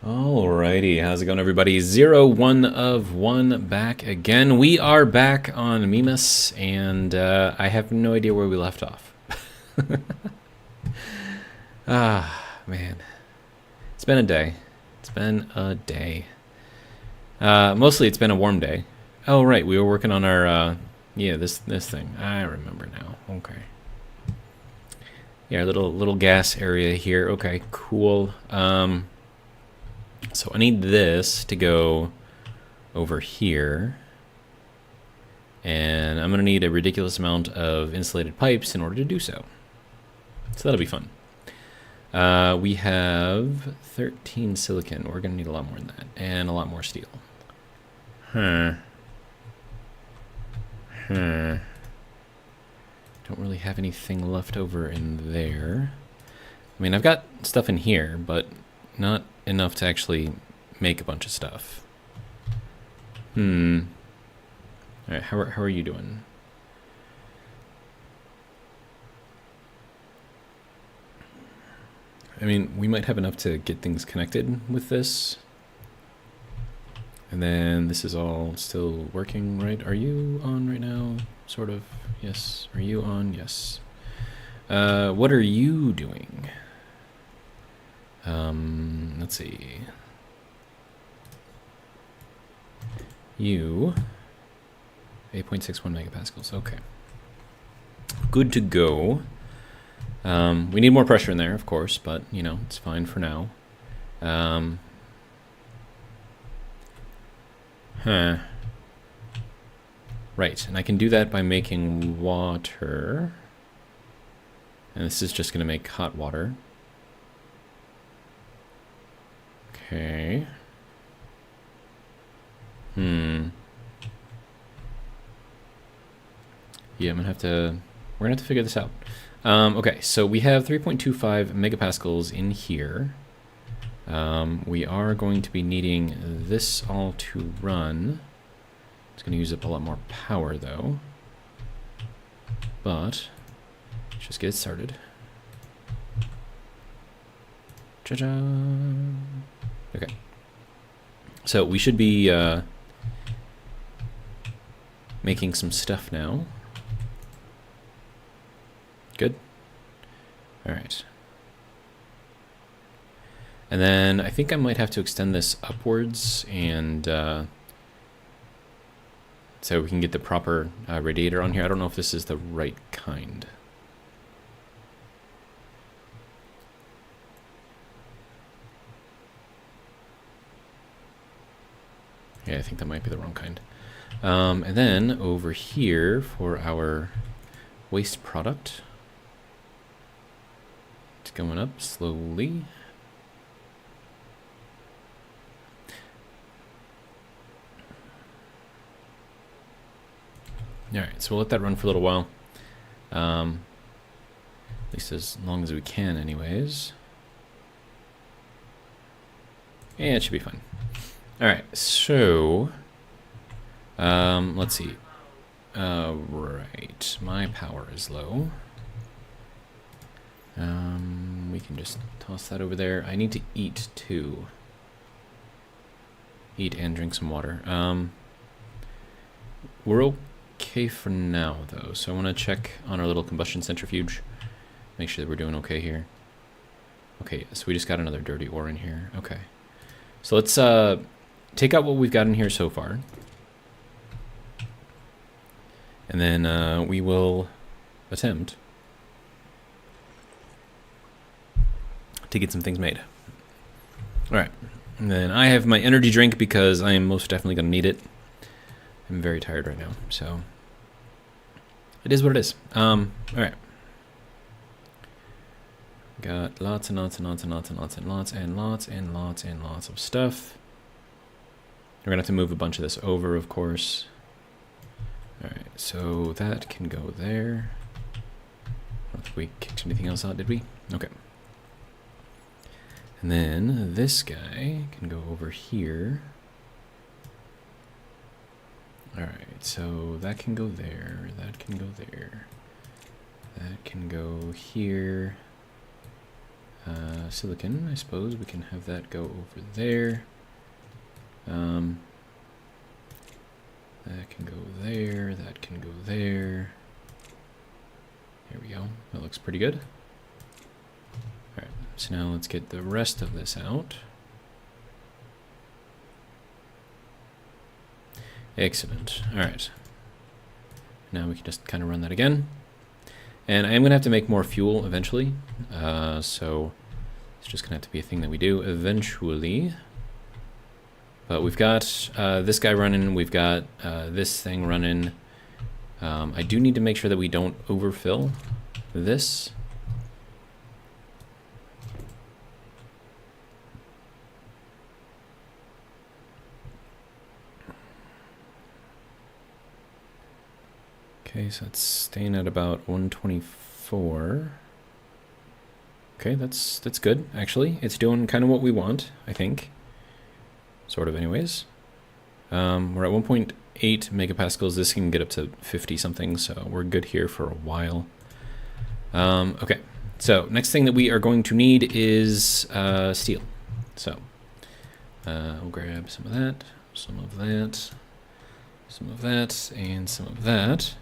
Alrighty, how's it going, everybody? 0-1 of 1 back again. We are back on Mimas, and I have no idea where we left off. Man. It's been a day. It's been a day. Mostly it's been a warm day. Oh, right, we were working on our, yeah, this thing. I remember now. Okay. Yeah, our little gas area here. Okay, cool. So I need this to go over here, and I'm going to need a ridiculous amount of insulated pipes in order to do so. So that'll be fun. We have 13 silicon. We're going to need a lot more than that, and a lot more steel. Don't really have anything left over in there. I mean, I've got stuff in here, but not enough to actually make a bunch of stuff. Alright, how are you doing? I mean, we might have enough to get things connected with this. And then this is all still working, right? Are you on right now? Sort of. Yes. Are you on? Yes. What are you doing? Let's see. You 8.61 megapascals. Okay. Good to go. We need more pressure in there, of course, but you know, it's fine for now. Right, and I can do that by making water. And this is just going to make hot water. Okay. Yeah, we're gonna have to figure this out. Okay, so we have 3.25 megapascals in here. We are going to be needing this all to run. It's gonna use up a lot more power though. But let's just get it started. Cha-cha! Okay. So we should be making some stuff now. Good. All right. And then I think I might have to extend this upwards, and so we can get the proper radiator on here. I don't know if this is the right kind. Yeah, I think that might be the wrong kind. And then over here for our waste product, it's going up slowly. All right, so we'll let that run for a little while. At least as long as we can anyways. Yeah, it should be fine. All right, so let's see. Right, my power is low. We can just toss that over there. I need to eat too. Eat and drink some water. We're okay for now though, so I want to check on our little combustion centrifuge. Make sure that we're doing okay here. Okay, so we just got another dirty ore in here. Okay. So let's take out what we've got in here so far. And then we will attempt to get some things made. All right. And then I have my energy drink because I am most definitely going to need it. I'm very tired right now, so it is what it is. All right. Got lots and lots and lots and lots and lots and lots and lots and lots and lots of stuff. We're gonna have to move a bunch of this over, of course. All right, so that can go there. I don't think we kicked anything else out, did we? Okay. And then this guy can go over here. All right, so that can go there, that can go there, that can go here. Silicon, I suppose we can have that go over there. That can go there, that can go there. There we go, that looks pretty good. Alright, so now let's get the rest of this out. Excellent, alright. Now we can just kind of run that again. And I am going to have to make more fuel eventually, so it's just going to have to be a thing that we do eventually. But we've got this guy running, we've got this thing running. I do need to make sure that we don't overfill this. Okay, so it's staying at about 124. Okay, that's good, actually. It's doing kind of what we want, I think. Sort of, anyways. We're at 1.8 megapascals. This can get up to 50 something, so we're good here for a while. Okay, so next thing that we are going to need is steel. So we'll grab some of that, some of that, some of that, and some of that.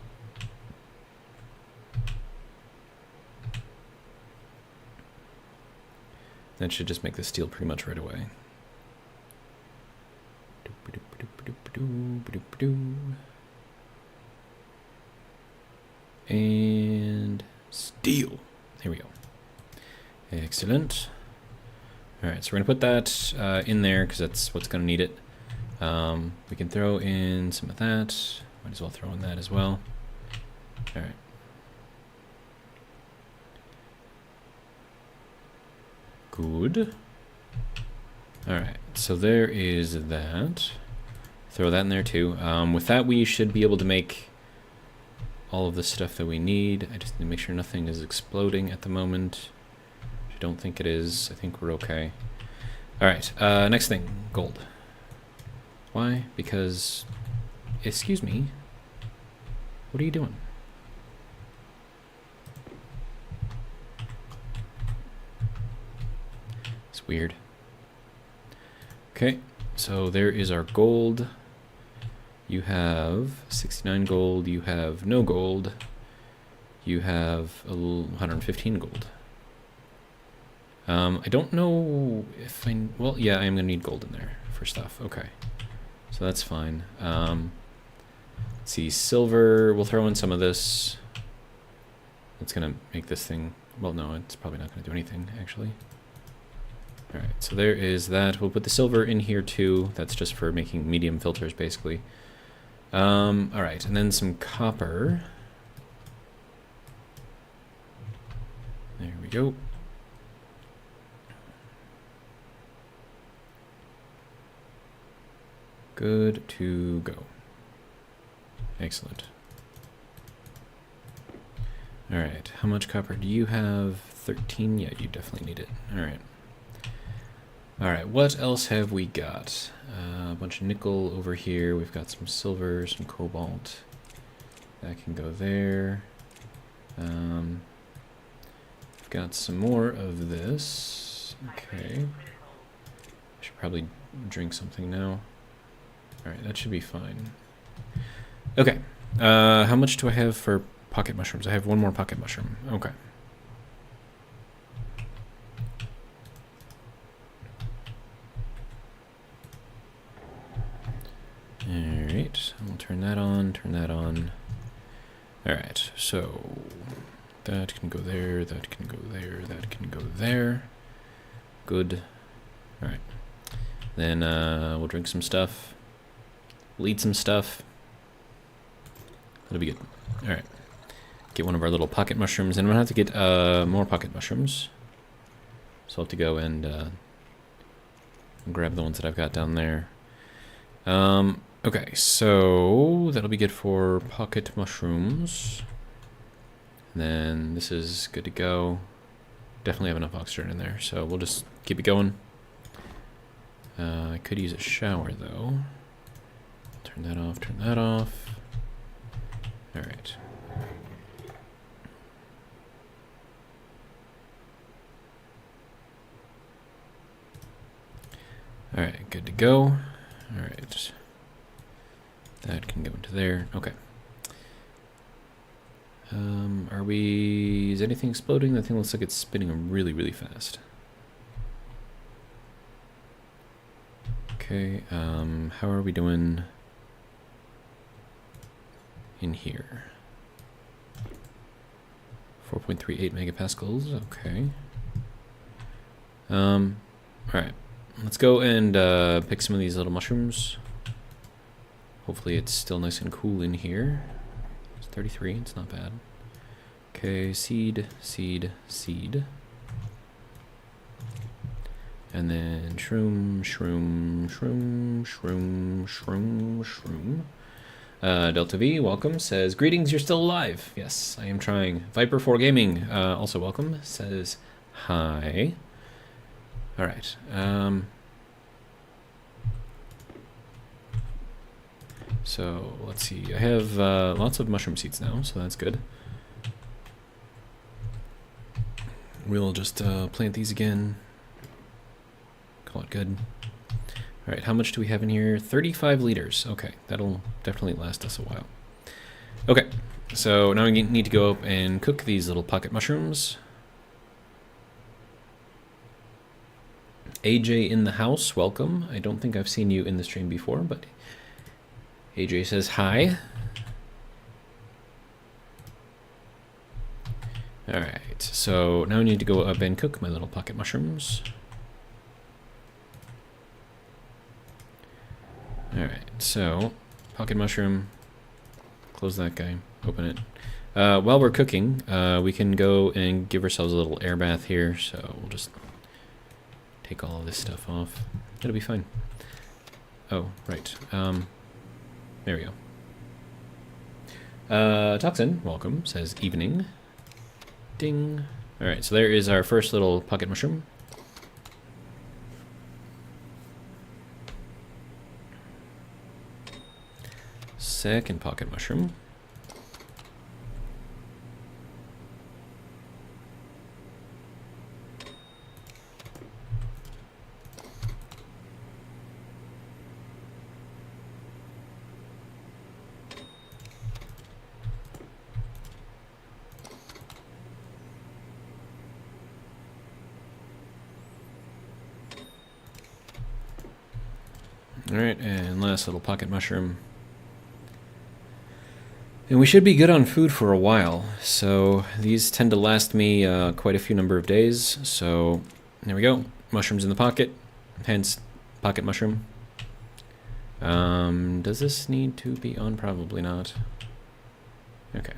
That should just make the steel pretty much right away. And steel. Here we go. Excellent. All right, so we're gonna put that in there because that's what's gonna need it. We can throw in some of that. Might as well throw in that as well. All right. Good. All right, so there is that. Throw that in there too. With that, we should be able to make all of the stuff that we need. I just need to make sure nothing is exploding at the moment. I don't think it is. I think we're okay. All right, next thing, gold. Why? Because, excuse me, what are you doing? It's weird. Okay, so there is our gold. You have 69 gold, you have no gold, you have 115 gold. I don't know if well, yeah, I am gonna need gold in there for stuff, okay. So that's fine. Let's see, silver, we'll throw in some of this. It's gonna make this thing, well no, it's probably not gonna do anything, actually. All right, so there is that. We'll put the silver in here too. That's just for making medium filters, basically. All right, and then some copper. There we go. Good to go. Excellent. All right, how much copper do you have? 13? Yeah, you definitely need it. All right. All right, what else have we got? A bunch of nickel over here. We've got some silver, some cobalt. That can go there. We've got some more of this. Okay. I should probably drink something now. All right, that should be fine. Okay, how much do I have for pocket mushrooms? I have one more pocket mushroom. Okay. Alright, we'll turn that on, turn that on. Alright, so that can go there, that can go there, that can go there. Good. Alright. Then we'll drink some stuff. We'll eat some stuff. That'll be good. Alright. Get one of our little pocket mushrooms, and we'll have to get more pocket mushrooms. So I'll have to go and grab the ones that I've got down there. Okay, so that'll be good for pocket mushrooms. And then this is good to go. Definitely have enough oxygen in there, so we'll just keep it going. I could use a shower though. Turn that off, turn that off. All right. Alright, good to go. Alright. That can go into there. Okay. Is anything exploding? That thing looks like it's spinning really, really fast. Okay, how are we doing in here? 4.38 megapascals, okay. Alright, let's go and pick some of these little mushrooms. Hopefully it's still nice and cool in here. It's 33, it's not bad. Okay, seed, seed, seed. And then shroom, shroom, shroom, shroom, shroom, shroom. Delta V, welcome, says, greetings, you're still alive. Yes, I am trying. Viper4 Gaming, also welcome, says, hi. Alright, so, let's see, I have lots of mushroom seeds now, so that's good. We'll just plant these again. Call it good. Alright, how much do we have in here? 35 liters. Okay, that'll definitely last us a while. Okay, so now we need to go up and cook these little pocket mushrooms. AJ in the house, welcome. I don't think I've seen you in the stream before, but AJ says hi. Alright, so now I need to go up and cook my little pocket mushrooms. Alright, so pocket mushroom, close that guy, open it. While we're cooking, we can go and give ourselves a little air bath here, so we'll just take all of this stuff off. It'll be fine. Oh, right. There we go. Toxin, welcome, says evening. Ding. Alright, so there is our first little pocket mushroom. Second pocket mushroom. Alright, and last little pocket mushroom. And we should be good on food for a while, so these tend to last me quite a few number of days, so there we go. Mushrooms in the pocket, hence pocket mushroom. Does this need to be on? Probably not. Okay.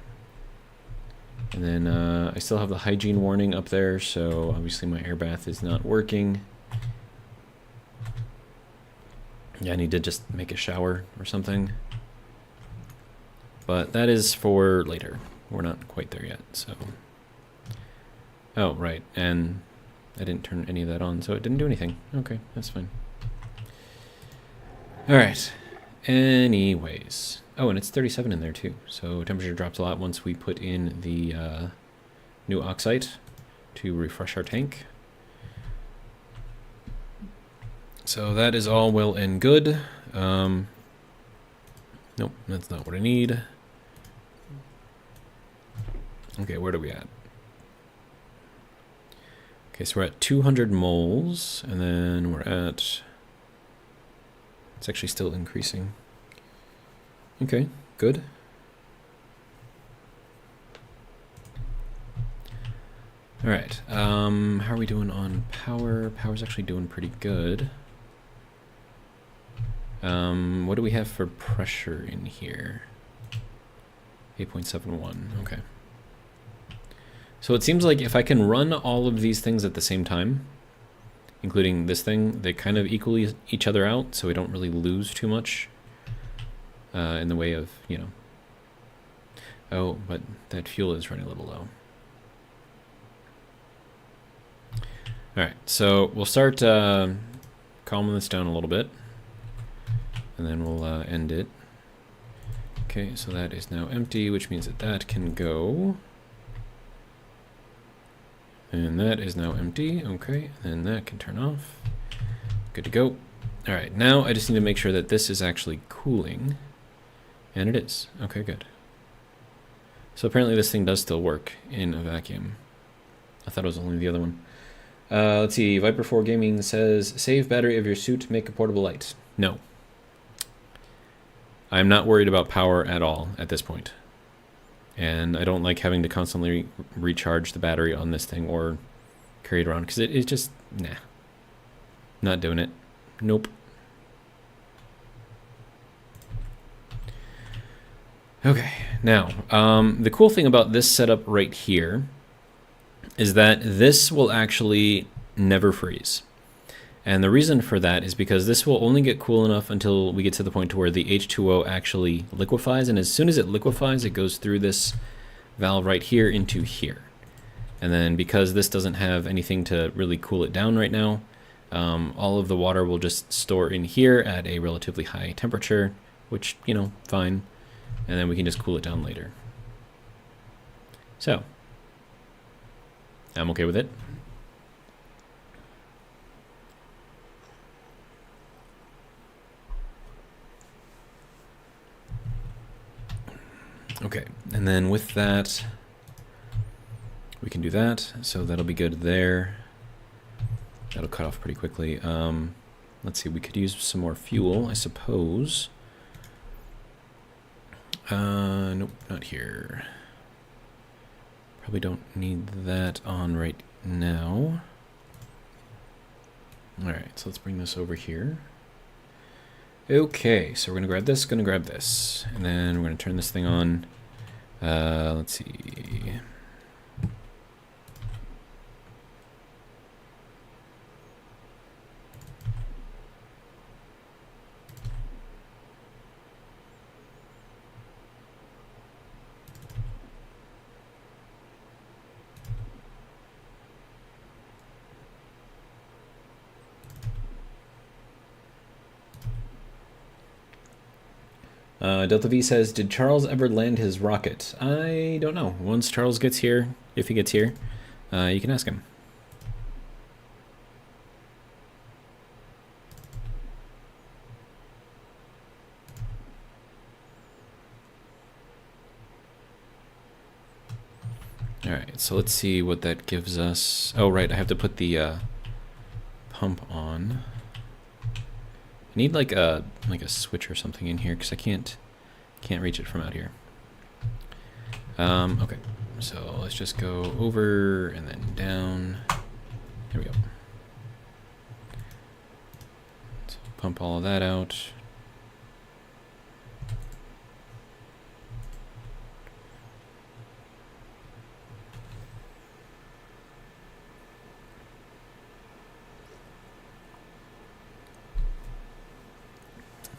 And then I still have the hygiene warning up there, so obviously my air bath is not working. Yeah, I need to just make a shower or something. But that is for later. We're not quite there yet, so. Oh, right, and I didn't turn any of that on, so it didn't do anything. Okay, that's fine. Alright, anyways. Oh, and it's 37 in there too, so temperature drops a lot once we put in the new oxide to refresh our tank. So that is all well and good. Nope, that's not what I need. Okay, where are we at? Okay, so we're at 200 moles, and then we're at... It's actually still increasing. Okay, good. Alright, how are we doing on power? Power's actually doing pretty good. What do we have for pressure in here? 8.71, okay. So it seems like if I can run all of these things at the same time, including this thing, they kind of equal each other out, so we don't really lose too much in the way of, you know. Oh, but that fuel is running a little low. Alright, so we'll start calming this down a little bit, and then we'll end it. Okay, so that is now empty, which means that that can go. And that is now empty, okay, and that can turn off. Good to go. All right, now I just need to make sure that this is actually cooling. And it is. Okay, good. So apparently this thing does still work in a vacuum. I thought it was only the other one. Let's see. Viper 4 Gaming says, save battery of your suit, make a portable light. No. I'm not worried about power at all at this point. And I don't like having to constantly recharge the battery on this thing or carry it around. Because it just, nah. Not doing it. Nope. Okay, now, the cool thing about this setup right here is that this will actually never freeze. And the reason for that is because this will only get cool enough until we get to the point to where the H2O actually liquefies. And as soon as it liquefies, it goes through this valve right here into here. And then because this doesn't have anything to really cool it down right now, all of the water will just store in here at a relatively high temperature, which, you know, fine. And then we can just cool it down later. So, I'm okay with it. Okay, and then with that, we can do that. So that'll be good there. That'll cut off pretty quickly. Let's see, we could use some more fuel, I suppose. Nope, not here. Probably don't need that on right now. Alright, so let's bring this over here. Okay, so we're gonna grab this, and then we're gonna turn this thing on. Let's see. Delta V says, did Charles ever land his rocket? I don't know. Once Charles gets here, if he gets here, you can ask him. Alright, so let's see what that gives us. Oh, right, I have to put the pump on. I need like a switch or something in here because I can't reach it from out here. Okay, so let's just go over and then down. Here we go. So pump all of that out.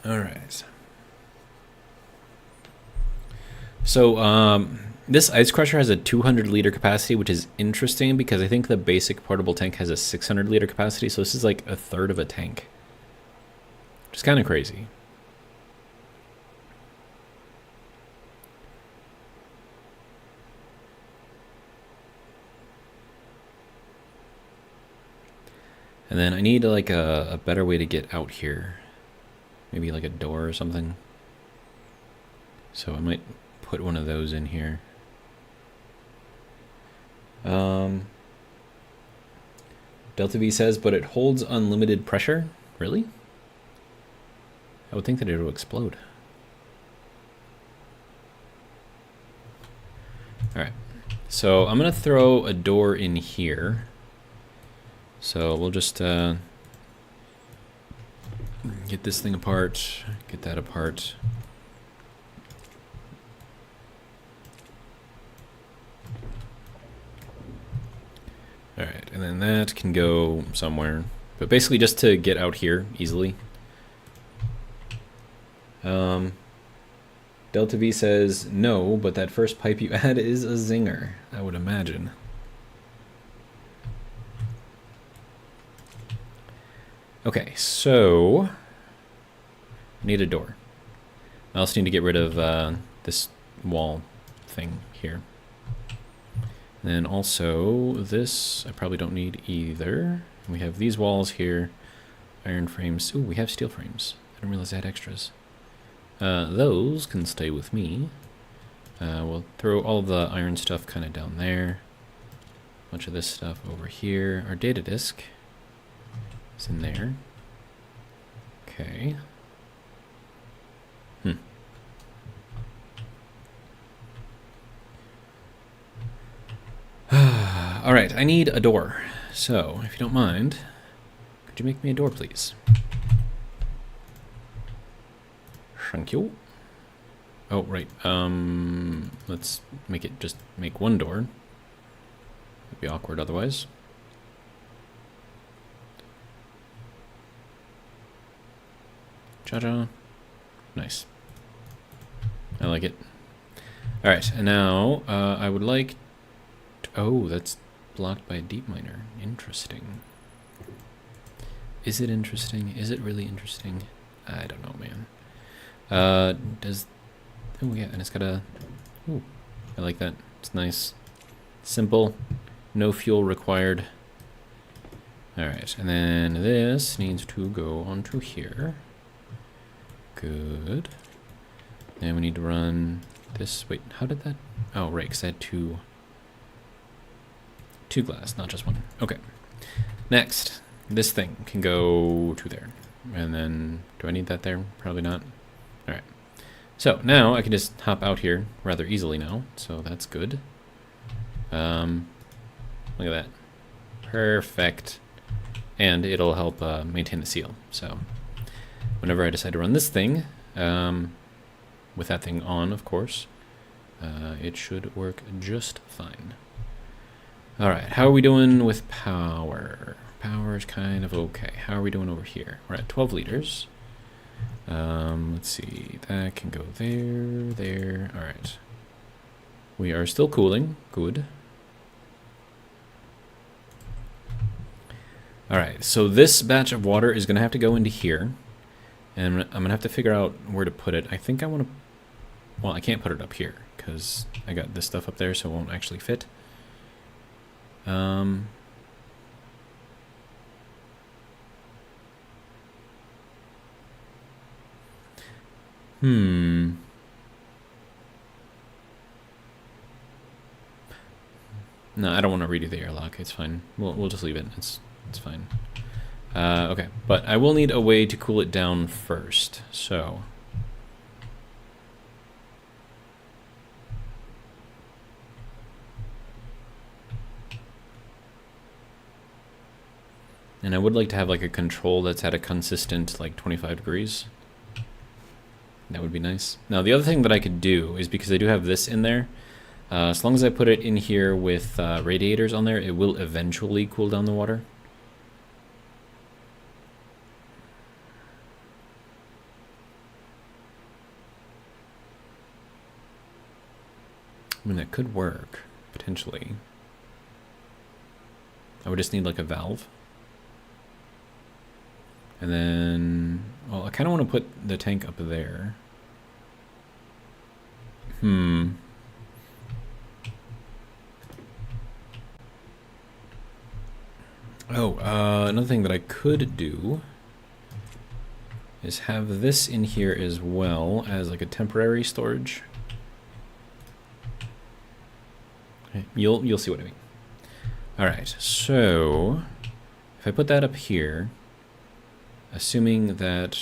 All right. So this ice crusher has a 200 liter capacity, which is interesting because I think the basic portable tank has a 600 liter capacity. So this is like a third of a tank, which is kind of crazy. And then I need like a better way to get out here. Maybe like a door or something. So I might put one of those in here. Delta V says, but it holds unlimited pressure? Really? I would think that it would explode. Alright. So I'm going to throw a door in here. So we'll just get this thing apart, get that apart. Alright, and then that can go somewhere. But basically just to get out here easily. Delta V says, no, but that first pipe you add is a zinger, I would imagine. Okay, so I need a door. I also need to get rid of this wall thing here. And then also this I probably don't need either. We have these walls here. I iron frames. Ooh, we have steel frames. I didn't realize I had extras. Those can stay with me. We'll throw all the iron stuff kind of down there. A bunch of this stuff over here. Our data disk is in there. Okay. All right, I need a door. So, if you don't mind, could you make me a door, please? Thank you. Oh, right. Let's make one door. It'd be awkward otherwise. Cha-cha. Nice. I like it. All right, and now I would like to, oh, that's blocked by a deep miner. Interesting. Is it interesting? Is it really interesting? I don't know, man. Oh yeah, and it's got a, ooh, I like that. It's nice. Simple. No fuel required. Alright, and then this needs to go onto here. Good. And we need to run this, wait, how did that, oh right, because I had two glass, not just one. Okay. Next, this thing can go to there. And then, do I need that there? Probably not. Alright. So, now I can just hop out here rather easily now. So, that's good. Look at that. Perfect. And it'll help maintain the seal. So, whenever I decide to run this thing, with that thing on, of course, it should work just fine. Alright, how are we doing with power? Power is kind of okay. How are we doing over here? We're at 12 liters. Let's see. That can go there, there. Alright. We are still cooling. Good. Alright, so this batch of water is going to have to go into here. And I'm going to have to figure out where to put it. I think I want to... Well, I can't put it up here because I got this stuff up there, so it won't actually fit. No, I don't want to redo the airlock. It's fine. We'll just leave it. It's fine. Okay, but I will need a way to cool it down first. So, and I would like to have like a control that's at a consistent like 25 degrees. That would be nice. Now the other thing that I could do is, because I do have this in there, as long as I put it in here with radiators on there, it will eventually cool down the water. I mean, that could work, potentially. I would just need like a valve. And then, well, I kind of want to put the tank up there. Oh, another thing that I could do is have this in here as well as like a temporary storage. Okay, you'll see what I mean. All right, so if I put that up here, assuming that,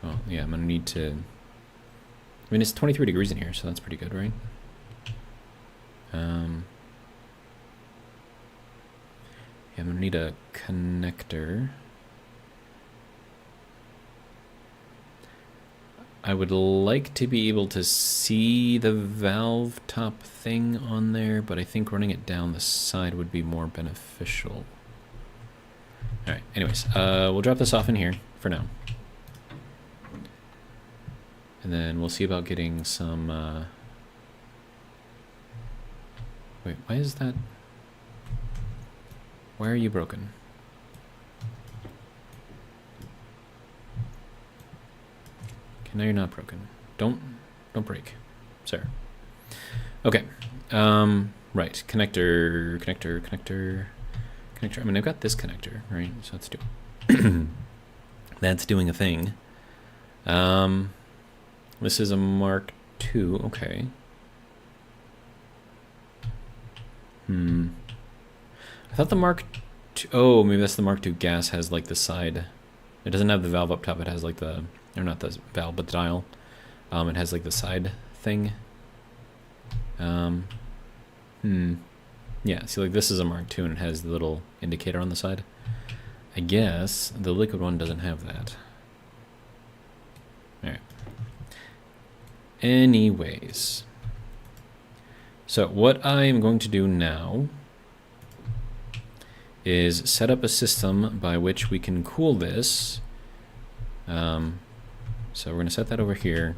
oh yeah, I'm gonna need to, I mean, it's 23 degrees in here, so that's pretty good, right? Yeah, I'm gonna need a connector. I would like to be able to see the valve top thing on there, but I think running it down the side would be more beneficial. Alright, anyways, we'll drop this off in here for now. And then we'll see about getting some, wait, why is that? Why are you broken? Okay, now you're not broken. Don't break, sir. Okay, right, connector. connector. I mean, I've got this connector, right? So let's do that's doing a thing. This is a Mark II. Okay. I thought the Mark II, oh, maybe that's the Mark II gas has like the side. It doesn't have the valve up top. It has like the, or not the valve, but the dial. It has like the side thing. Yeah, see, like this is a Mark II and it has the little indicator on the side. I guess the liquid one doesn't have that. Alright. Anyways. So what I'm going to do now is set up a system by which we can cool this. So we're going to set that over here.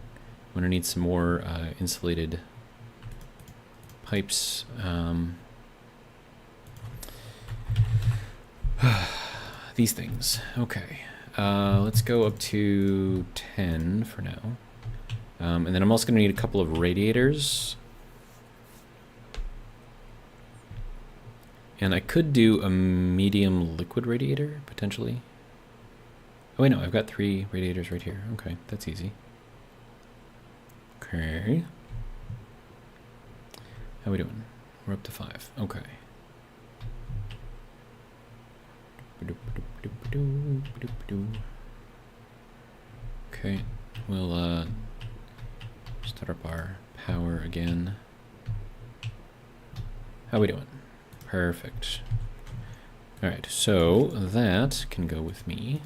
We're going to need some more insulated pipes. These things. Okay. Let's go up to 10 for now. And then I'm also going to need a couple of radiators. And I could do a medium liquid radiator, potentially. Oh, wait, no, I've got 3 radiators right here. Okay, that's easy. Okay. How are we doing? We're up to 5. Okay. Okay, we'll start up our power again. How are we doing? Perfect. Alright, so that can go with me.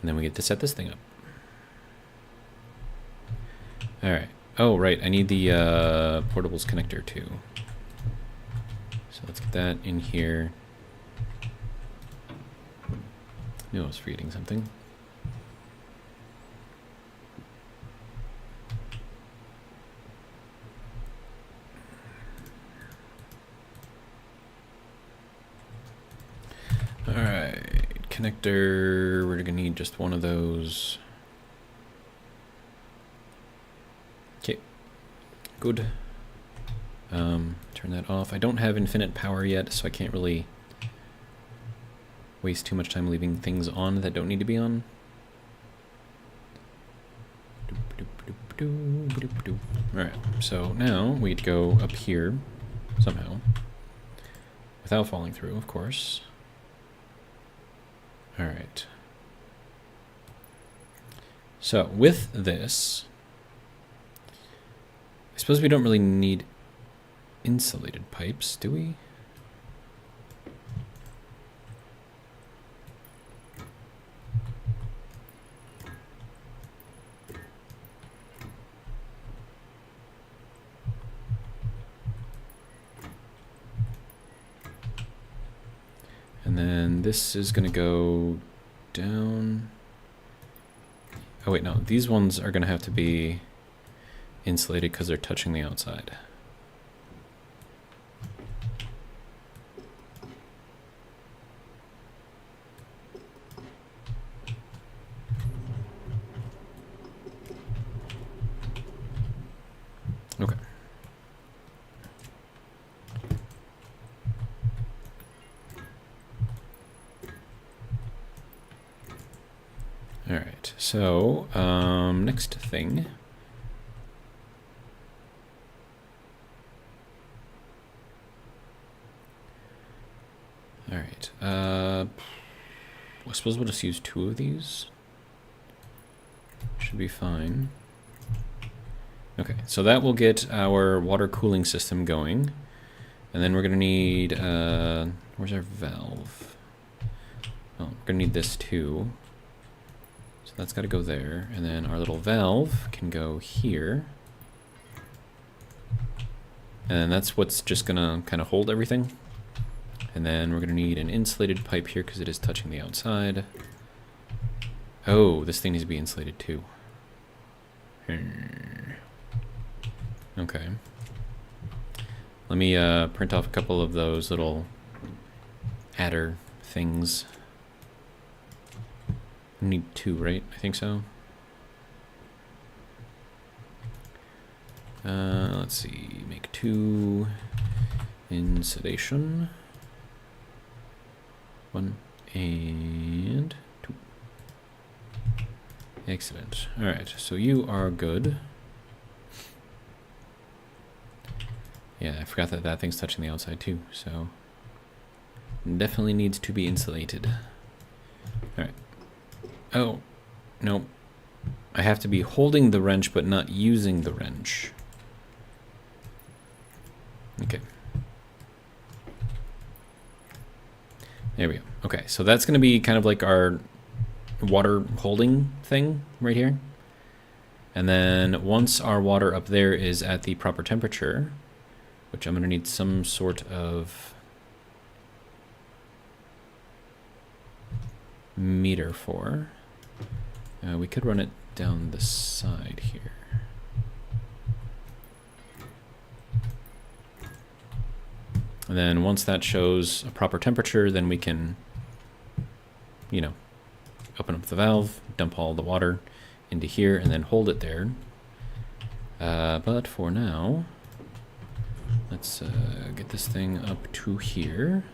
And then we get to set this thing up. Alright. Oh, right, I need the portables connector too. So let's get that in here. Knew I was forgetting something. Alright, connector, we're gonna need just one of those. Okay, good. Turn that off. I don't have infinite power yet, so I can't really waste too much time leaving things on that don't need to be on. Alright, so now we'd go up here somehow, without falling through, of course. Alright. So, with this, I suppose we don't really need insulated pipes, do we? And then this is going to go down. Oh wait, no, these ones are going to have to be insulated because they're touching the outside. Okay. All right, so next thing. All right, I suppose we'll just use 2 of these. Should be fine. Okay, so that will get our water cooling system going. And then we're gonna need, where's our valve? Oh, we're gonna need this too. So that's gotta go there. And then our little valve can go here. And that's what's just gonna kind of hold everything. And then we're gonna need an insulated pipe here because it is touching the outside. Oh, this thing needs to be insulated too. Okay. Let me print off a couple of those little adder things. I need 2, right? I think so. Let's see, make 2 insulation. 1 and 2. Excellent. Alright, so you are good. Yeah, I forgot that that thing's touching the outside too, so definitely needs to be insulated. Alright. Oh, no. I have to be holding the wrench but not using the wrench. Okay. There we go. Okay, so that's going to be kind of like our water holding thing right here. And then once our water up there is at the proper temperature, which I'm going to need some sort of meter for, we could run it down the side here. And then once that shows a proper temperature, then we can, you know, open up the valve, dump all the water into here, and then hold it there. But for now, let's get this thing up to here.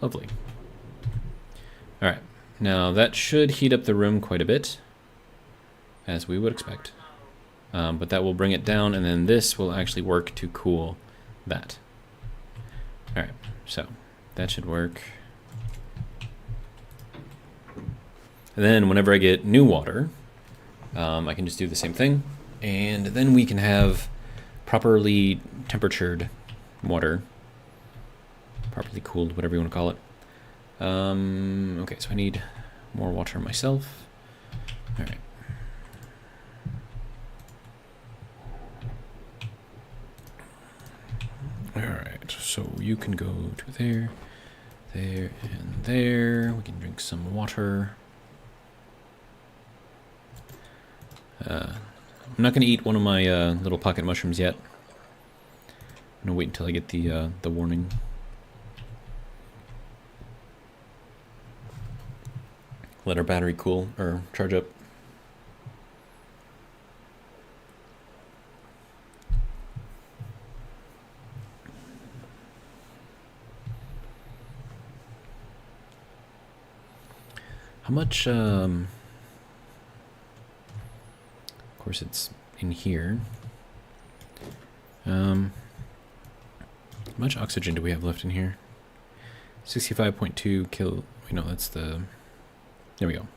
Lovely. All right, now that should heat up the room quite a bit, as we would expect. But that will bring it down, and then this will actually work to cool that. All right, so that should work. And then whenever I get new water, I can just do the same thing, and then we can have properly temperatured water, properly cooled, whatever you want to call it. Okay, so I need more water myself. All right. Alright, so you can go to there, there, and there. We can drink some water. I'm not going to eat one of my little pocket mushrooms yet. I'm going to wait until I get the warning. Let our battery cool, or charge up. How much, of course it's in here. How much oxygen do we have left in here? 65.2 wait, no, that's the, there we go.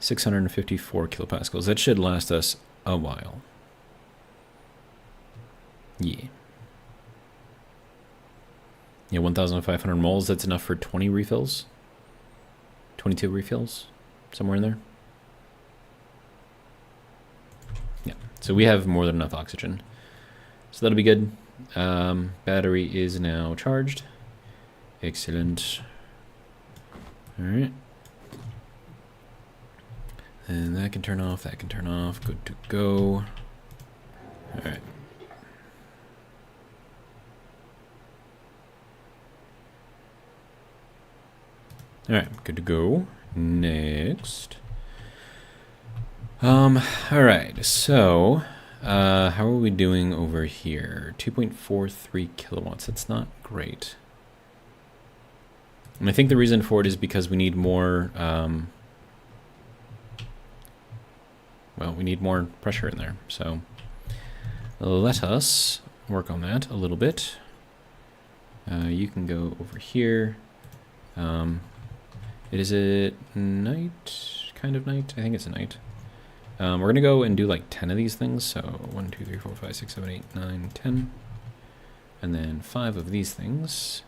654 kilopascals. That should last us a while. Yeah. Yeah, 1,500 moles, that's enough for 20 refills. 22 refills, somewhere in there. Yeah, so we have more than enough oxygen. So that'll be good. Battery is now charged. Excellent. All right. And that can turn off, that can turn off. Good to go. All right. All right, good to go. Next. All right, so how are we doing over here? 2.43 kilowatts, that's not great. And I think the reason for it is because we need more, well, we need more pressure in there. So let us work on that a little bit. You can go over here. Is it night? Kind of night? I think it's a night. We're going to go and do like 10 of these things. So 1, 2, 3, 4, 5, 6, 7, 8, 9, 10. And then 5 of these things.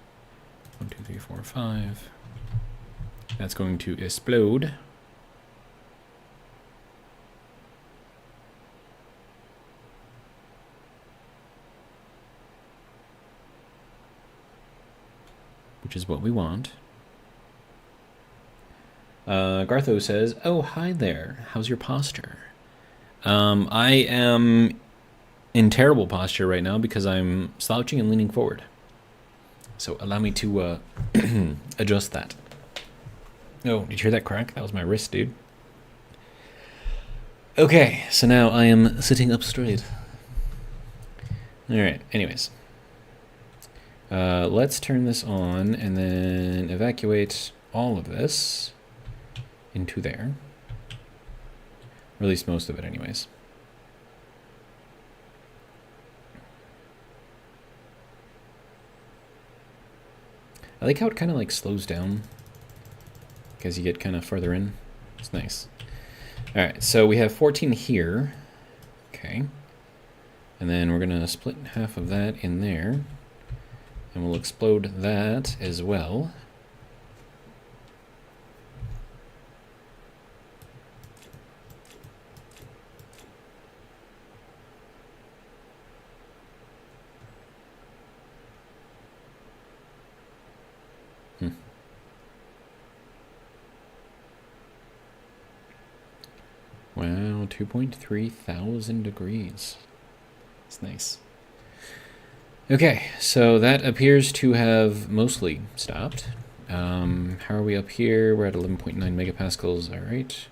1, 2, 3, 4, 5. That's going to explode. Which is what we want. Gartho says, "Oh, hi there. How's your posture?" I am in terrible posture right now because I'm slouching and leaning forward. So allow me to adjust that. Oh, did you hear that crack? That was my wrist, dude. Okay, so now I am sitting up straight. Alright, anyways. Let's turn this on and then evacuate all of this into there. Or at least most of it anyways. I like how it kind of like slows down as you get kind of further in. It's nice. Alright, so we have 14 here. Okay. And then we're going to split half of that in there. And we'll explode that as well. Wow, 2.3 thousand degrees. That's nice. Okay, so that appears to have mostly stopped. How are we up here? We're at 11.9 megapascals. All right.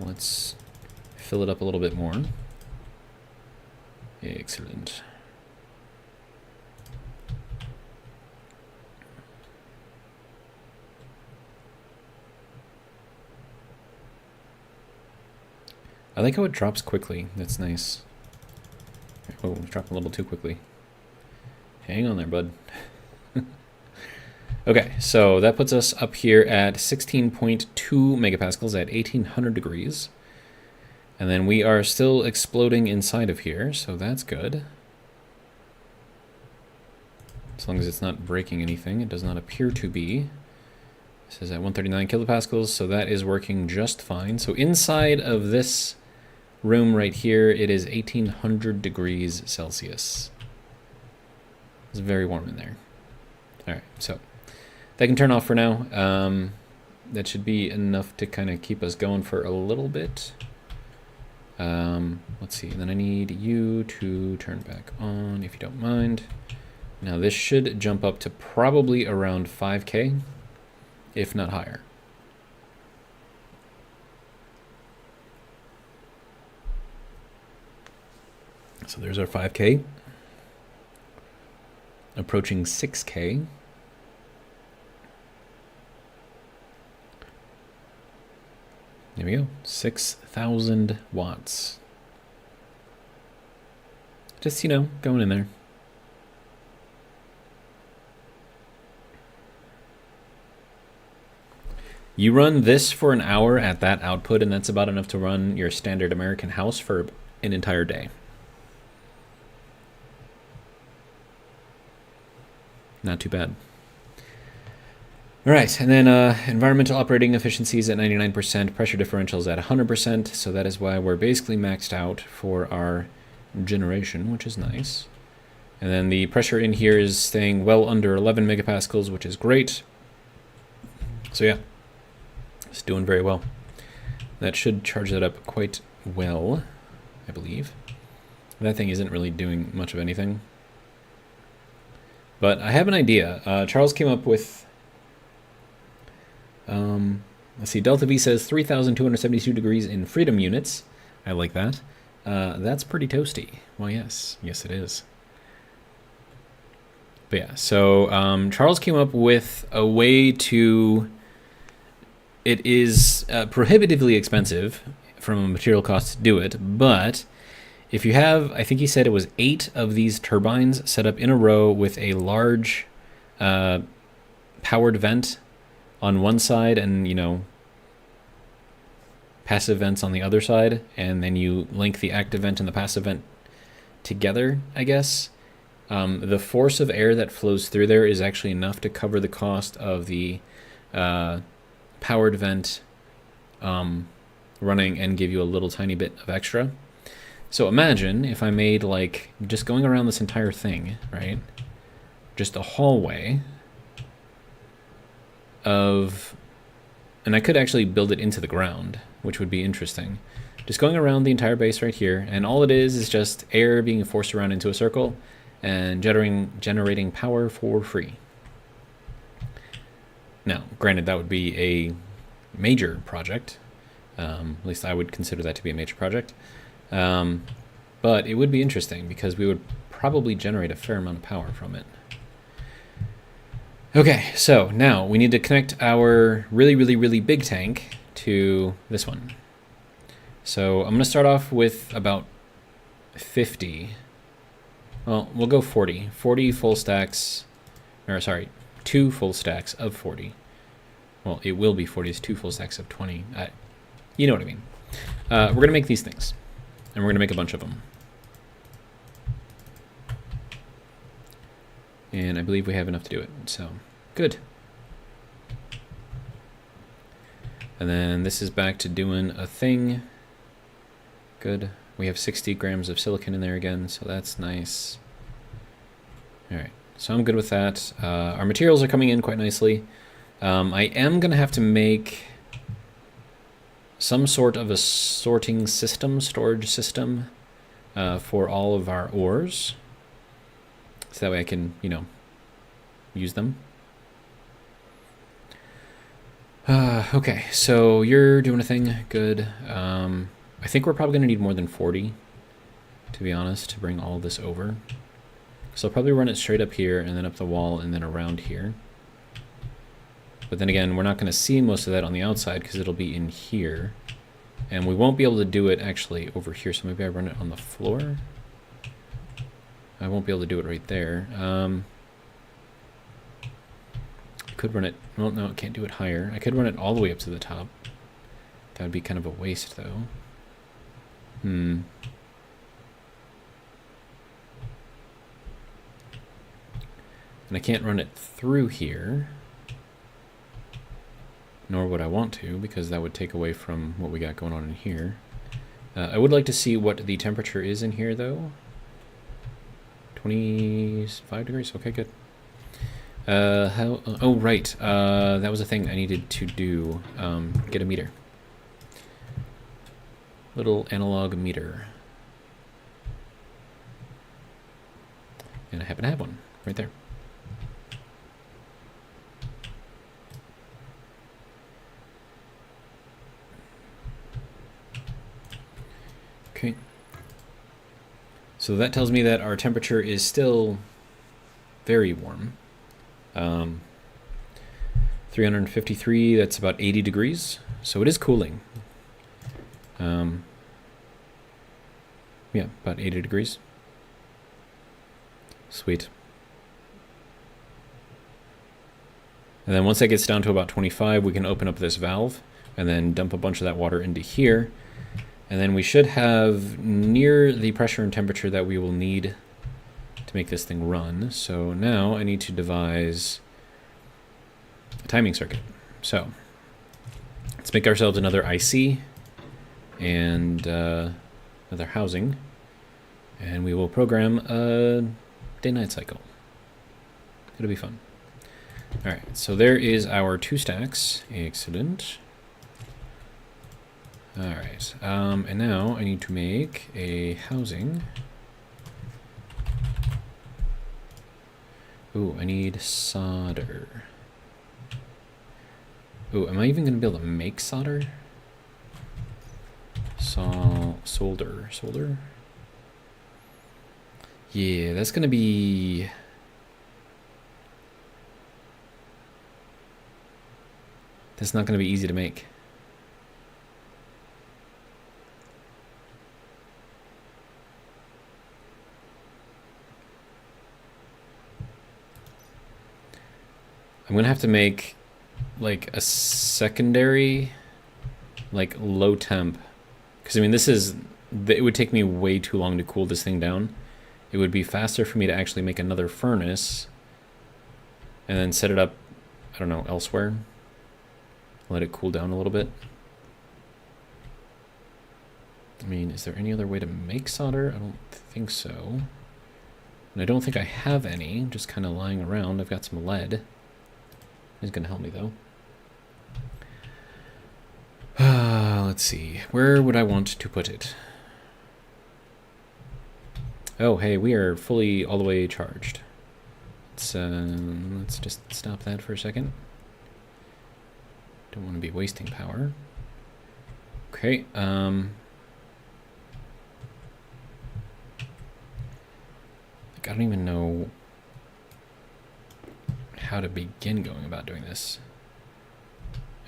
Let's fill it up a little bit more. Excellent. I like how it drops quickly. That's nice. Oh, it's dropping a little too quickly. Hang on there, bud. Okay, so that puts us up here at 16.2 megapascals at 1800 degrees. And then we are still exploding inside of here, so that's good. As long as it's not breaking anything, it does not appear to be. This is at 139 kilopascals, so that is working just fine. So inside of this room right here, it is 1800 degrees Celsius. It's very warm in there. All right, so that can turn off for now. That should be enough to kind of keep us going for a little bit. Let's see, then I need you to turn back on if you don't mind. Now this should jump up to probably around 5K, if not higher. So there's our 5K. Approaching 6K. There we go. 6,000 watts. Just, you know, going in there. You run this for an hour at that output, and that's about enough to run your standard American house for an entire day. Not too bad. All right, and then environmental operating efficiencies at 99%, pressure differentials at 100%, so that is why we're basically maxed out for our generation, which is nice. And then the pressure in here is staying well under 11 megapascals, which is great. So yeah, it's doing very well. That should charge that up quite well, I believe. That thing isn't really doing much of anything. But I have an idea. Charles came up with, let's see, Delta V says 3,272 degrees in freedom units. I like that. That's pretty toasty. Well, yes. Yes, it is. But yeah, so Charles came up with a way to, it is prohibitively expensive from a material cost to do it, but if you have, I think he said it was 8 of these turbines set up in a row with a large powered vent on one side and, you know, passive vents on the other side, and then you link the active vent and the passive vent together, I guess. The force of air that flows through there is actually enough to cover the cost of the powered vent running and give you a little tiny bit of extra. So imagine if I made, like, just going around this entire thing, right? Just a hallway of, and I could actually build it into the ground, which would be interesting. Just going around the entire base right here, and all it is just air being forced around into a circle and generating power for free. Now, granted, that would be a major project, At least I would consider that to be a major project. But it would be interesting because we would probably generate a fair amount of power from it. Okay, so now we need to connect our really, really, really big tank to this one. So I'm going to start off with about 50. Well, we'll go 40. 40 full stacks, or sorry, 2 full stacks of 40. Well, it will be 40. It's 2 full stacks of 20. You know what I mean. We're going to make these things, and we're going to make a bunch of them. And I believe we have enough to do it, so good. And then this is back to doing a thing. Good. We have 60 grams of silicon in there again, so that's nice. All right, so I'm good with that. Our materials are coming in quite nicely. I am going to have to make some sort of a sorting system, storage system, for all of our ores. So that way I can, you know, use them. Okay, so you're doing a thing. Good. I think we're probably going to need more than 40, to be honest, to bring all of this over. So I'll probably run it straight up here and then up the wall and then around here. But then again, we're not going to see most of that on the outside because it'll be in here. And we won't be able to do it actually over here, so maybe I run it on the floor. I won't be able to do it right there. I could run it, well, no, I can't do it higher. I could run it all the way up to the top. That would be kind of a waste, though. And I can't run it through here. Nor would I want to, because that would take away from what we got going on in here. I would like to see what the temperature is in here, though. 25 degrees? Okay, good. Oh, right. That was a thing I needed to do. Get a meter. Little analog meter. And I happen to have one right there. Okay. So that tells me that our temperature is still very warm. 353, that's about 80 degrees. So it is cooling. Yeah, about 80 degrees. Sweet. And then once that gets down to about 25, we can open up this valve and then dump a bunch of that water into here. And then we should have near the pressure and temperature that we will need to make this thing run. So now I need to devise a timing circuit. So let's make ourselves another IC and another housing. And we will program a day-night cycle. It'll be fun. All right, so there is our 2 stacks. Excellent. All right, and now I need to make a housing. Ooh, I need solder. Ooh, am I even going to be able to make solder? Solder. Yeah, that's going to be... That's not going to be easy to make. I'm going to have to make like a secondary, like low temp. Because I mean, it would take me way too long to cool this thing down. It would be faster for me to actually make another furnace and then set it up, I don't know, elsewhere. Let it cool down a little bit. I mean, is there any other way to make solder? I don't think so. And I don't think I have any, just kind of lying around. I've got some lead. He's going to help me, though. Let's see. Where would I want to put it? Oh, hey, we are fully all the way charged. Let's just stop that for a second. Don't want to be wasting power. Okay, like, I don't even know how to begin going about doing this.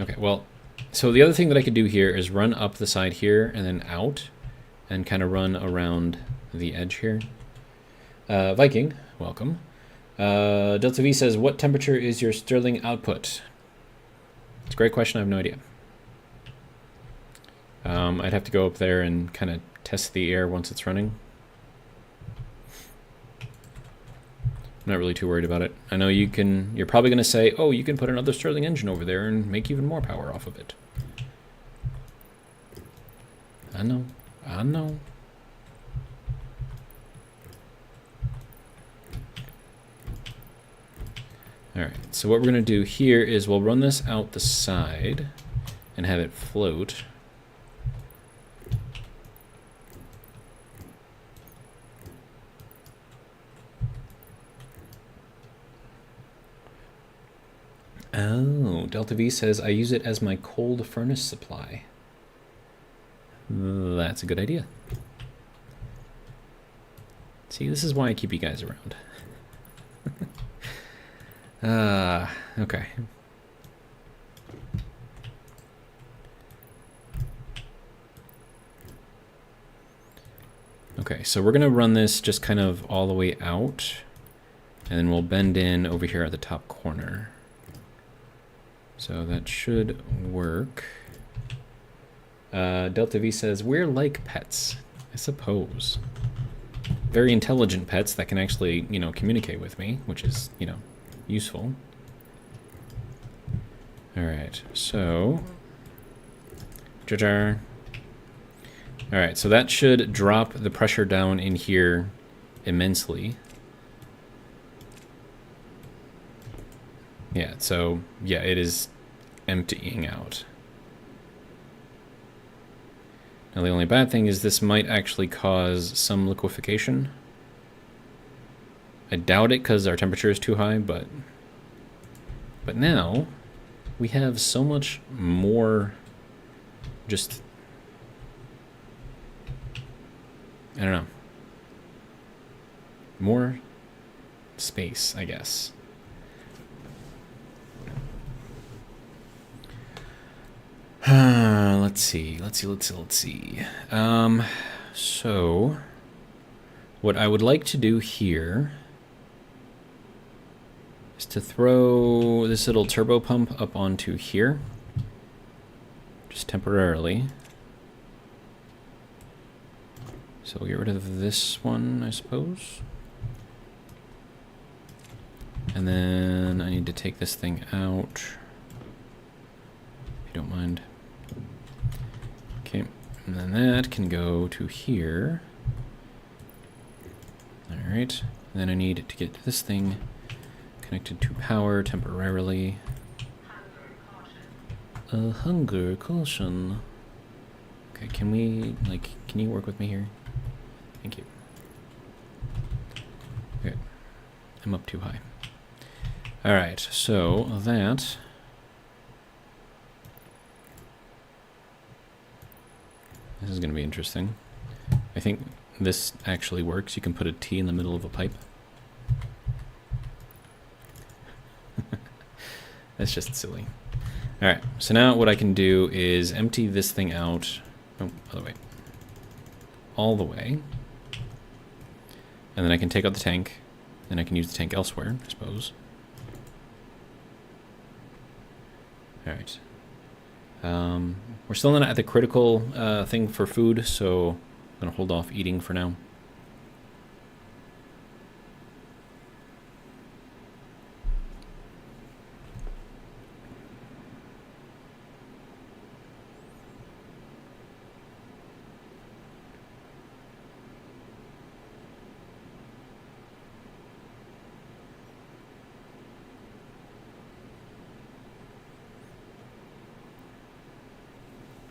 Okay, well, so the other thing that I could do here is run up the side here and then out and kind of run around the edge here. Viking, welcome. Delta V says, what temperature is your Stirling output? It's a great question. I have no idea. I'd have to go up there and kind of test the air once it's running. I'm not really too worried about it. I know you're probably going to say, oh, you can put another Stirling engine over there and make even more power off of it. I know. Alright, so what we're going to do here is we'll run this out the side and have it float. Oh, Delta V says, I use it as my cold furnace supply. That's a good idea. See, this is why I keep you guys around. Okay. Okay, so we're gonna run this just kind of all the way out, and then we'll bend in over here at the top corner. So that should work. Delta V says, we're like pets, I suppose. Very intelligent pets that can actually, you know, communicate with me, which is, you know, useful. Alright, so... Alright, so that should drop the pressure down in here immensely. Yeah, so, yeah, it is emptying out. Now the only bad thing is this might actually cause some liquefaction. I doubt it because our temperature is too high, but now we have so much more just, I don't know, more space, I guess. Let's see. So what I would like to do here is to throw this little turbo pump up onto here, just temporarily. So we'll get rid of this one, I suppose. And then I need to take this thing out, if you don't mind. Okay, and then that can go to here. Alright, and then I need to get this thing connected to power temporarily. Hunger caution. Okay, can you work with me here? Thank you. Okay, I'm up too high. Alright, so that... This is going to be interesting. I think this actually works. You can put a T in the middle of a pipe. That's just silly. Alright, so now what I can do is empty this thing out. Oh, other way. All the way. And then I can take out the tank. Then I can use the tank elsewhere, I suppose. Alright. We're still not at the critical thing for food, so I'm going to hold off eating for now.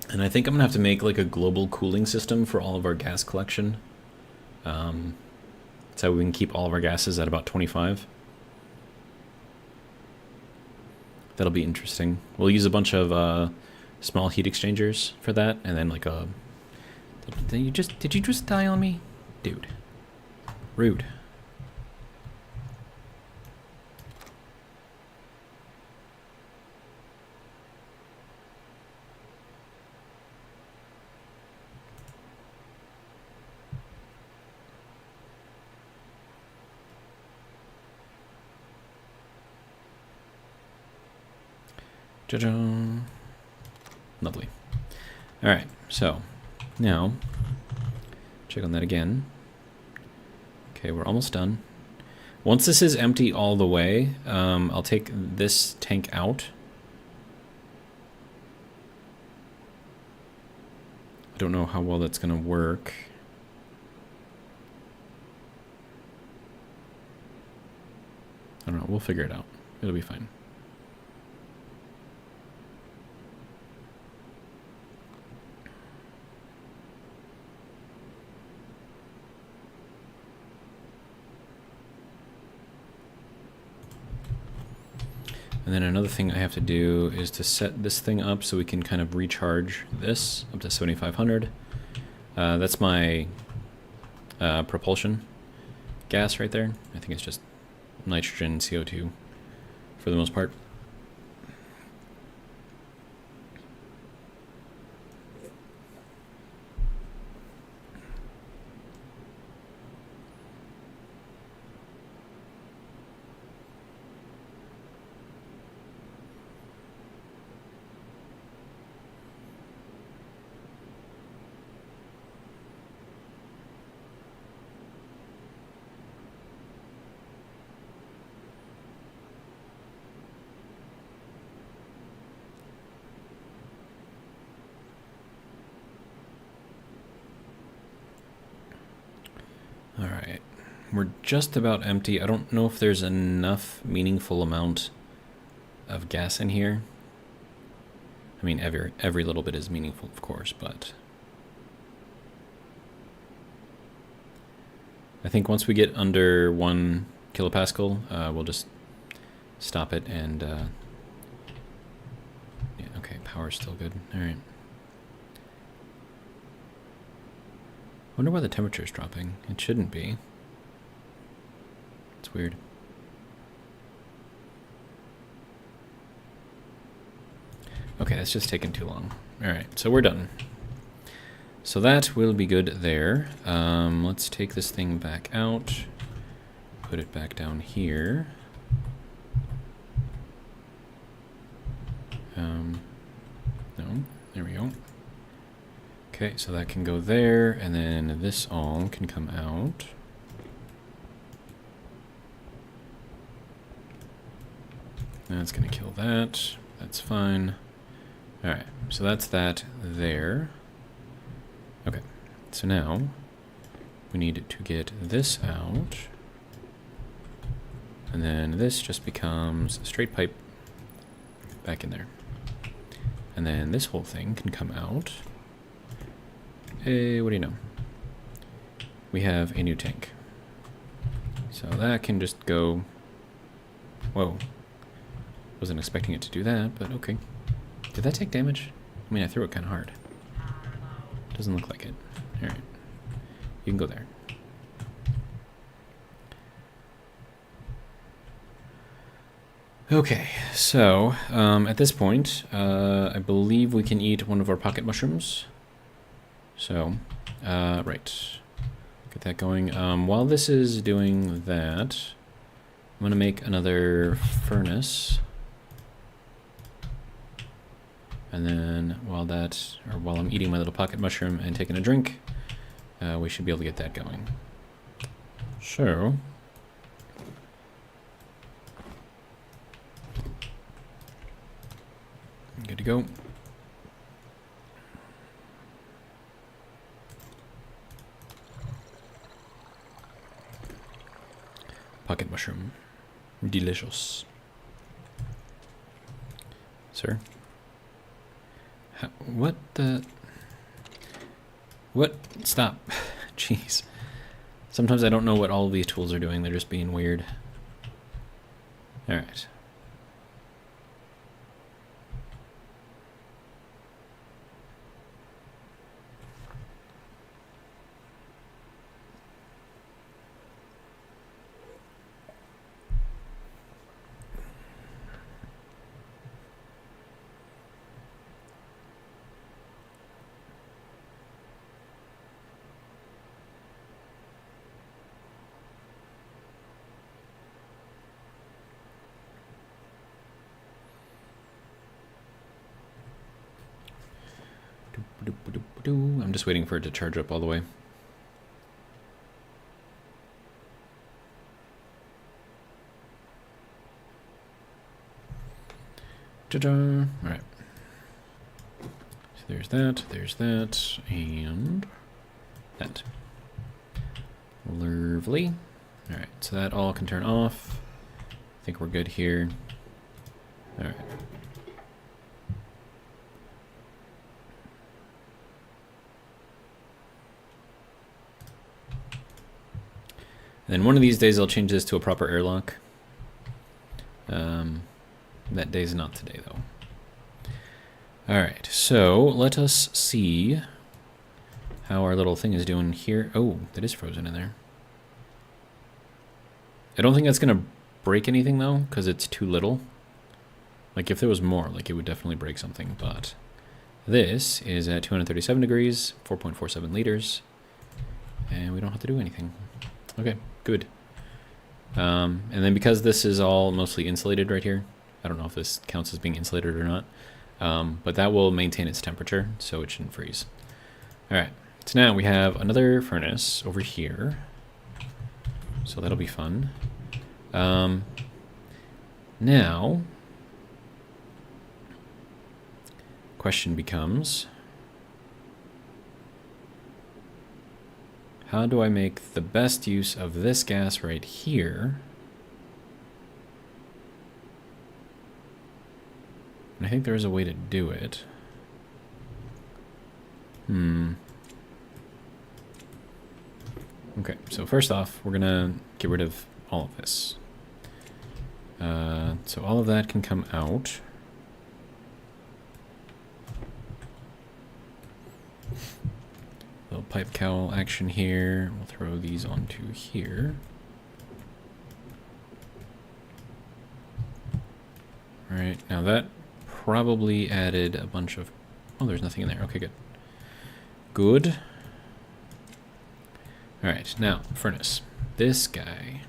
And I think I'm going to have to make like a global cooling system for all of our gas collection. So we can keep all of our gases at about 25. That'll be interesting. We'll use a bunch of small heat exchangers for that, and then like a... Did you just die on me? Dude. Rude. Ja-ja. Lovely. Alright, so now check on that again. Okay, we're almost done. Once this is empty all the way, I'll take this tank out. I don't know how well that's going to work. I don't know, we'll figure it out. It'll be fine. And then another thing I have to do is to set this thing up so we can kind of recharge this up to 7,500. That's my propulsion gas right there. I think it's just nitrogen, CO2 for the most part. Alright, we're just about empty. I don't know if there's enough meaningful amount of gas in here. I mean, every little bit is meaningful, of course, but I think once we get under 1 kilopascal, we'll just stop it and, yeah, okay, power's still good. Alright. Wonder why the temperature is dropping. It shouldn't be. It's weird. Okay, it's just taking too long. Alright, so we're done. So that will be good there. Let's take this thing back out. Put it back down here. No, there we go. Okay, so that can go there, and then this all can come out. That's gonna kill that. That's fine. Alright, so that's that there. Okay, so now we need to get this out. And then this just becomes a straight pipe back in there. And then this whole thing can come out. Hey, what do you know? We have a new tank. So that can just go... Whoa. Wasn't expecting it to do that, but okay. Did that take damage? I mean, I threw it kind of hard. Doesn't look like it. Alright. You can go there. Okay, so at this point, I believe we can eat one of our pocket mushrooms. So, right. Get that going. While this is doing that, I'm going to make another furnace. And then while I'm eating my little pocket mushroom and taking a drink, we should be able to get that going. So, good to go. Pocket mushroom. Delicious. Sir? What the... What? Stop. Jeez. Sometimes I don't know what all of these tools are doing. They're just being weird. Alright. I'm just waiting for it to charge up all the way. Ta-da! All right. So there's that, and that. Lovely. All right, so that all can turn off. I think we're good here. All right. And then one of these days I'll change this to a proper airlock. That day's not today, though. All right, so let us see how our little thing is doing here. Oh, that is frozen in there. I don't think that's going to break anything, though, because it's too little. Like, if there was more, like, it would definitely break something, but this is at 237 degrees, 4.47 liters, and we don't have to do anything. Okay, good. And then because this is all mostly insulated right here, I don't know if this counts as being insulated or not, but that will maintain its temperature, so it shouldn't freeze. All right, so now we have another furnace over here, so that'll be fun. Now, question becomes, how do I make the best use of this gas right here? And I think there's a way to do it. Okay, so first off, we're gonna get rid of all of this. So all of that can come out. Little pipe cowl action here. We'll throw these onto here. All right, now that probably added a bunch of... Oh, there's nothing in there. Okay, good. Good. All right, now, furnace. This guy.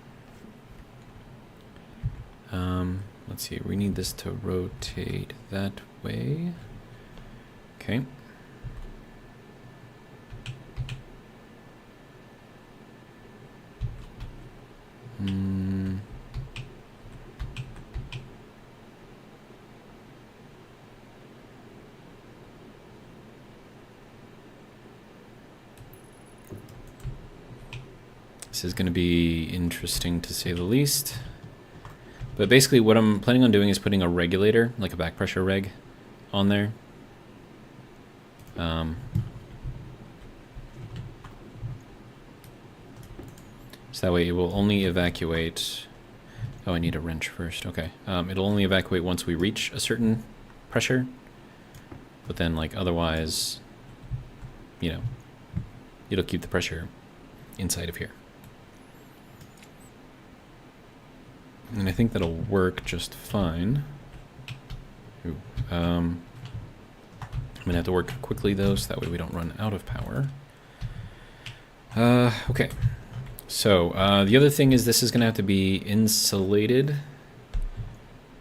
Let's see, we need this to rotate that way. Okay. This is going to be interesting to say the least. But basically what I'm planning on doing is putting a regulator, like a back pressure reg, on there. So that way it will only evacuate... Oh, I need a wrench first. Okay. It'll only evacuate once we reach a certain pressure. But then, like, otherwise, you know, it'll keep the pressure inside of here. And I think that'll work just fine. Ooh, I'm gonna have to work quickly though, so that way we don't run out of power. Okay. So, the other thing is this is gonna have to be insulated.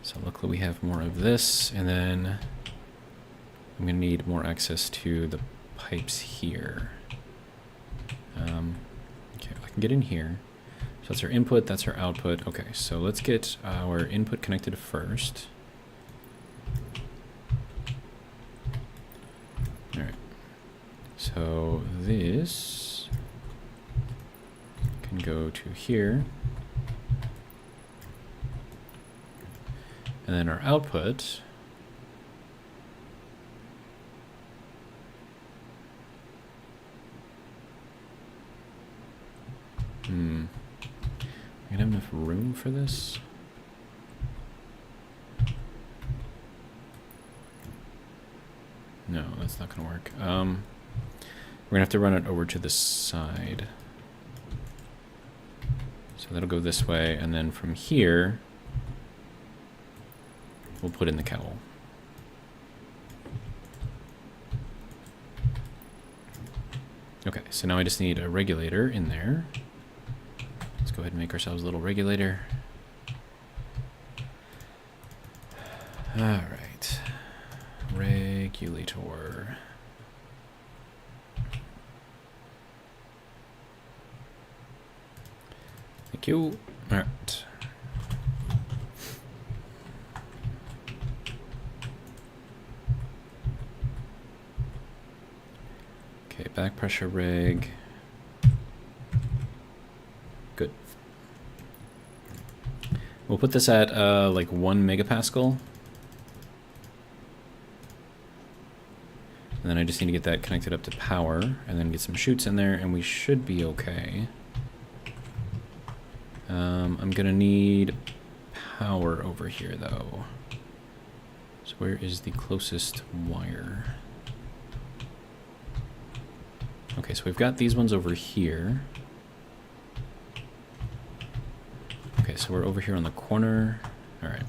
So luckily we have more of this, and then I'm gonna need more access to the pipes here. Okay, I can get in here. So that's our input, that's our output. Okay, so let's get our input connected first. All right. So this can go to here. And then our output I have enough room for this? No, that's not gonna work. We're gonna have to run it over to the side. So that'll go this way, and then from here, we'll put in the cowl. Okay, so now I just need a regulator in there. Let's go ahead and make ourselves a little regulator. All right, regulator. Thank you. All right. Okay, back pressure rig. Good. We'll put this at like 1 megapascal. And then I just need to get that connected up to power, and then get some chutes in there, and we should be okay. I'm gonna need power over here though. So where is the closest wire? Okay, so we've got these ones over here. Okay, so we're over here on the corner. All right.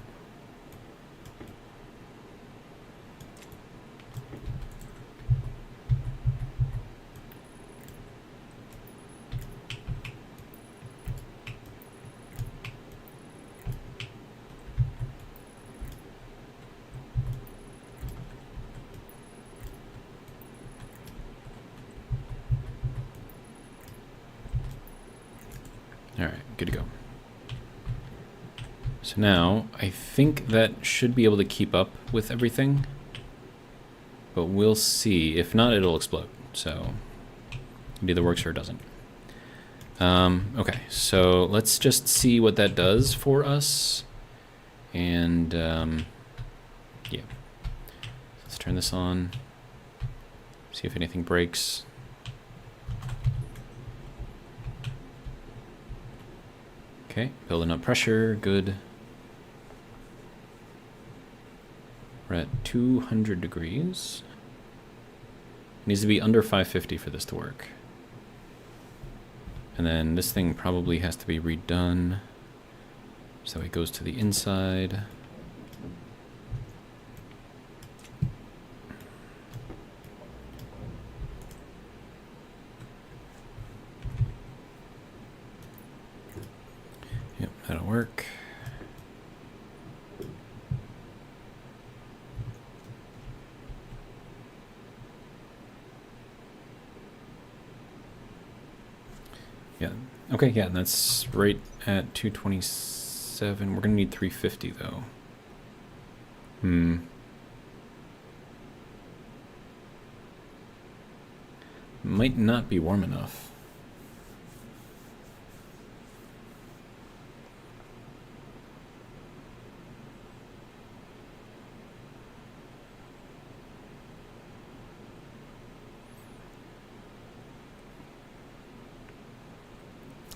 All right, good to go. So now, I think that should be able to keep up with everything, but we'll see. If not, it'll explode. So it either works or it doesn't. Okay, so let's just see what that does for us. And yeah, let's turn this on, see if anything breaks. Okay, building up pressure, good. We're at 200 degrees. Needs to be under 550 for this to work. And then this thing probably has to be redone, so it goes to the inside. Yep, that'll work. Yeah, okay, yeah, that's right at 227. We're gonna need 350 though. Might not be warm enough.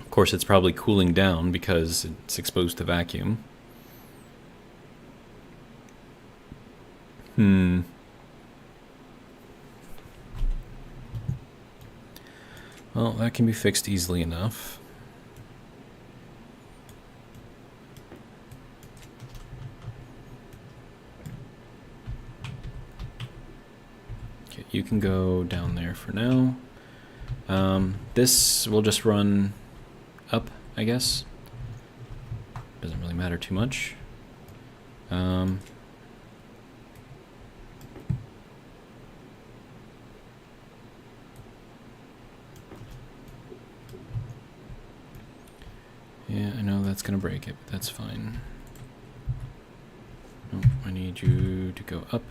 Of course, it's probably cooling down because it's exposed to vacuum. Well, that can be fixed easily enough. Okay, you can go down there for now. This will just run up, I guess. Doesn't really matter too much. Yeah, I know that's gonna break it, but that's fine. Nope, I need you to go up.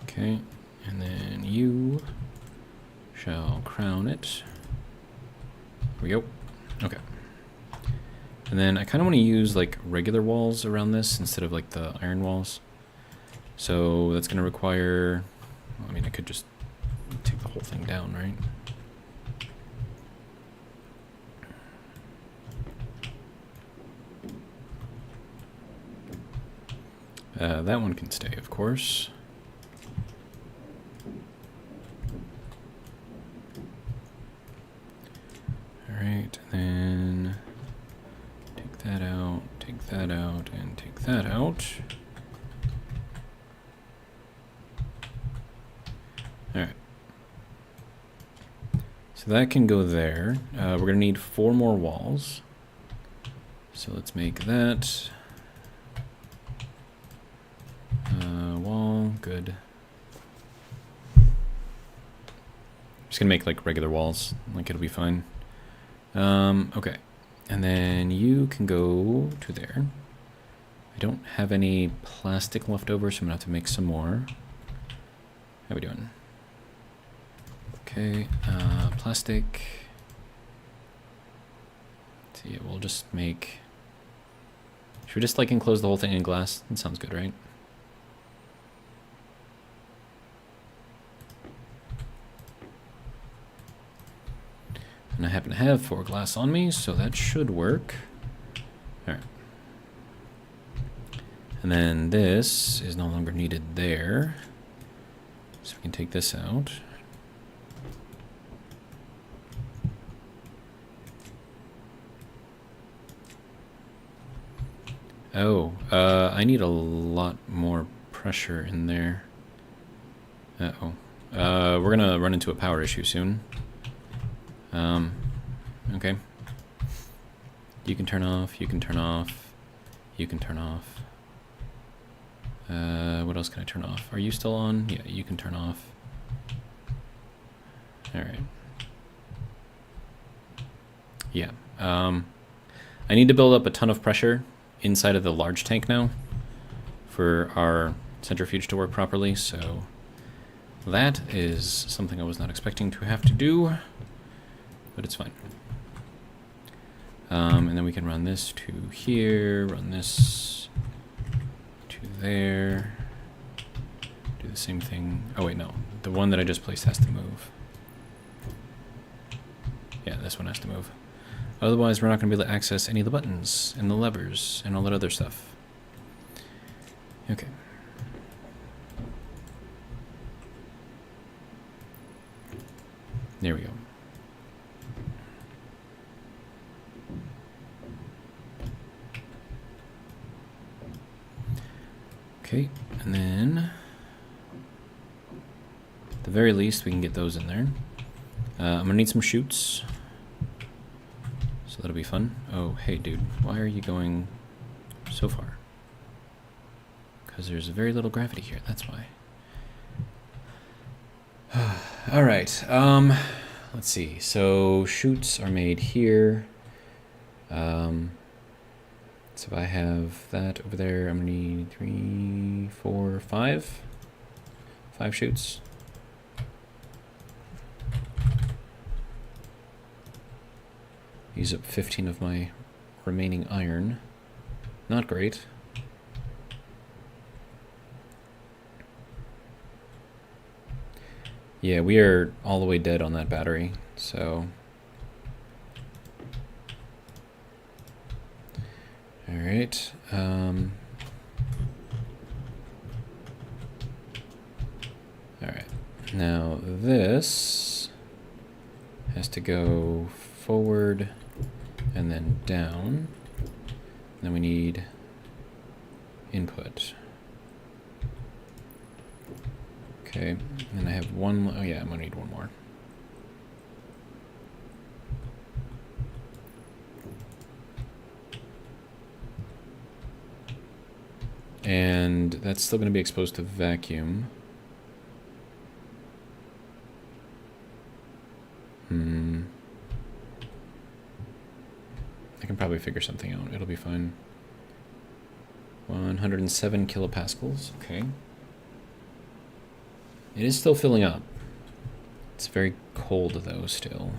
Okay, and then you shall crown it. Here we go. Okay. And then I kind of want to use like regular walls around this instead of like the iron walls. So that's going to require, well, I mean, I could just take the whole thing down, right? That one can stay, of course. Alright, then take that out, and take that out. Alright. So that can go there. We're going to need 4 more walls. So let's make that. Wall, good. Just gonna make like regular walls, like it'll be fine. Okay, and then you can go to there. I don't have any plastic left over, so I'm gonna have to make some more. How we doing? Okay, plastic. So yeah, we'll just make... Should we just like enclose the whole thing in glass? That sounds good, right? And I happen to have 4 glass on me, so that should work. Alright. And then this is no longer needed there. So we can take this out. Oh, I need a lot more pressure in there. Uh-oh. We're gonna run into a power issue soon. Okay. You can turn off, you can turn off, you can turn off. What else can I turn off? Are you still on? Yeah, you can turn off. Alright. Yeah. I need to build up a ton of pressure inside of the large tank now for our centrifuge to work properly, so that is something I was not expecting to have to do, but it's fine. And then we can run this to here, run this to there, do the same thing. Oh wait, no, the one that I just placed has to move. Yeah, this one has to move. Otherwise, we're not going to be able to access any of the buttons and the levers and all that other stuff. Okay. There we go. Okay, and then at the very least, we can get those in there. I'm going to need some chutes. So that'll be fun. Oh, hey dude, why are you going so far? Because there's very little gravity here, that's why. Alright, let's see. So chutes are made here. So if I have that over there, I'm gonna need 3, 4, 5. 5 chutes. Use up 15 of my remaining iron. Not great. Yeah, we are all the way dead on that battery, so... Alright, alright, now this has to go forward and then down. Then we need input. Okay, and I have one, oh yeah, I'm gonna need one more. And that's still gonna be exposed to vacuum. I can probably figure something out. It'll be fine. 107 kilopascals. Okay. It is still filling up. It's very cold though still.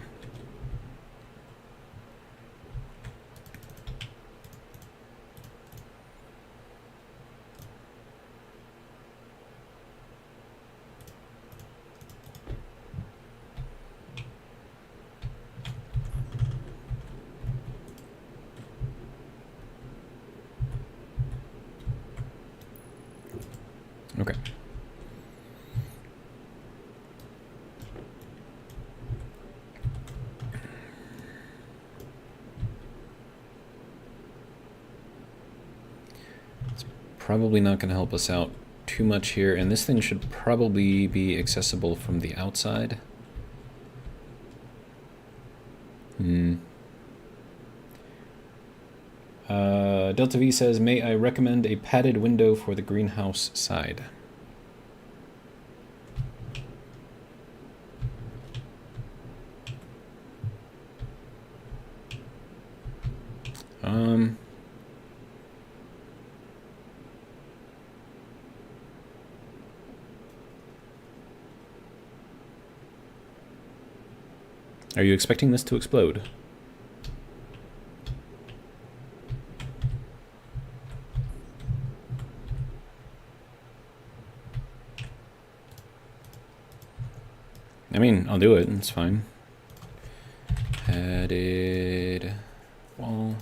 Okay. It's probably not going to help us out too much here, and this thing should probably be accessible from the outside. Delta V says, may I recommend a padded window for the greenhouse side? Are you expecting this to explode? I mean, I'll do it, it's fine. Added wall.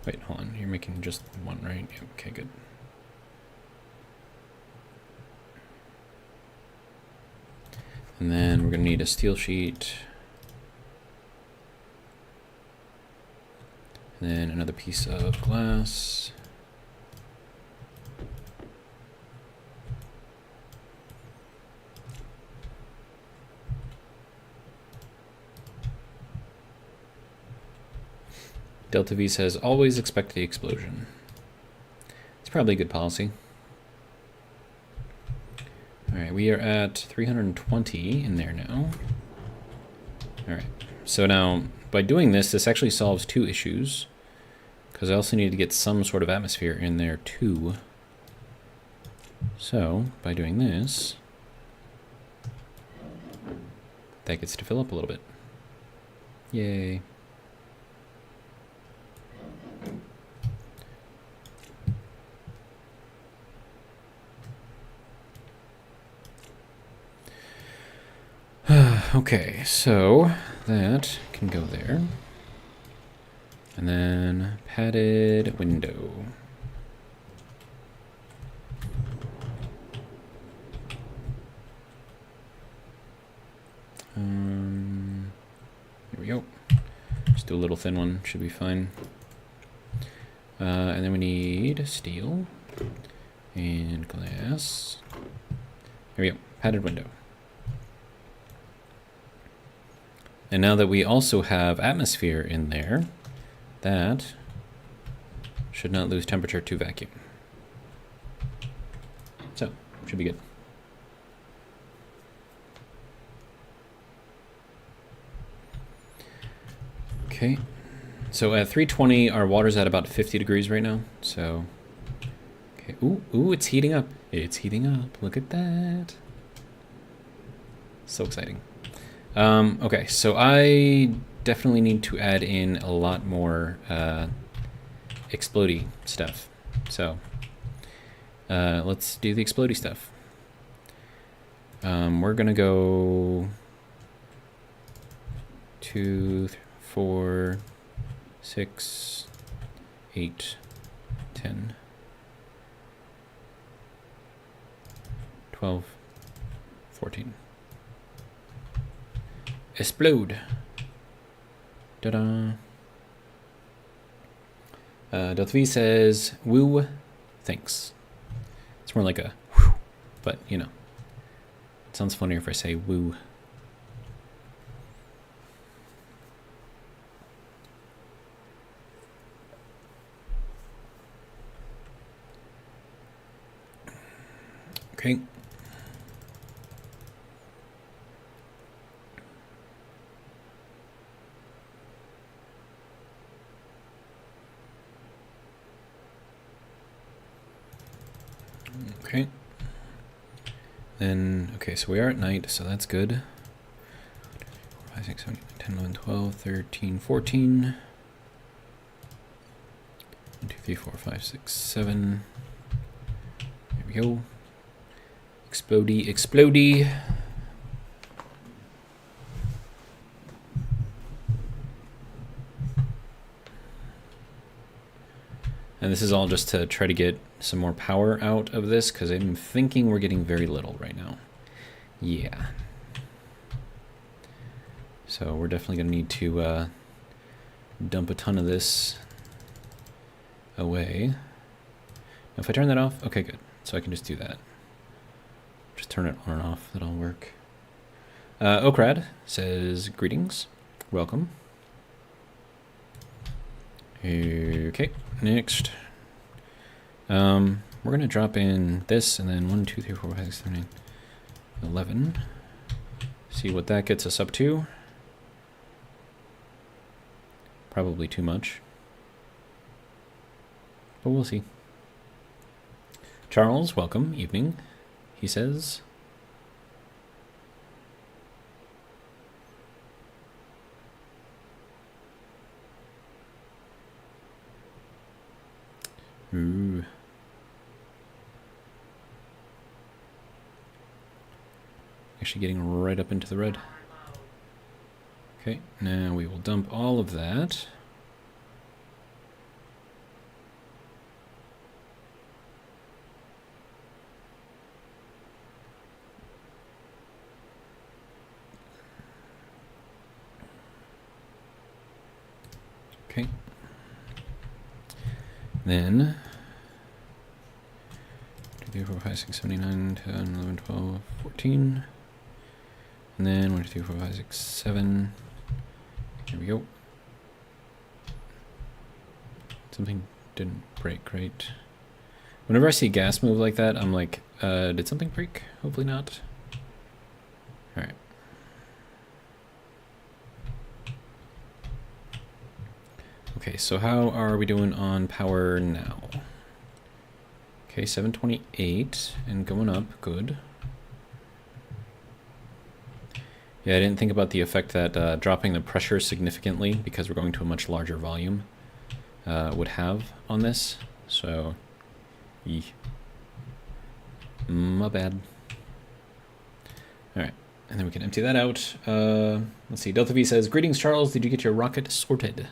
Wait, hold on, you're making just one, right? Yeah, okay, good. And then we're gonna need a steel sheet. And then another piece of glass. Delta V says, always expect the explosion. It's probably a good policy. All right, we are at 320 in there now. All right, so now by doing this, this actually solves two issues, because I also need to get some sort of atmosphere in there too. So by doing this, that gets to fill up a little bit. Yay. Okay, so that can go there. And then padded window. Here we go. Just do a little thin one, should be fine. And then we need steel and glass. Here we go, padded window. And now that we also have atmosphere in there, that should not lose temperature to vacuum. So, should be good. Okay, so at 320, our water's at about 50 degrees right now, so, okay, ooh, it's heating up. It's heating up, look at that. So exciting. Okay, so I definitely need to add in a lot more explodey stuff. So let's do the explodey stuff. We're gonna go 2, 4, 6, 8, 10, 12, 14. Explode. Ta-da. Delta V says, woo, thanks. It's more like a whew, but you know. It sounds funnier if I say woo. Okay. Okay. Then, okay, so we are at night, so that's good. 5, 6, 7, 8, 10, 11, 12, 13, 14. 1, 2, 3, 4, 5, 6, 7. There we go. Explodey, explodey. And this is all just to try to get some more power out of this, because I'm thinking we're getting very little right now. Yeah. So we're definitely going to need to dump a ton of this away. Now if I turn that off, okay, good. So I can just do that. Just turn it on and off, that'll work. Okrad says, greetings, welcome. Okay, next. We're gonna drop in this and then 1, 2, 3, 4, 5, 6, 7, 8, 11. See what that gets us up to. Probably too much. but we'll see. Charles, welcome, evening, he says. Ooh. Actually getting right up into the red. Okay, now we will dump all of that. Okay. Then 2, 3, 4, 5, 6, 7, 8, 9, 10, 11, 12, 14. And then 1, 2, 3, 4, 5, 6, 7. There we go. Something didn't break, right? Whenever I see gas move like that, I'm like, did something break? Hopefully not. Alright. Okay, so how are we doing on power now? Okay, 728 and going up, good. Yeah, I didn't think about the effect that dropping the pressure significantly, because we're going to a much larger volume, would have on this. So, my bad. Alright, and then we can empty that out. Let's see, Delta V says, greetings Charles, did you get your rocket sorted?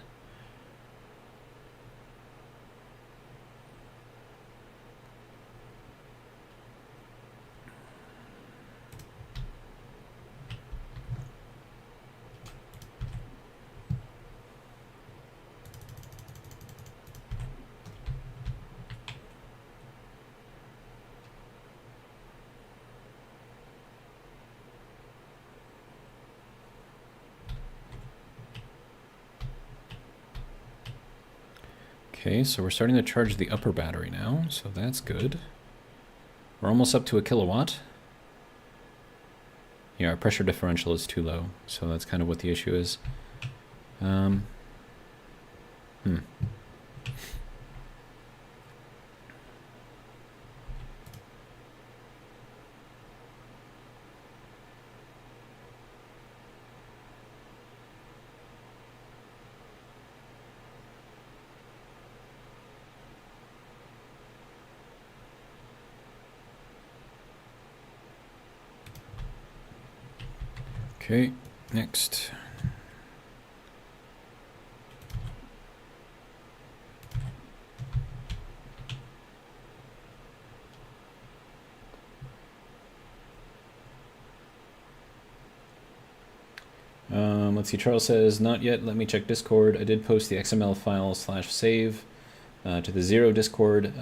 Okay, so we're starting to charge the upper battery now, so that's good. We're almost up to a kilowatt. Yeah, our pressure differential is too low, so that's kind of what the issue is. Okay, next. Let's see, Charles says, not yet, let me check Discord. I did post the XML file /save to the Zero Discord,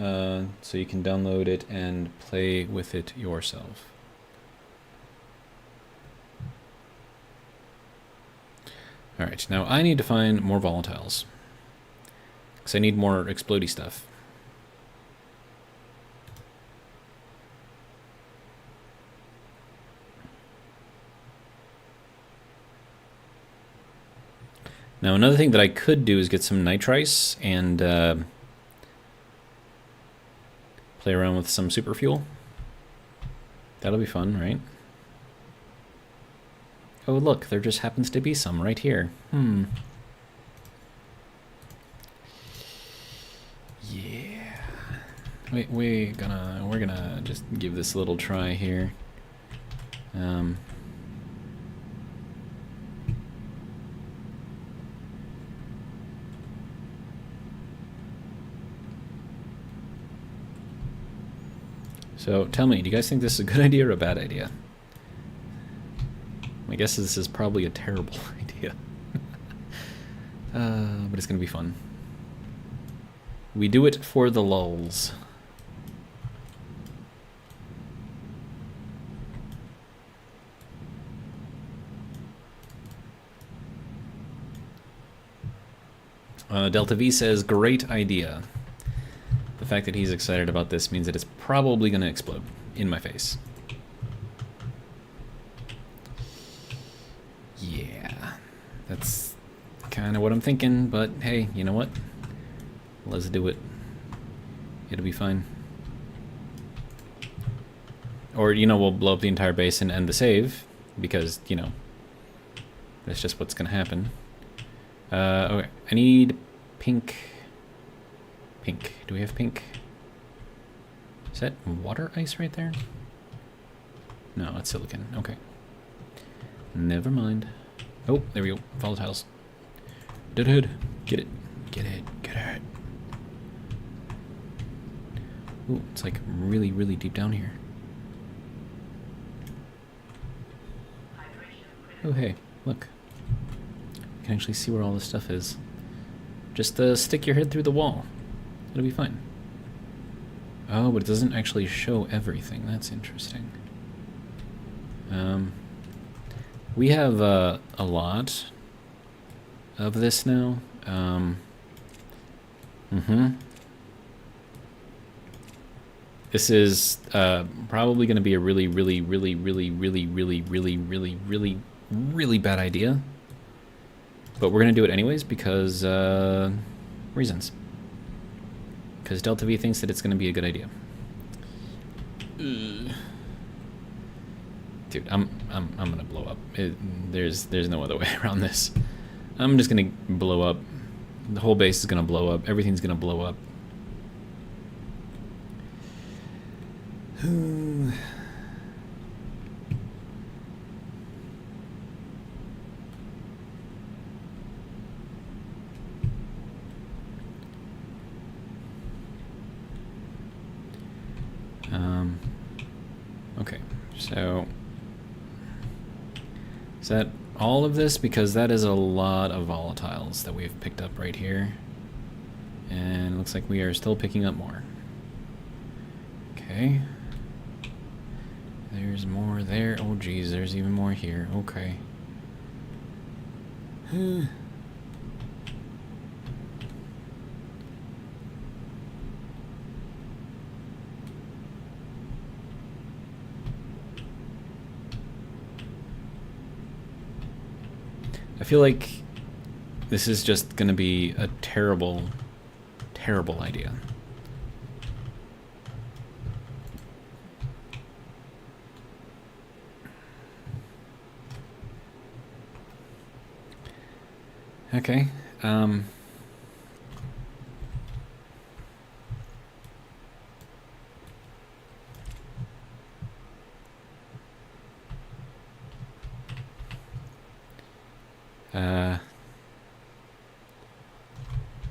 so you can download it and play with it yourself. Alright, now I need to find more volatiles, because I need more explodey stuff. Now another thing that I could do is get some nitrice and play around with some super fuel. That'll be fun, right? Oh look, there just happens to be some right here. Yeah. Wait, we're gonna just give this a little try here. So tell me, do you guys think this is a good idea or a bad idea? My guess is this is probably a terrible idea. But it's gonna be fun. We do it for the lulz. Delta V says, great idea. The fact that he's excited about this means that it's probably going to explode in my face. Yeah, that's kind of what I'm thinking, but hey, you know what? Let's do it. It'll be fine. Or, you know, we'll blow up the entire base and end the save, because, you know, that's just what's gonna happen. Okay, I need pink. Pink. Do we have pink? Is that water ice right there? No, it's silicon. Okay. Never mind. Oh, there we go. Volatiles. Dead hood. Get it. Get it. Get it. Ooh, it's like really, really deep down here. Oh, hey, look. You can actually see where all this stuff is. Just stick your head through the wall. It'll be fine. Oh, but it doesn't actually show everything. That's interesting. We have a lot of this now. This is probably going to be a really, really, really, really, really, really, really, really, really, really bad idea. But we're going to do it anyways because reasons. Because Delta V thinks that it's going to be a good idea. Dude, I'm gonna blow up. There's no other way around this. I'm just gonna blow up. The whole base is gonna blow up. Everything's gonna blow up. Okay, so is that all of this? Because that is a lot of volatiles that we've picked up right here. And it looks like we are still picking up more. Okay. There's more there. Oh geez, there's even more here. Okay. I feel like this is just gonna be a terrible, terrible idea. Okay, how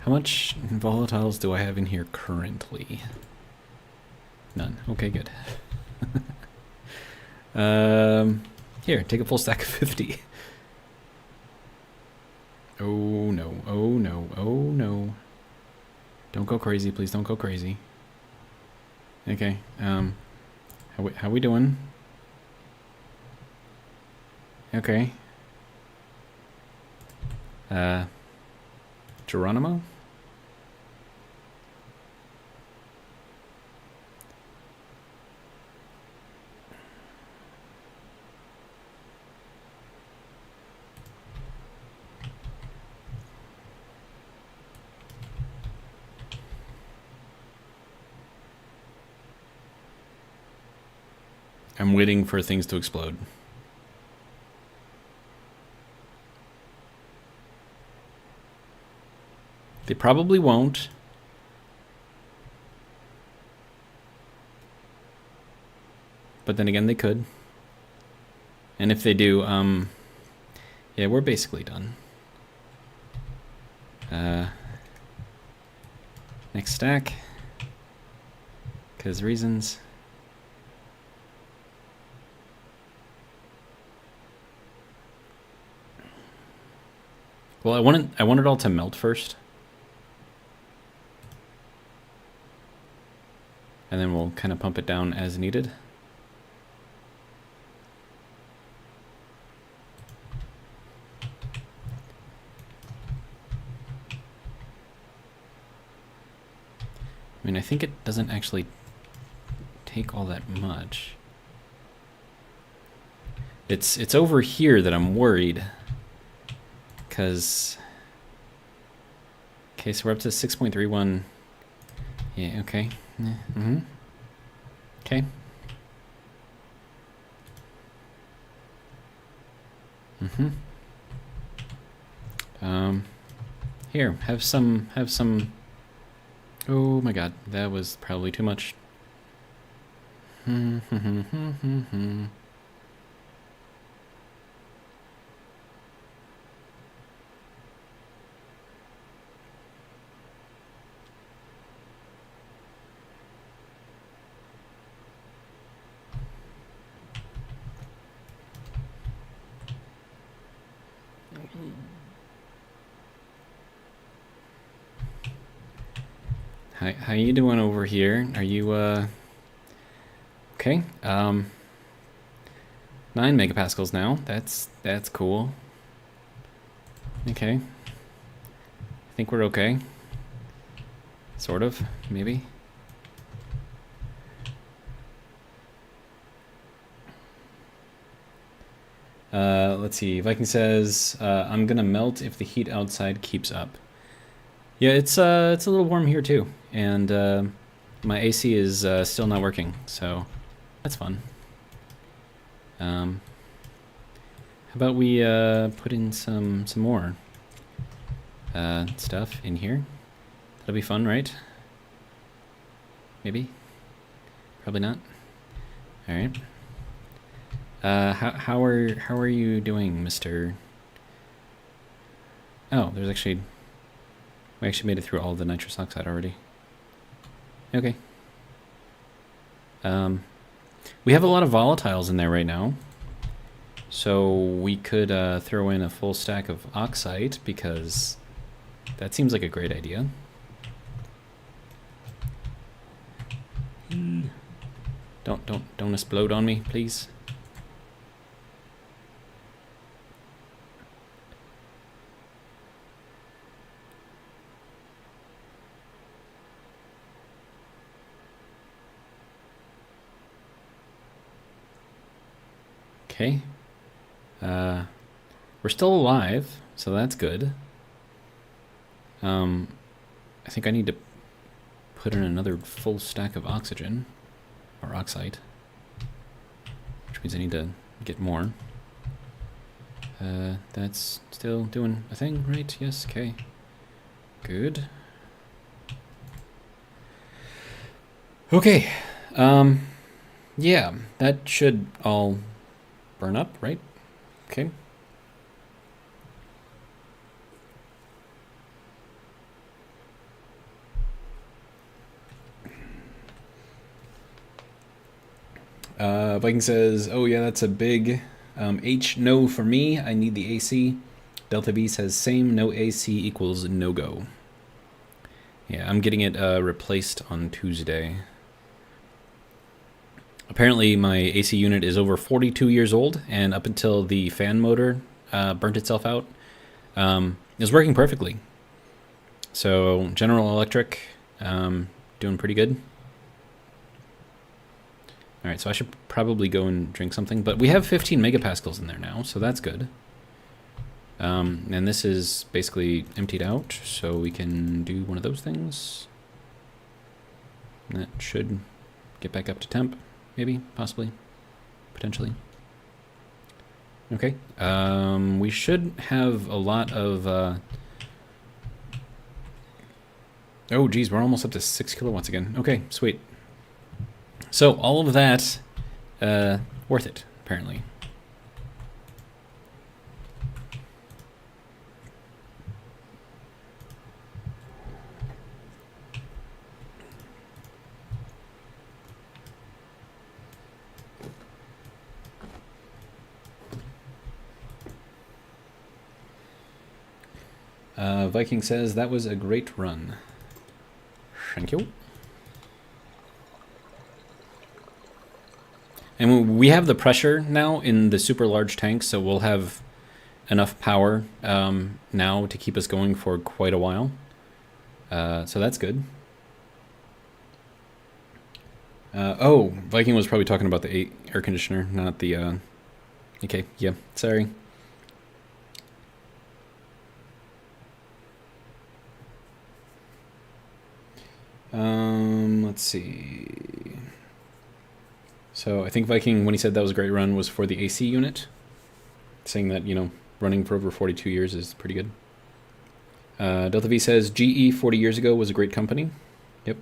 much volatiles do I have in here currently? None. Okay, good. Here, take a full stack of 50. Oh no, oh no, oh no. Don't go crazy, please don't go crazy. Okay, how we doing? Okay. Geronimo? I'm waiting for things to explode. They probably won't. But then again, they could. And if they do, yeah, we're basically done. Next stack. 'Cause reasons. Well, I want it all to melt first. And then we'll kind of pump it down as needed. I mean, I think it doesn't actually take all that much. It's over here that I'm worried. Because... Okay, so we're up to 6.31. Yeah, okay. Mm-hmm. Okay. Mm-hmm. Here, have some, oh my god, that was probably too much. How you doing over here? Are you, okay, 9 megapascals now. That's cool. Okay. I think we're okay. Sort of, maybe. Let's see. Viking says, I'm gonna melt if the heat outside keeps up. Yeah, it's a little warm here too, and my AC is still not working, so that's fun. How about we put in some more stuff in here? That'll be fun, right? Maybe. Probably not. All right. How are you doing, Mr.? Oh, we actually made it through all the nitrous oxide already. Okay. We have a lot of volatiles in there right now, so we could throw in a full stack of oxide because that seems like a great idea. Don't explode on me, please. Okay. We're still alive, so that's good. I think I need to put in another full stack of oxygen, or oxide, which means I need to get more. That's still doing a thing, right? Yes, okay. Good. Okay. Yeah, that should all burn up, right? Okay. Viking says, oh yeah, that's a big H no for me. I need the AC. Delta V says same, no AC equals no go. Yeah, I'm getting it replaced on Tuesday. Apparently my AC unit is over 42 years old, and up until the fan motor burnt itself out, it was working perfectly. So General Electric, doing pretty good. All right, so I should probably go and drink something, but we have 15 megapascals in there now, so that's good. And this is basically emptied out, so we can do one of those things. That should get back up to temp, maybe, possibly, potentially. Okay, we should have a lot of, oh geez, we're almost up to 6 kilowatts again. Okay, sweet. So all of that, worth it, apparently. Viking says, that was a great run. Thank you. And we have the pressure now in the super large tank, so we'll have enough power now to keep us going for quite a while. So that's good. Oh, Viking was probably talking about the air conditioner, not the... Okay, yeah, sorry. Let's see. So I think Viking, when he said that was a great run, was for the AC unit, saying that, you know, running for over 42 years is pretty good. Delta V says GE 40 years ago was a great company. Yep.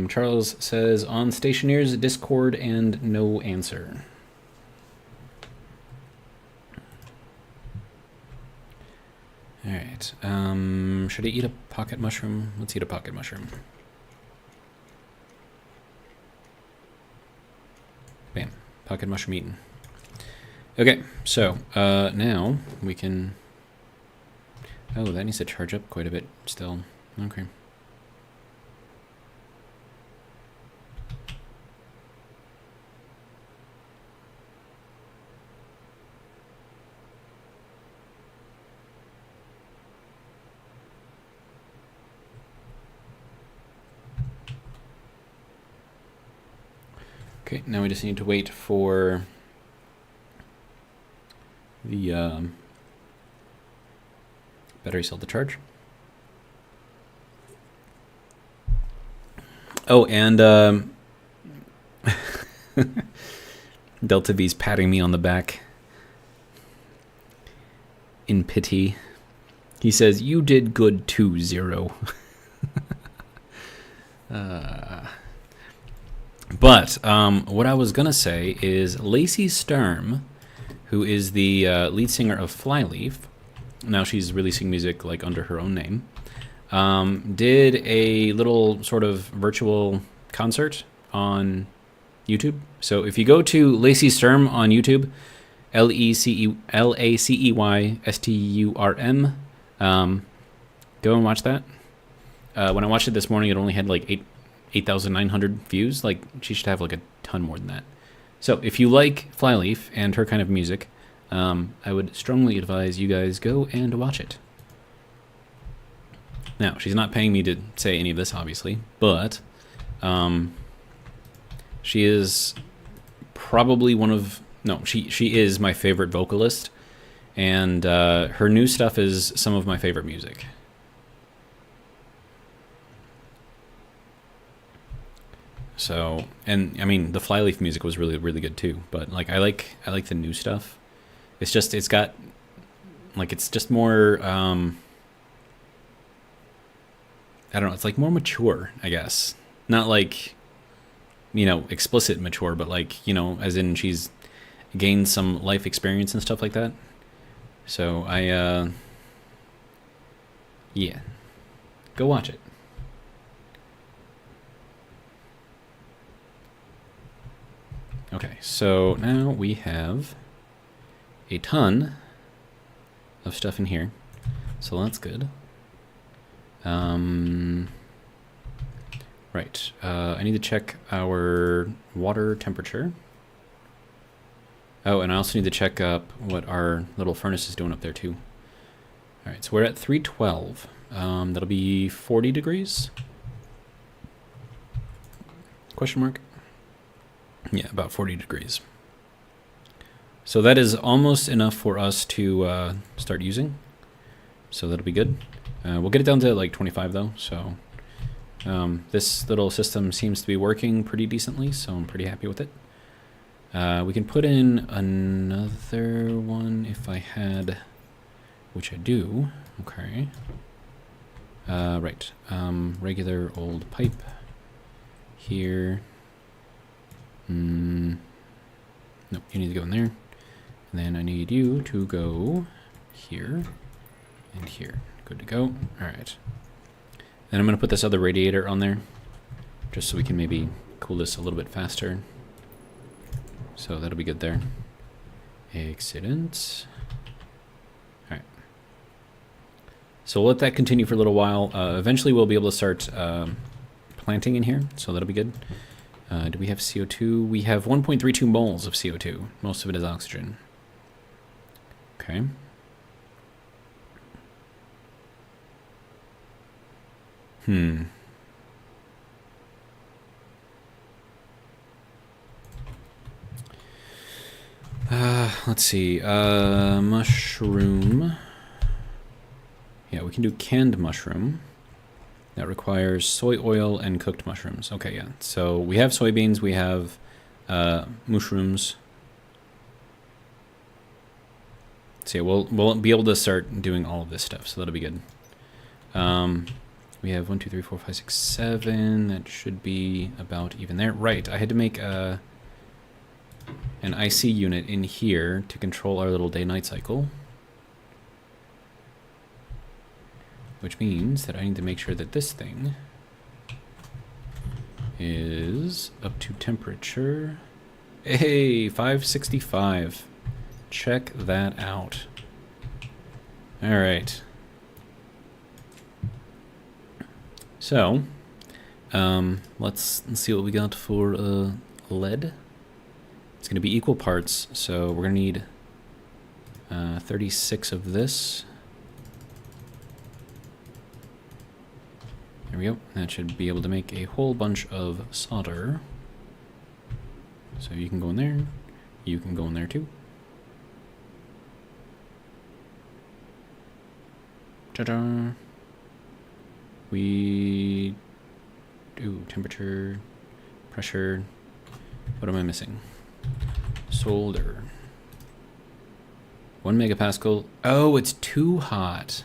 Charles says on Stationeers, Discord, and no answer. All right. Should I eat a pocket mushroom? Let's eat a pocket mushroom. Bam. Pocket mushroom eaten. Okay, so now we can... Oh, that needs to charge up quite a bit still. Okay. Okay, now we just need to wait for the battery cell to charge. Oh, and Delta V's patting me on the back in pity. He says, "You did good too, Zero." But what I was gonna say is Lacey Sturm, who is the lead singer of Flyleaf, now she's releasing music like under her own name, did a little sort of virtual concert on YouTube. So if you go to Lacey Sturm on YouTube, LACEYSTURM, go and watch that. When I watched it this morning, it only had like 8,900 views. Like, she should have like a ton more than that. So if you like Flyleaf and her kind of music, I would strongly advise you guys go and watch it. Now, she's not paying me to say any of this, obviously, but she is probably one of... No, she is my favorite vocalist, and her new stuff is some of my favorite music. So, and I mean, the Flyleaf music was really, really good too. But like, I like the new stuff. It's just, it's got, like, it's just more, I don't know, it's like more mature, I guess. Not like, you know, explicit mature, but like, you know, as in she's gained some life experience and stuff like that. So yeah, go watch it. Okay, so now we have a ton of stuff in here, so that's good. Right, I need to check our water temperature. Oh, and I also need to check up what our little furnace is doing up there too. All right, so we're at 312. That'll be 40 degrees? Question mark? Yeah, about 40 degrees. So that is almost enough for us to start using. So that'll be good. We'll get it down to like 25 though. So this little system seems to be working pretty decently, so I'm pretty happy with it. We can put in another one if I had, which I do. Okay. Right. Regular old pipe here. Nope, you need to go in there. And then I need you to go here and here. Good to go. All right. Then I'm going to put this other radiator on there just so we can maybe cool this a little bit faster. So that'll be good there. Excellent. All right. So we'll let that continue for a little while. Eventually we'll be able to start planting in here, so that'll be good. Do we have CO2? We have 1.32 moles of CO2. Most of it is oxygen. Okay. Let's see. Mushroom. Yeah, we can do canned mushroom. That requires soy oil and cooked mushrooms. Okay, yeah. So we have soybeans, we have mushrooms. So yeah, we'll be able to start doing all of this stuff, so that'll be good. We have 1, 2, 3, 4, 5, 6, 7. That should be about even there. Right, I had to make an IC unit in here to control our little day-night cycle. Which means that I need to make sure that this thing is up to temperature. Hey, 565. Check that out. All right. So, let's see what we got for lead. It's going to be equal parts, so we're going to need 36 of this. There we go. That should be able to make a whole bunch of solder. So you can go in there. You can go in there too. Ta-da! We do temperature, pressure. What am I missing? Solder. 1 megapascal. Oh, it's too hot.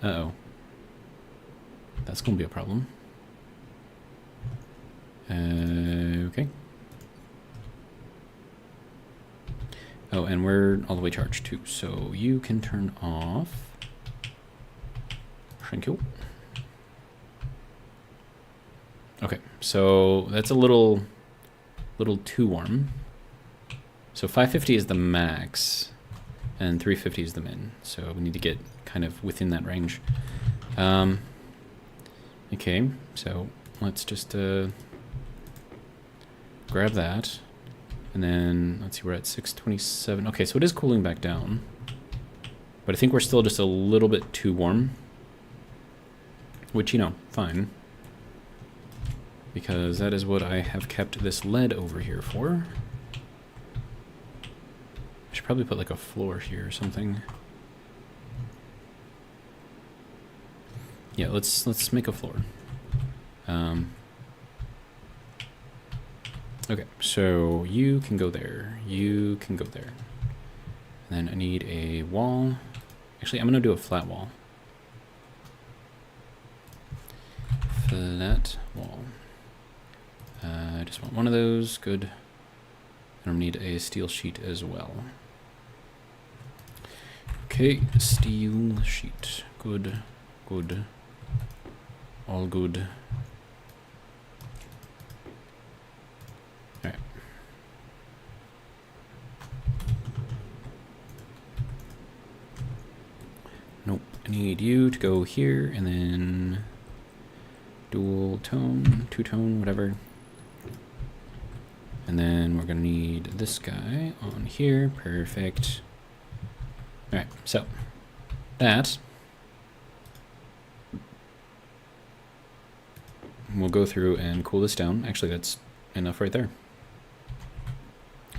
Uh-oh. That's gonna be a problem. Okay. Oh, and we're all the way charged too, so you can turn off. Thank you. Okay, so that's a little too warm. So 550 is the max, and 350 is the min. So we need to get kind of within that range. Okay, so let's just grab that, and then let's see, we're at 627. Okay, so it is cooling back down, but I think we're still just a little bit too warm, which, you know, fine, because that is what I have kept this lead over here for. I should probably put like a floor here or something. Yeah, let's make a floor. Okay, so you can go there. You can go there. And then I need a wall. Actually, I'm gonna do a flat wall. Flat wall. I just want one of those. Good. And I need a steel sheet as well. Okay, steel sheet. Good. Good. All good. Alright. Nope. I need you to go here and then dual tone, two-tone, whatever. And then we're gonna need this guy on here. Perfect. Alright, so that we'll go through and cool this down. Actually, that's enough right there.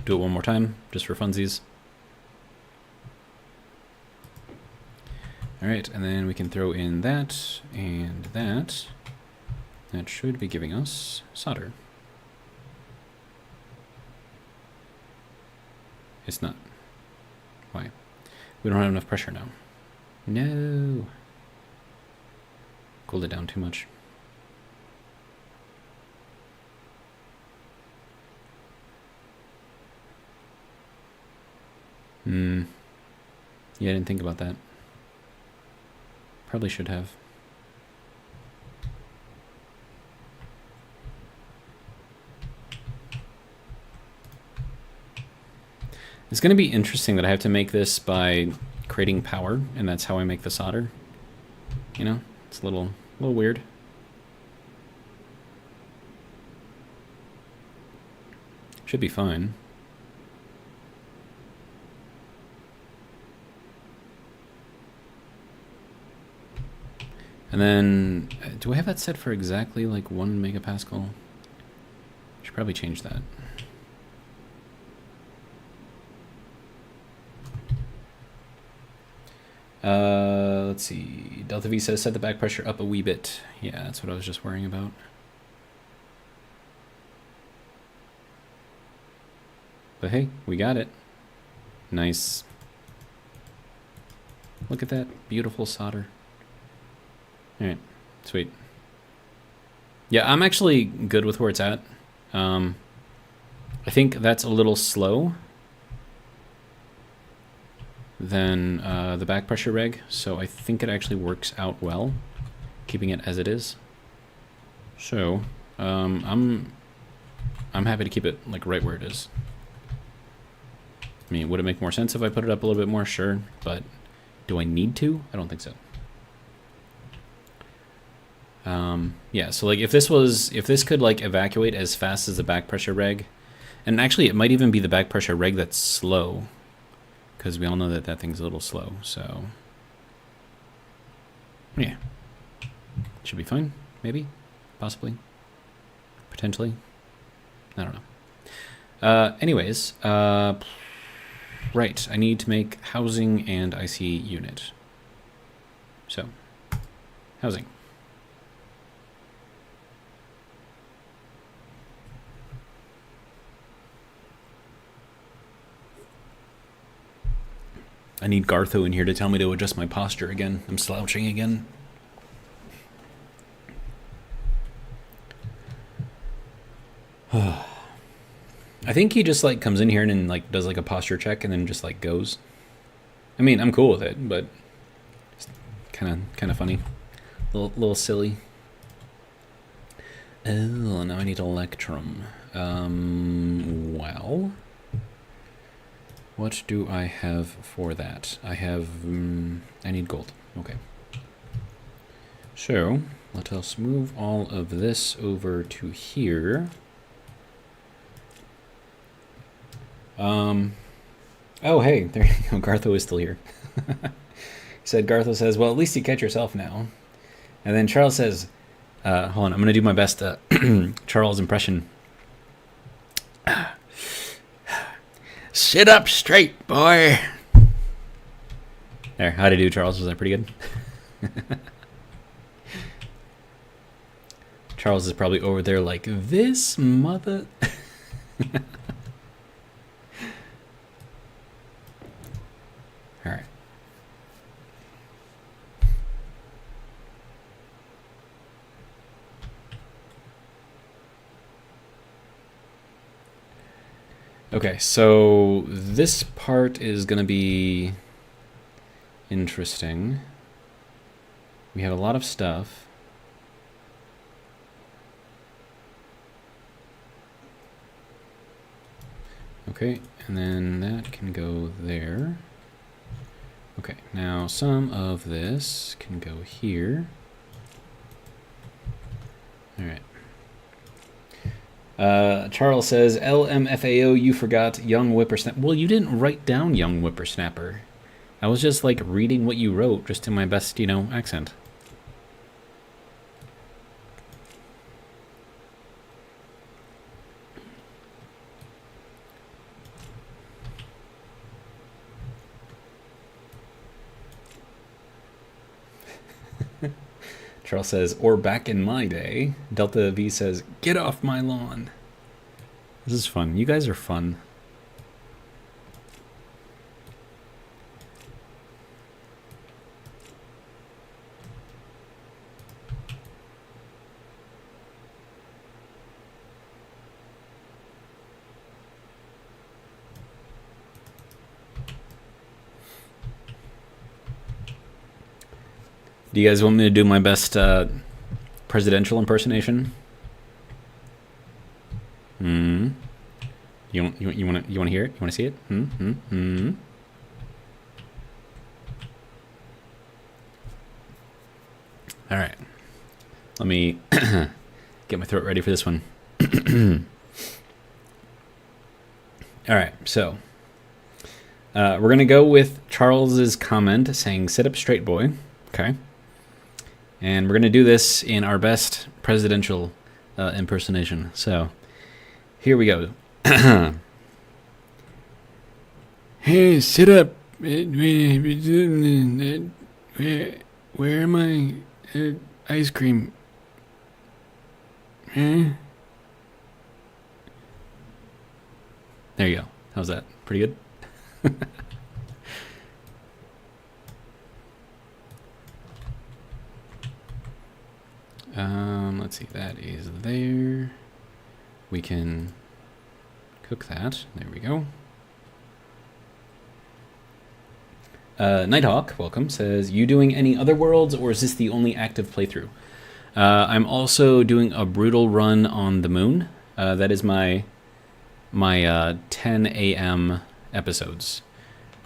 Do it one more time, just for funsies. Alright, and then we can throw in that and that. That should be giving us solder. It's not. Why? We don't have enough pressure now. No. Cooled it down too much. Yeah, I didn't think about that. Probably should have. It's going to be interesting that I have to make this by creating power, and that's how I make the solder. You know, it's a little weird. Should be fine. And then, do I have that set for exactly like 1 megapascal? Should probably change that. Let's see. Delta V says set the back pressure up a wee bit. Yeah, that's what I was just worrying about. But hey, we got it. Nice. Look at that beautiful solder. All right, sweet. Yeah, I'm actually good with where it's at. I think that's a little slow than the back pressure reg, so I think it actually works out well, keeping it as it is. So I'm happy to keep it like right where it is. I mean, would it make more sense if I put it up a little bit more? Sure, but do I need to? I don't think so. Yeah, so like if this could like evacuate as fast as the back pressure reg, and actually it might even be the back pressure reg that's slow, because we all know that that thing's a little slow, so yeah, should be fine, maybe, possibly, potentially, I don't know. Anyways, right, I need to make housing and IC unit. So, housing. I need Gartho in here to tell me to adjust my posture again. I'm slouching again. I think he just like comes in here and then like does like a posture check and then just like goes. I mean, I'm cool with it, but it's kind of funny, little silly. Oh, now I need Electrum. Well, what do I have for that? I have, I need gold. Okay. So, let us move all of this over to here. Oh, hey, there you go. Gartho is still here. He said, Gartho says, well, at least you catch yourself now. And then Charles says, hold on, I'm going to do my best Charles impression. Sit up straight, boy. There, how'd I do, Charles? Was that pretty good? Charles is probably over there like, this mother... All right. Okay, so this part is going to be interesting. We have a lot of stuff. Okay, and then that can go there. Okay, now some of this can go here. All right. Charles says, LMFAO, you forgot Young Whippersnapper. Well, you didn't write down Young Whippersnapper. I was just like reading what you wrote, just in my best, accent. Charles says, or back in my day. Delta V says, get off my lawn. This is fun. You guys are fun. Do you guys want me to do my best presidential impersonation? You want to hear it? You want to see it? All right. Let me get my throat ready for this one. All right. So we're gonna go with Charles's comment saying, "Sit up straight, boy." Okay. And we're going to do this in our best presidential impersonation. So, here we go. Hey, sit up. Where am I? Ice cream. Eh? There you go. How's that? Pretty good? Let's see. That is there. We can cook that. There we go. Nighthawk, welcome, says, you doing any other worlds, or is this the only active playthrough? I'm also doing a brutal run on the moon. That is my 10 a.m. episodes.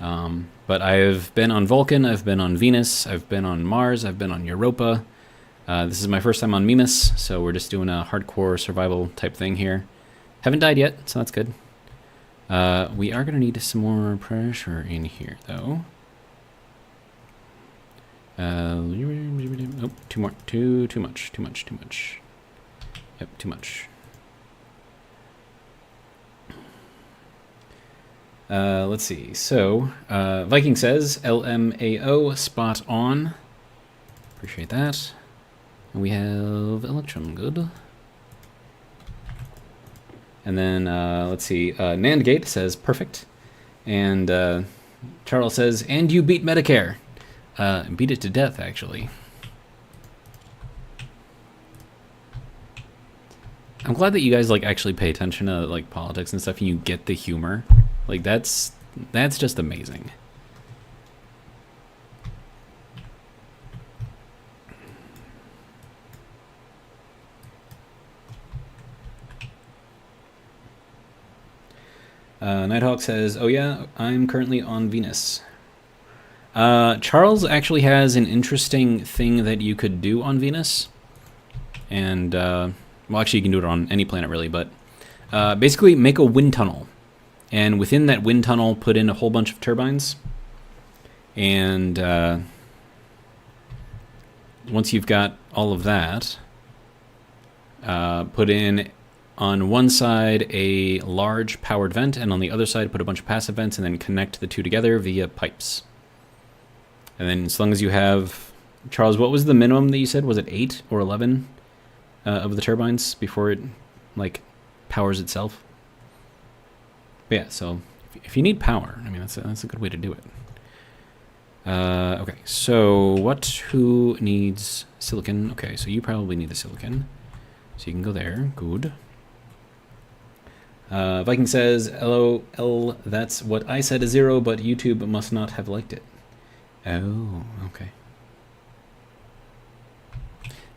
But I've been on Vulcan, I've been on Venus, I've been on Mars, I've been on Europa. This is my first time on Mimas, so we're just doing a hardcore survival type thing here. Haven't died yet, so that's good. We are going to need some more pressure in here, though. Oh, two more. Too much. Yep, too much. Let's see. So, Viking says, LMAO, spot on. Appreciate that. And we have Electrum, good. And then, let's see, Nandgate says, perfect. And Charles says, and you beat Medicare. Beat it to death, actually. I'm glad that you guys, like, actually pay attention to, like, politics and stuff, and you get the humor. Like, that's just amazing. Nighthawk says, oh yeah, I'm currently on Venus. Charles actually has an interesting thing that you could do on Venus. And, well, actually you can do it on any planet really, but basically make a wind tunnel. And within that wind tunnel, put in a whole bunch of turbines. And once you've got all of that, put in on one side a large powered vent, and on the other side put a bunch of passive vents, and then connect the two together via pipes. And then as long as you have... Charles, what was the minimum that you said? Was it 8 or 11 of the turbines before it, like, powers itself? But yeah, so if you need power, I mean, that's a good way to do it. Okay, so who needs silicon? Okay, so you probably need the silicon. So you can go there. Good. Viking says, LOL, that's what I said, a 0, but YouTube must not have liked it. Oh, okay.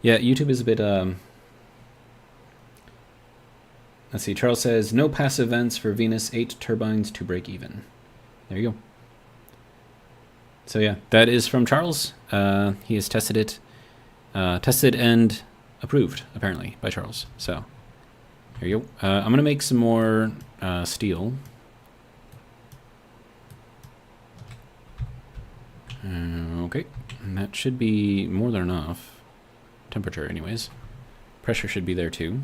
Yeah, YouTube is a bit, let's see, Charles says, no passive vents for Venus, 8 turbines to break even. There you go. So yeah, that is from Charles. He has tested it. Tested and approved, apparently, by Charles. So, there you go. I'm going to make some more steel. Okay, and that should be more than enough. Temperature, anyways. Pressure should be there, too.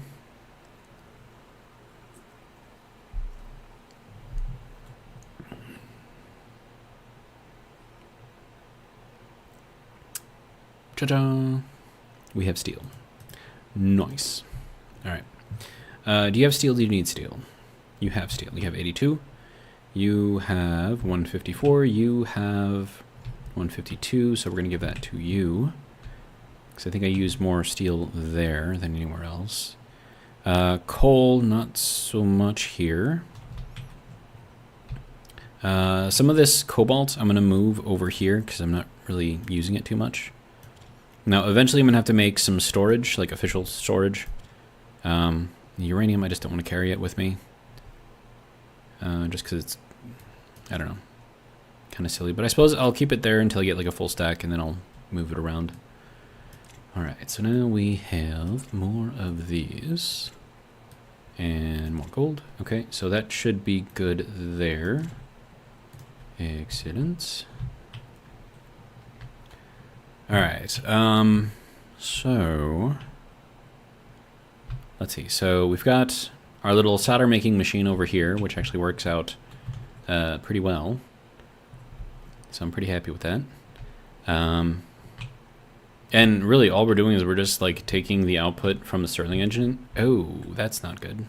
Ta-da! We have steel. Nice. Alright. Do you have steel? Do you need steel? You have steel. You have 82. You have 154. You have 152. So we're going to give that to you. Because I think I used more steel there than anywhere else. Coal, not so much here. Some of this cobalt I'm going to move over here because I'm not really using it too much. Now, eventually I'm going to have to make some storage, like official storage. Uranium, I just don't want to carry it with me. Just because it's, I don't know, kind of silly. But I suppose I'll keep it there until I get like a full stack, and then I'll move it around. Alright, so now we have more of these. And more gold. Okay, so that should be good there. Excellent. Alright, so let's see. So we've got our little solder making machine over here, which actually works out pretty well. So I'm pretty happy with that. And really all we're doing is we're just like taking the output from the Stirling engine. Oh, that's not good.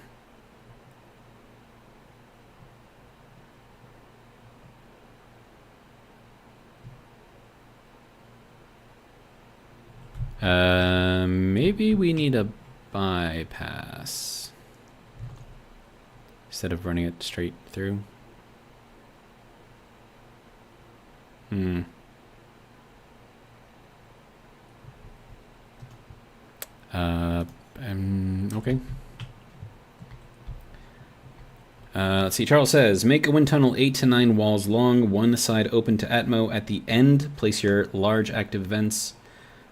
Maybe we need a bypass instead of running it straight through. Okay. Let's see. Charles says, make a wind tunnel 8 to 9 walls long, one side open to Atmo. At the end, place your large active vents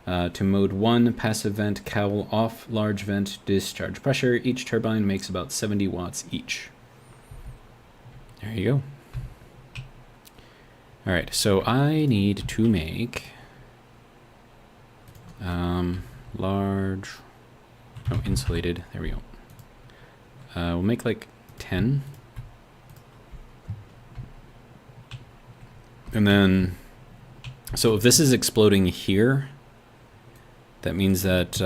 to mode 1, passive vent, cowl off, large vent, discharge pressure. Each turbine makes about 70 watts each. There you go. All right, so I need to make large, oh, insulated, there we go. We'll make like 10. And then, so if this is exploding here, that means that,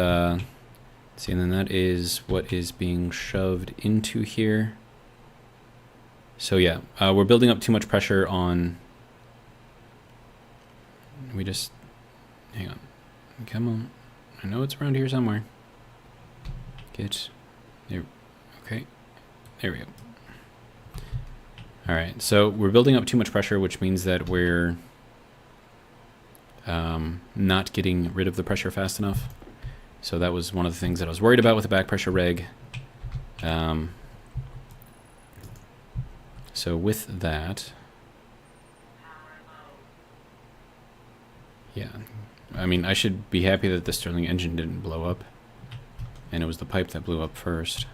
see, and then that is what is being shoved into here. So yeah, we're building up too much pressure on, we just, hang on, come on, I know it's around here somewhere. Get, there, okay, there we go. All right, so we're building up too much pressure, which means that we're not getting rid of the pressure fast enough. So that was one of the things that I was worried about with the back pressure reg. So with that, yeah, I mean, I should be happy that the Stirling engine didn't blow up, and it was the pipe that blew up first.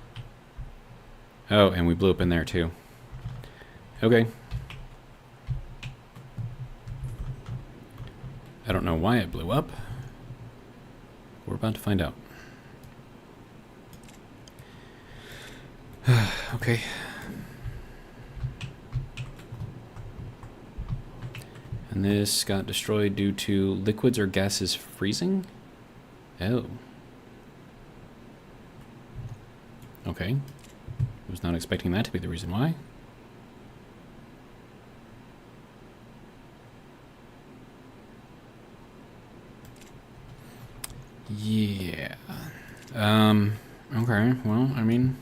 Oh, and we blew up in there too. Okay. I don't know why it blew up. We're about to find out. Okay. And this got destroyed due to liquids or gases freezing? Oh. Okay. Was not expecting that to be the reason why. Yeah. Okay, well, I mean,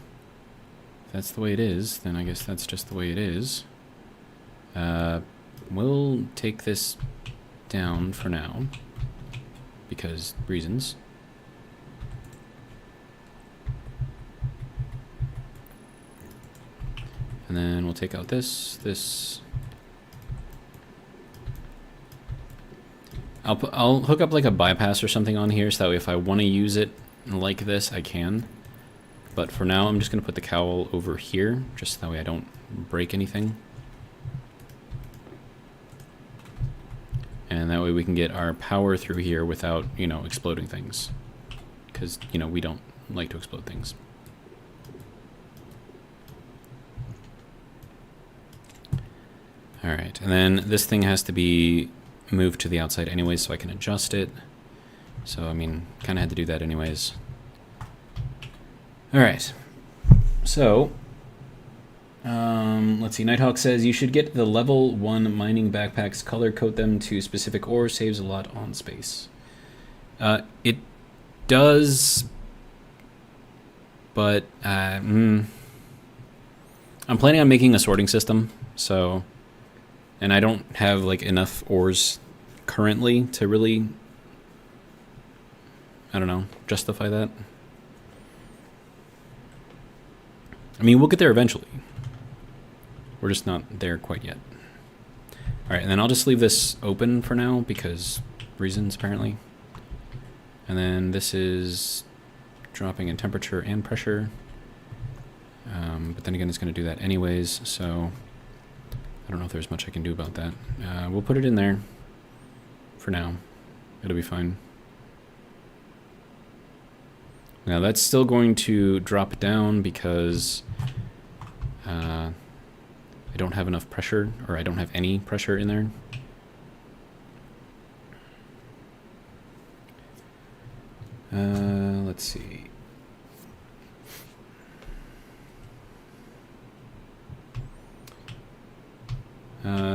if that's the way it is, then I guess that's just the way it is. We'll take this down for now, because reasons. And then we'll take out this. I'll hook up like a bypass or something on here so that way if I want to use it like this, I can. But for now, I'm just going to put the cowl over here, just so that way I don't break anything. And that way we can get our power through here without, you know, exploding things. Because, you know, we don't like to explode things. Alright, and then this thing has to be moved to the outside anyways so I can adjust it. So, I mean, kind of had to do that anyways. Alright, so, let's see, Nighthawk says you should get the level 1 mining backpacks, color code them to specific ores, saves a lot on space. It does, but I'm planning on making a sorting system, so, and I don't have like enough ores currently to really, I don't know, justify that. I mean, we'll get there eventually. We're just not there quite yet. All right, and then I'll just leave this open for now because reasons, apparently. And then this is dropping in temperature and pressure. But then again, it's going to do that anyways, so I don't know if there's much I can do about that. We'll put it in there for now. It'll be fine. Now that's still going to drop down because I don't have enough pressure, or I don't have any pressure in there. Let's see.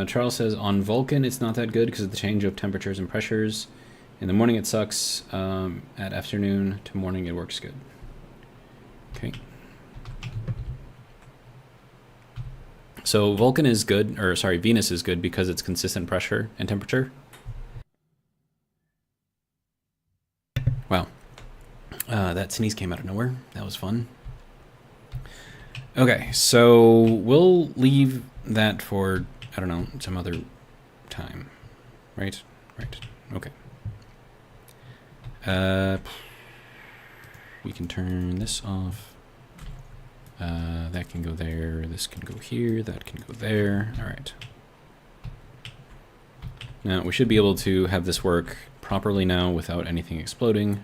Charles says, on Vulcan, it's not that good because of the change of temperatures and pressures. In the morning, it sucks. At afternoon to morning, it works good. Okay. So Vulcan is good, or sorry, Venus is good because it's consistent pressure and temperature. Wow. That sneeze came out of nowhere. That was fun. Okay, so we'll leave that for, I don't know, some other time. Right? Right. Okay. We can turn this off. That can go there, this can go here, that can go there. All right. Now, we should be able to have this work properly now without anything exploding,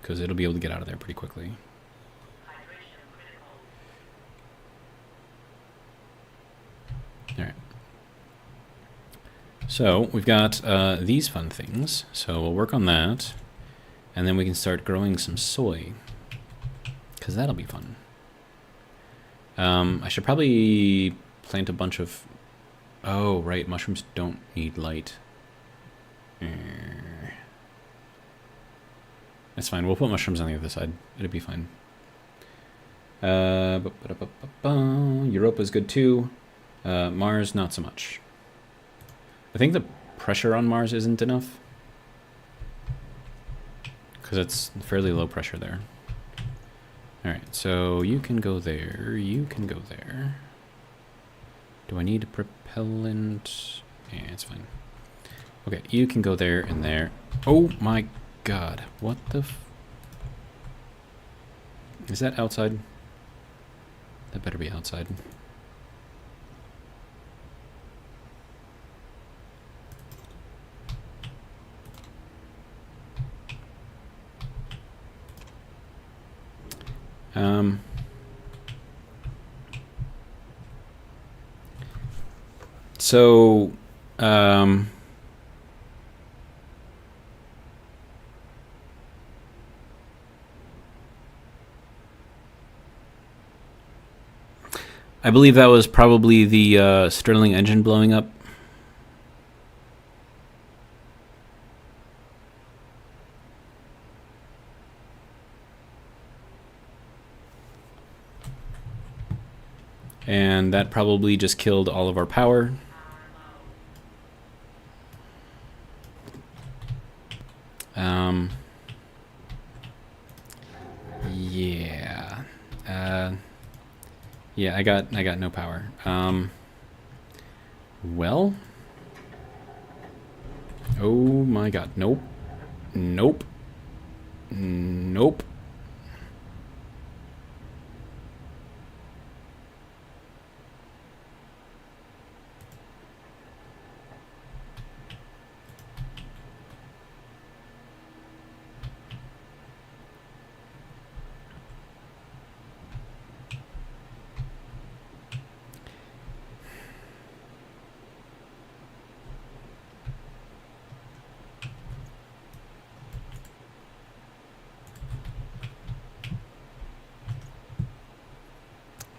because it'll be able to get out of there pretty quickly. All right. So we've got these fun things, so we'll work on that, and then we can start growing some soy, because that'll be fun. I should probably plant a bunch of... Oh, right, mushrooms don't need light. That's fine, we'll put mushrooms on the other side. It'll be fine. Europa's good too. Mars, not so much. I think the pressure on Mars isn't enough, because it's fairly low pressure there. Alright, so you can go there, you can go there. Do I need a propellant? Yeah, it's fine. Okay, you can go there and there. Oh my god, what the is that outside? That better be outside. So, I believe that was probably the Stirling engine blowing up. And that probably just killed all of our power. Yeah. Yeah, I got no power. Well. Oh my god. Nope. Nope. Nope.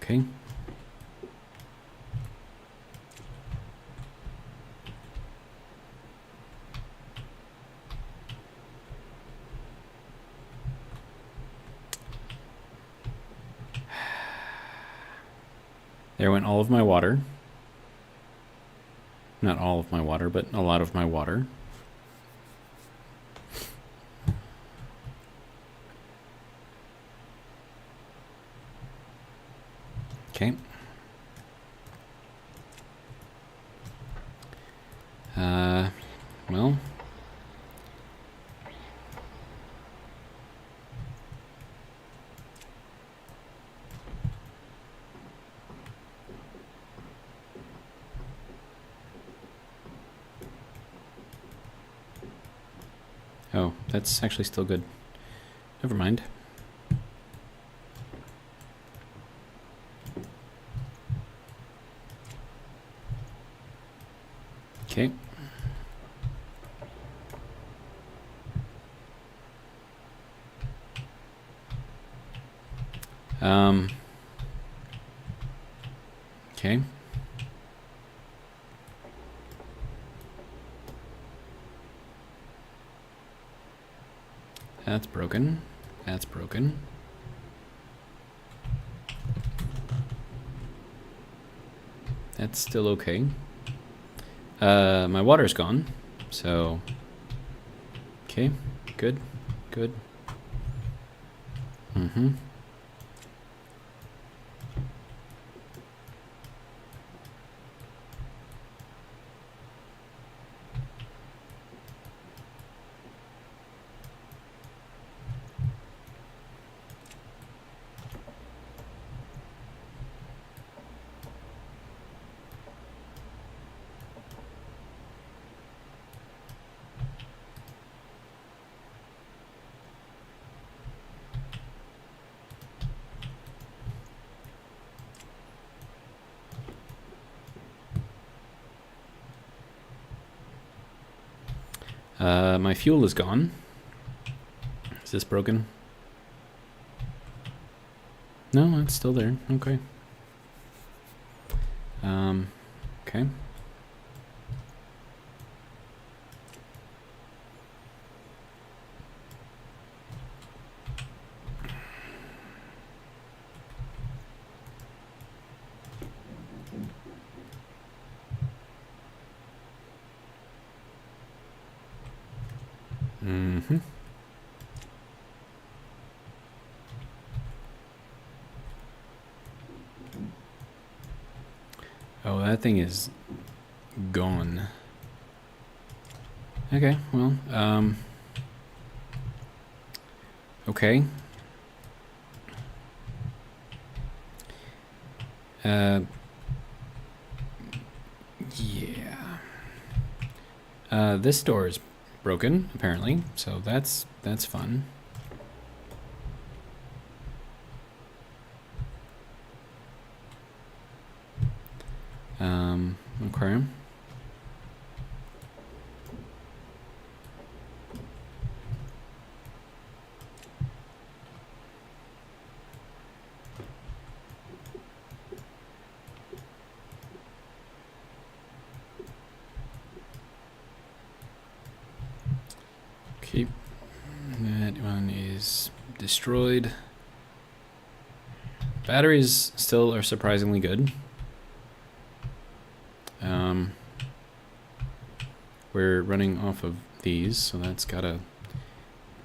Okay. There went all of my water. Not all of my water, but a lot of my water. Okay. Well. Oh, that's actually still good. Never mind. Okay. Okay. That's broken. That's broken. That's still okay. My water's gone, so... Okay, good, good. Mm-hmm. My fuel is gone. Is this broken? No, it's still there. Okay. Okay. Mm-hmm. Oh, that thing is gone. Okay, well, okay. Yeah. This door is broken, apparently, so that's fun. Okay. Keep that one is destroyed. Batteries still are surprisingly good. We're running off of these, so that's gotta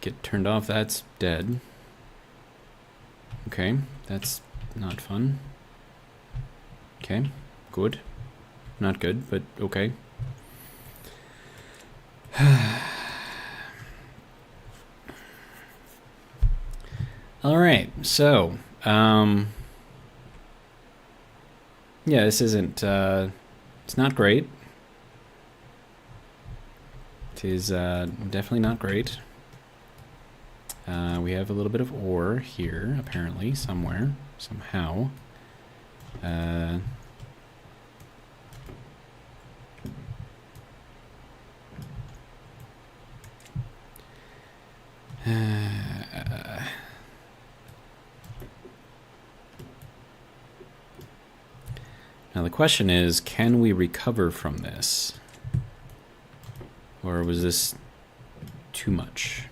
get turned off. That's dead. Okay, that's not fun. Okay, good. Not good, but okay. All right, so yeah, this isn't. It's not great. It is definitely not great. We have a little bit of ore here, apparently, somewhere, somehow. Now the question is, can we recover from this? Or was this too much?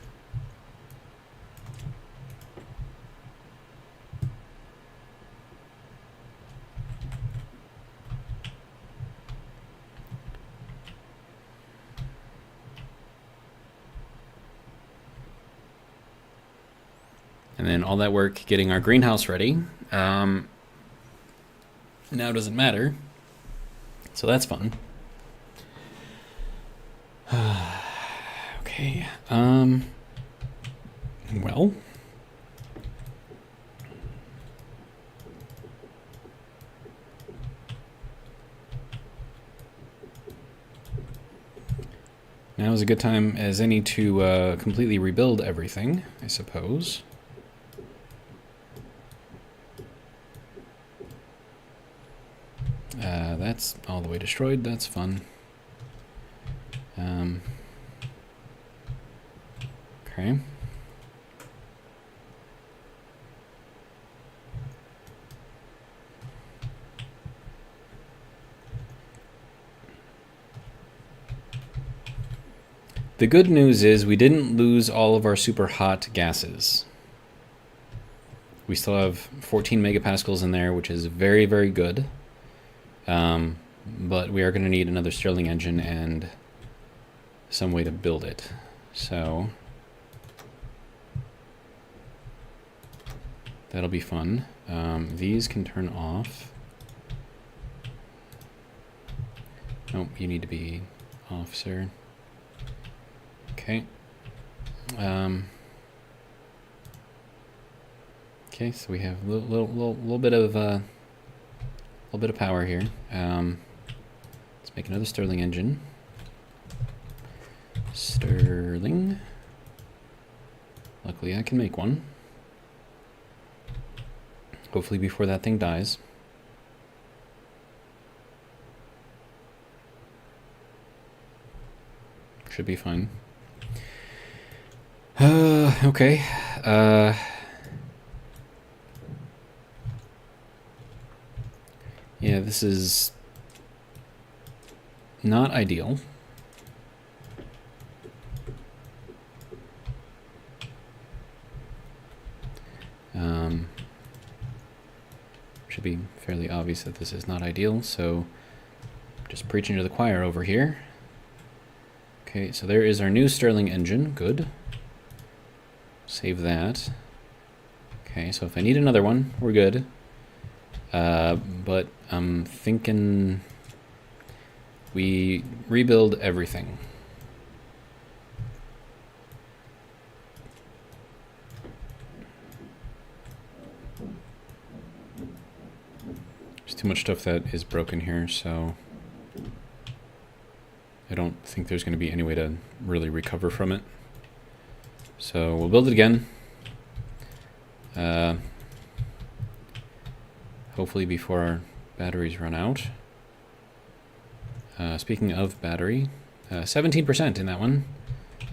And then all that work getting our greenhouse ready now doesn't matter. So that's fun. Okay. Well. Now is a good time as any to completely rebuild everything, I suppose. That's all the way destroyed. That's fun. Okay. The good news is we didn't lose all of our super hot gases. We still have 14 megapascals in there, which is very, very good. But we are going to need another Stirling engine and some way to build it. So that'll be fun. These can turn off. Nope, you need to be off, sir. Okay. Okay, so we have a little bit of power here. Let's make another Stirling engine. Stirling. Luckily, I can make one. Hopefully before that thing dies. Should be fine. Okay. Yeah, this is not ideal. Should be fairly obvious that this is not ideal, so just preaching to the choir over here. Okay, so there is our new Stirling engine. Good. Save that. Okay, so if I need another one, we're good. But I'm thinking we rebuild everything. There's too much stuff that is broken here, so I don't think there's going to be any way to really recover from it. So we'll build it again. Hopefully before our batteries run out. Speaking of battery, 17% in that one.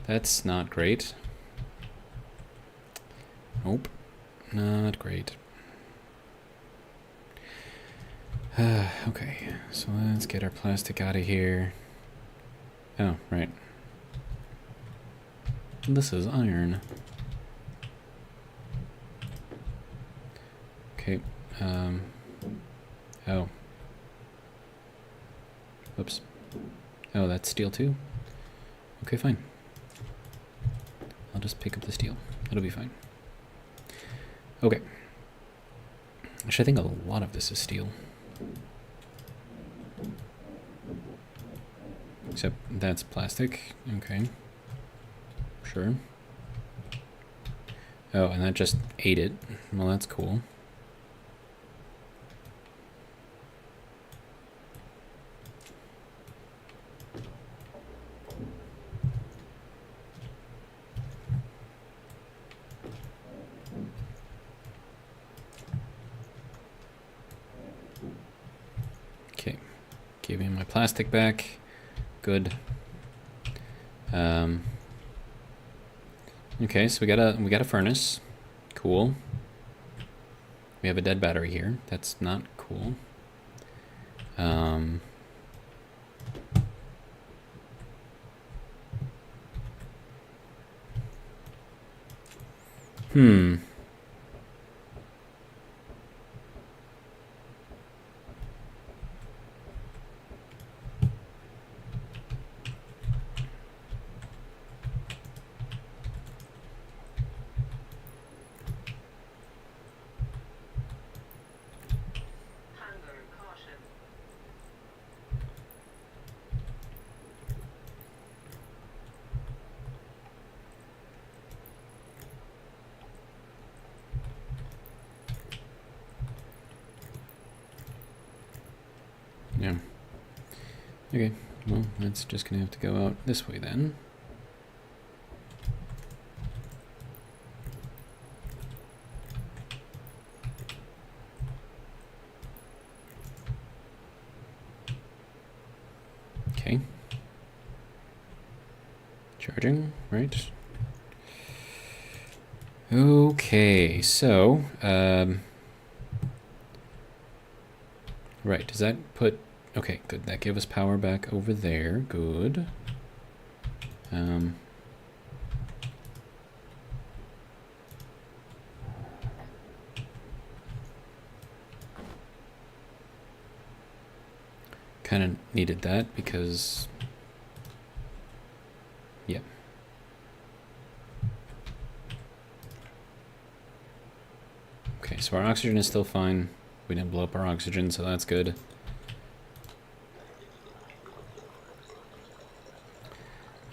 That's not great. Nope, not great. Okay, so let's get our plastic out of here. Oh, right. This is iron. Okay, oh. Whoops. Oh, that's steel too? Okay, fine. I'll just pick up the steel. It'll be fine. Okay. Actually, I think a lot of this is steel. Except that's plastic. Okay. Sure. Oh, and that just ate it. Well, that's cool. Okay. Giving my plastic back. Good. Okay, so we got a furnace. Cool. We have a dead battery here. That's not cool. Yeah. Okay, well, that's just gonna have to go out this way then. Okay. Charging, right? Okay, so, right, does that put... Okay, good. That gave us power back over there. Good. Um, kind of needed that because, yeah. Okay, so our oxygen is still fine. We didn't blow up our oxygen, so that's good.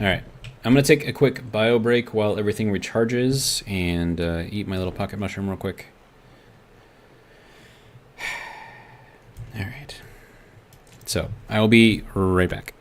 Alright, I'm going to take a quick bio break while everything recharges and eat my little pocket mushroom real quick. Alright. So, I will be right back.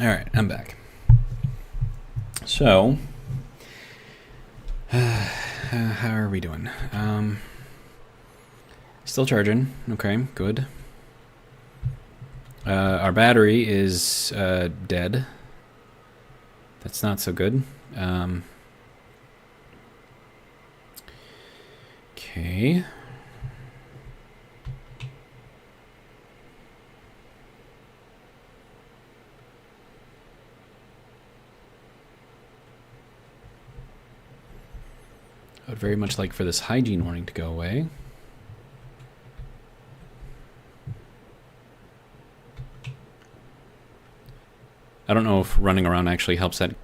Alright, I'm back. So, how are we doing? Still charging. Okay, good. Our battery is dead. That's not so good. Okay. I would very much like for this hygiene warning to go away. I don't know if running around actually helps that.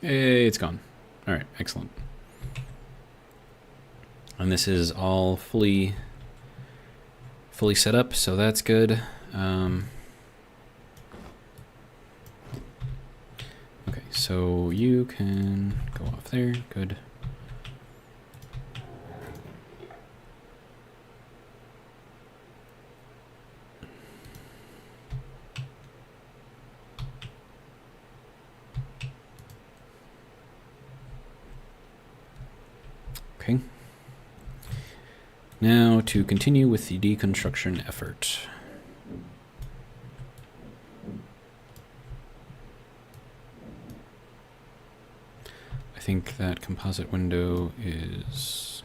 Hey, it's gone. All right, excellent. And this is all fully set up, so that's good. Okay, so you can go off there. Good. Okay. Now to continue with the deconstruction effort. I think that composite window is...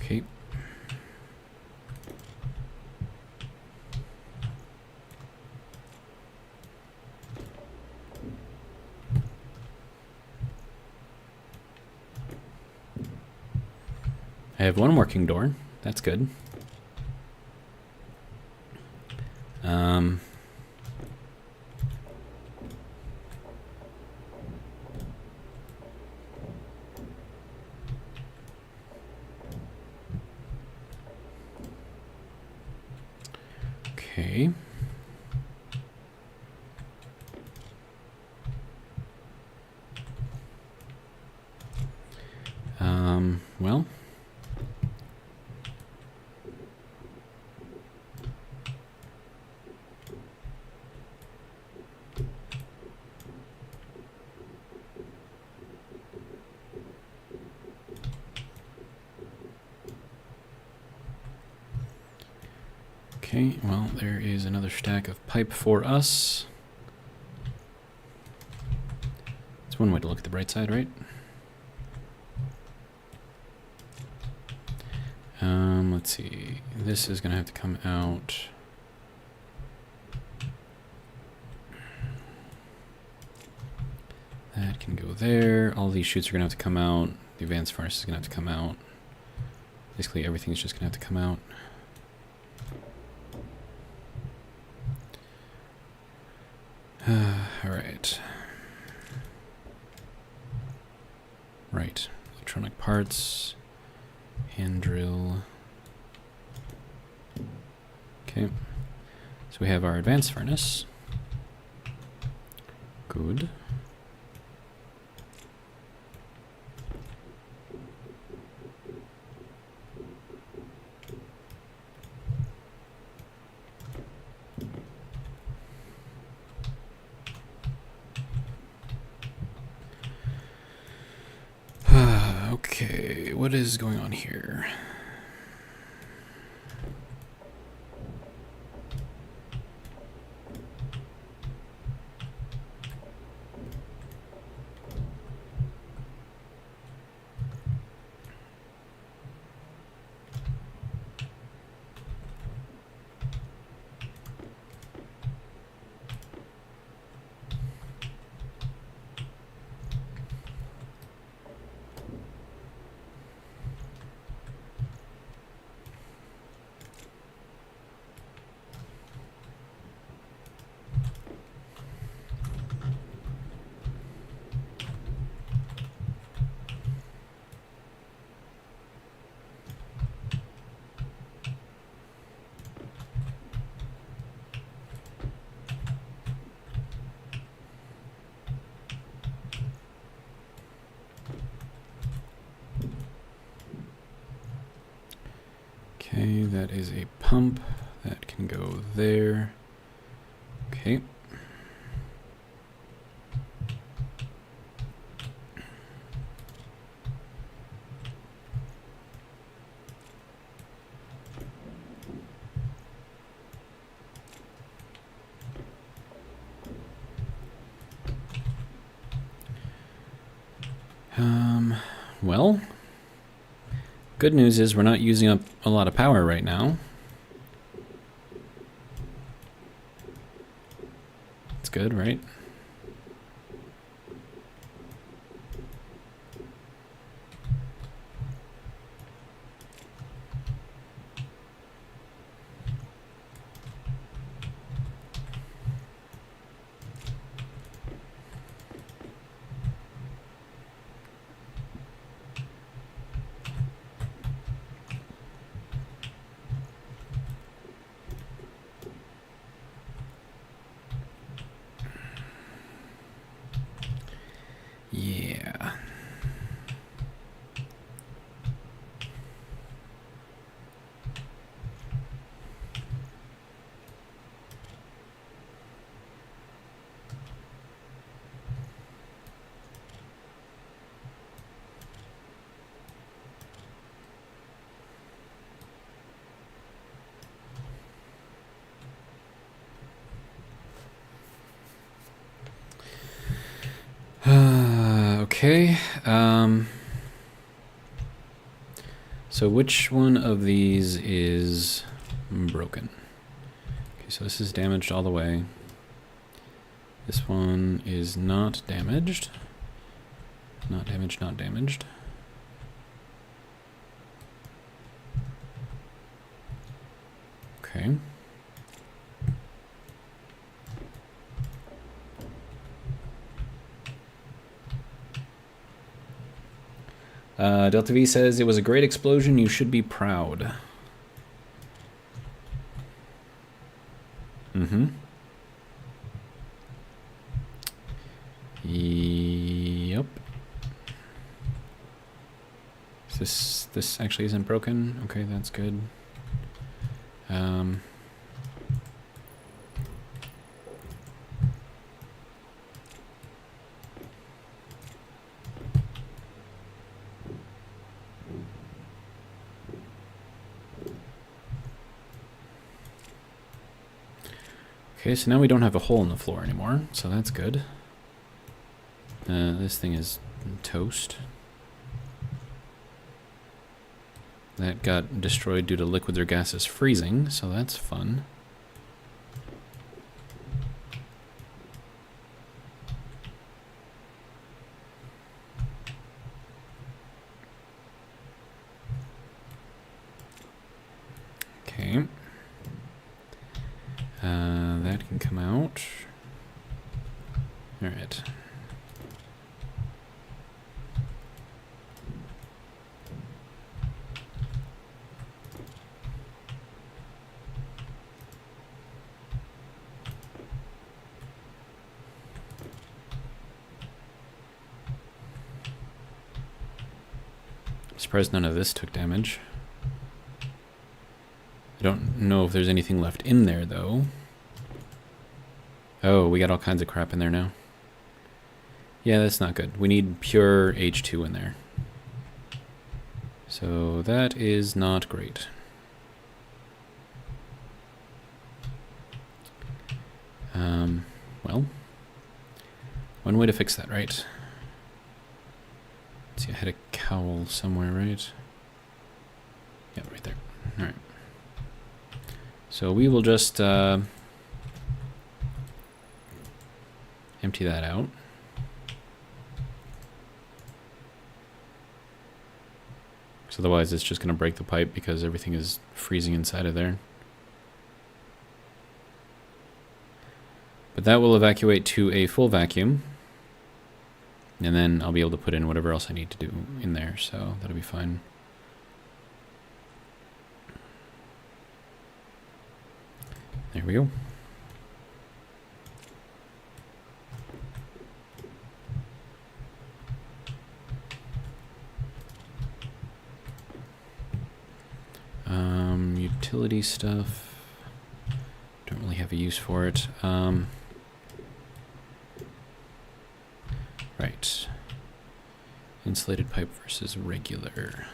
Okay. I have one working door. That's good. Okay. Well. Okay, well, there is another stack of pipe for us. It's one way to look at the bright side, right? Let's see. This is going to have to come out. That can go there. All these chutes are going to have to come out. The advanced furnace is going to have to come out. Basically, everything's just going to have to come out. All right. Right. Electronic parts. Hand drill. Okay. So we have our advanced furnace. Good. Okay, what is going on here? Okay, that is a pump. That can go there. Okay. Well, good news is we're not using up a lot of power right now. It's good, right? Yeah. Okay. So which one of these is broken? Okay, so this is damaged all the way. This one is not damaged. Not damaged, not damaged. Okay. Delta V says, it was a great explosion, you should be proud. Mm-hmm. Yep. This actually isn't broken? Okay, that's good. Okay, so now we don't have a hole in the floor anymore, so that's good. This thing is toast. That got destroyed due to liquids or gases freezing, so that's fun. That can come out. All right. Surprised none of this took damage. I don't know if there's anything left in there, though. Oh, we got all kinds of crap in there now. Yeah, that's not good. We need pure H2 in there. So that is not great. Well, one way to fix that, right? Let's see, I had a cowl somewhere, right? Yeah, right there. All right. So we will just empty that out. Because otherwise it's just going to break the pipe because everything is freezing inside of there. But that will evacuate to a full vacuum. And then I'll be able to put in whatever else I need to do in there, so that'll be fine. There we go. Utility stuff. Don't really have a use for it. Right. Insulated pipe versus regular.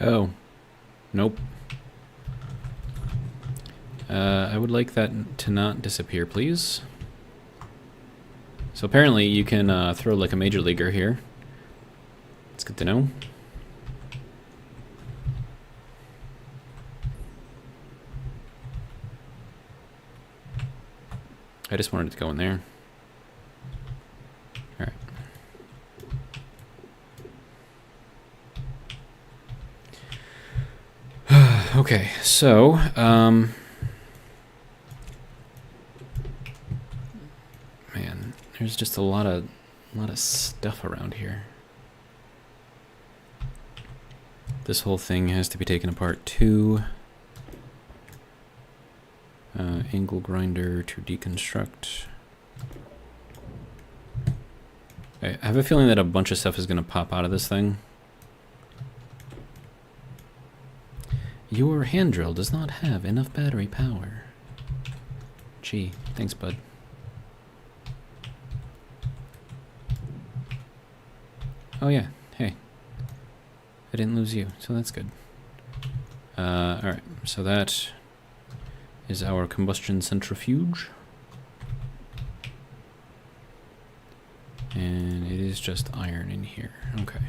Oh, nope. I would like that to not disappear, please. So apparently you can throw like a major leaguer here. It's good to know. I just wanted it to go in there. All right. Okay, so man, there's just a lot of stuff around here. This whole thing has to be taken apart too. Angle grinder to deconstruct. I have a feeling that a bunch of stuff is going to pop out of this thing. Your hand drill does not have enough battery power. Gee, thanks, bud. Oh yeah, hey. I didn't lose you, so that's good. Alright, so that is our combustion centrifuge. And it is just iron in here. Okay.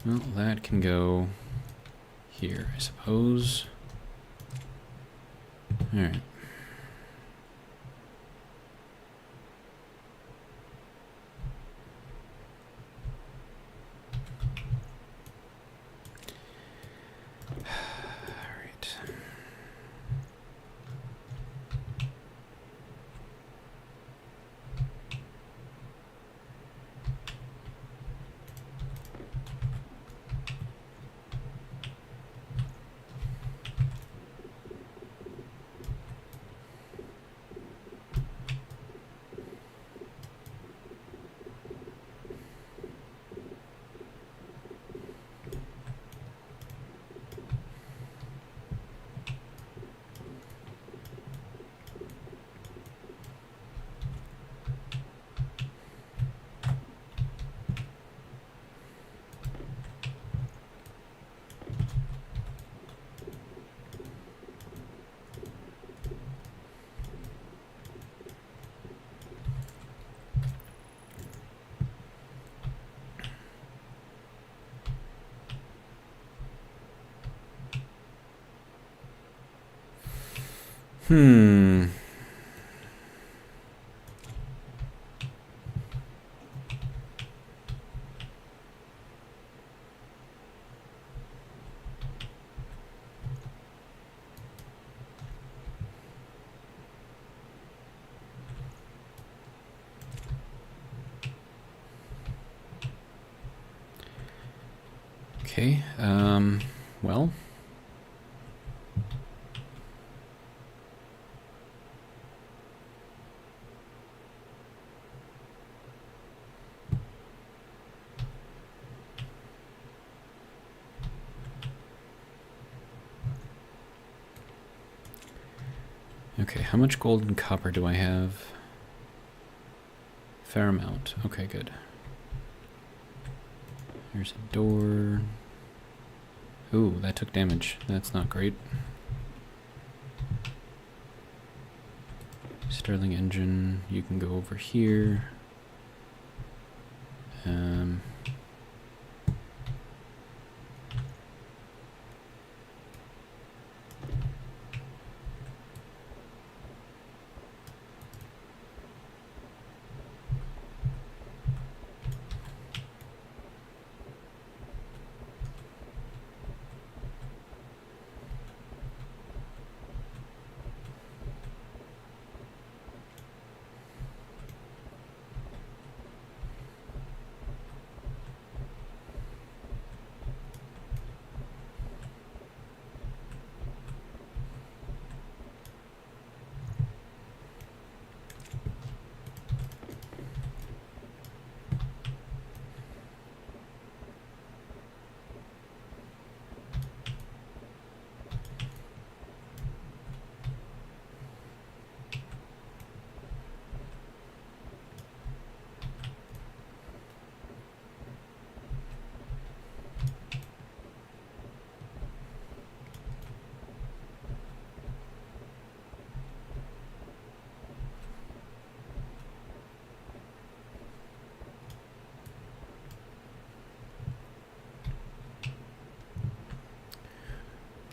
Well, that can go here, I suppose. Alright. Hmm. Okay, well. Okay, how much gold and copper do I have? Fair amount. Okay, good. There's a door. Ooh, that took damage. That's not great. Sterling engine, you can go over here.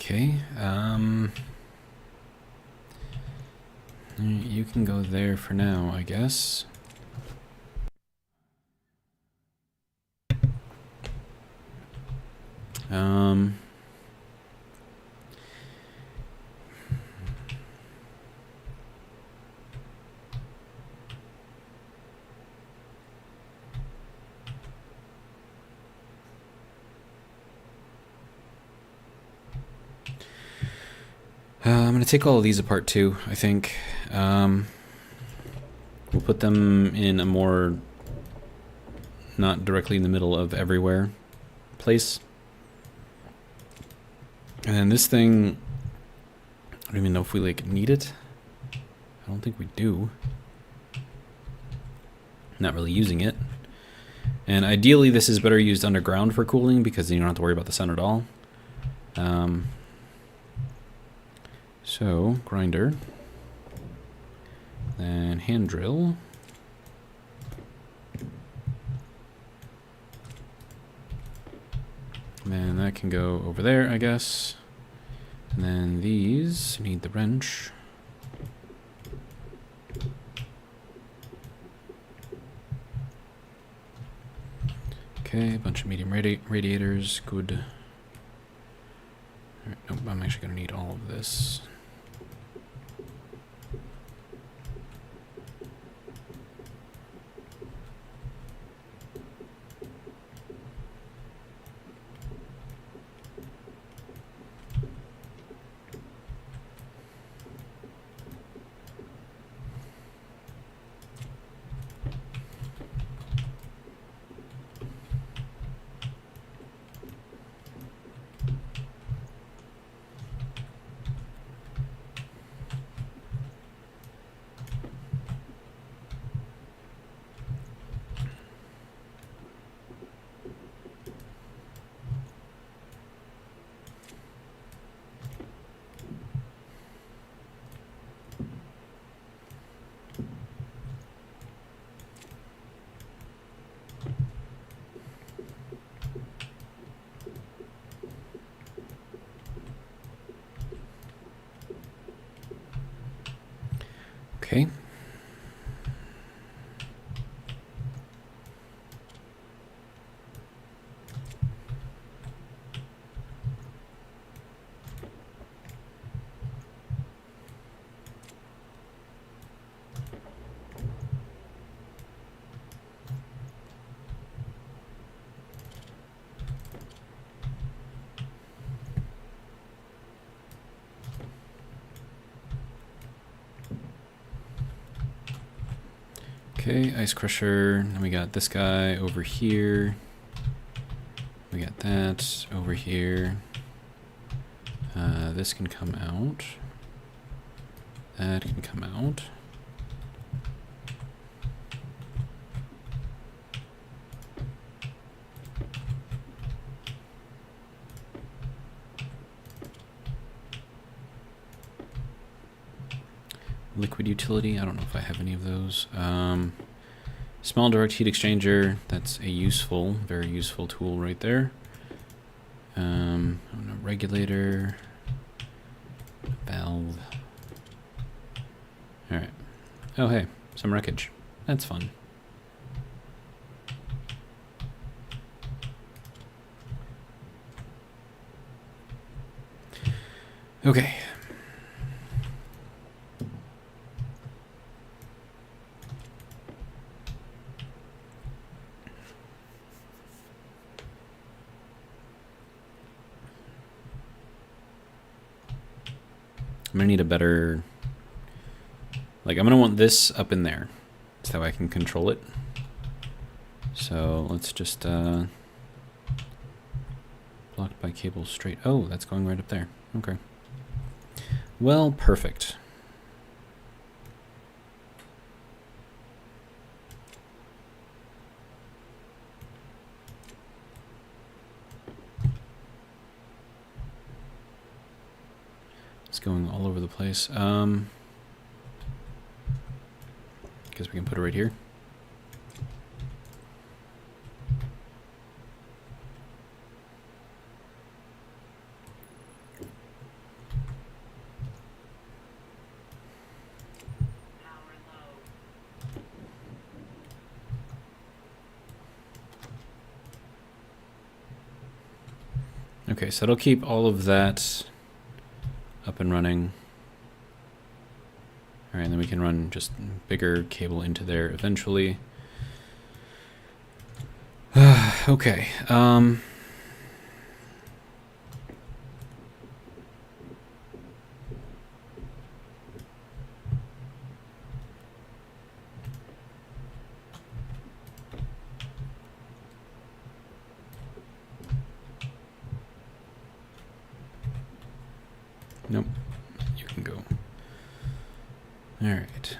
Okay, you can go there for now, I guess. Um, I'm going to take all of these apart too, I think. We'll put them in a more not directly in the middle of everywhere place. And then this thing, I don't even know if we like need it. I don't think we do. Not really using it. And ideally this is better used underground for cooling because then you don't have to worry about the sun at all. So, grinder. Then hand drill. And that can go over there, I guess. And then these need the wrench. Okay, a bunch of medium radiators, good. All right, nope, I'm actually gonna need all of this. Okay. Okay, Ice Crusher. And we got this guy over here. We got that over here. This can come out. That can come out. Liquid utility, I don't know if I have any of those. Small direct heat exchanger, that's a useful, very useful tool right there. Regulator, valve. All right. Oh, hey, some wreckage. That's fun. Okay. I'm gonna need a better, like I'm gonna want this up in there so I can control it. So let's just, blocked by cable straight. Oh, that's going right up there. Okay. Well, perfect. It's going all over the place. Guess we can put it right here. Okay, so it'll keep all of that up and running. All right, and then we can run just bigger cable into there eventually. Okay. Nope. You can go. All right.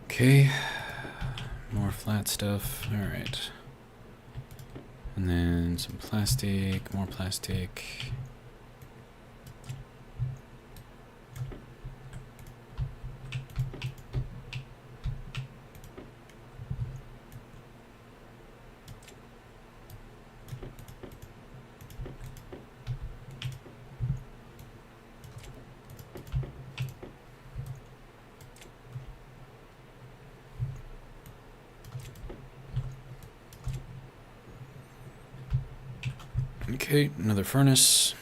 Okay, more flat stuff. All right. And then some plastic, more plastic. Okay, another furnace.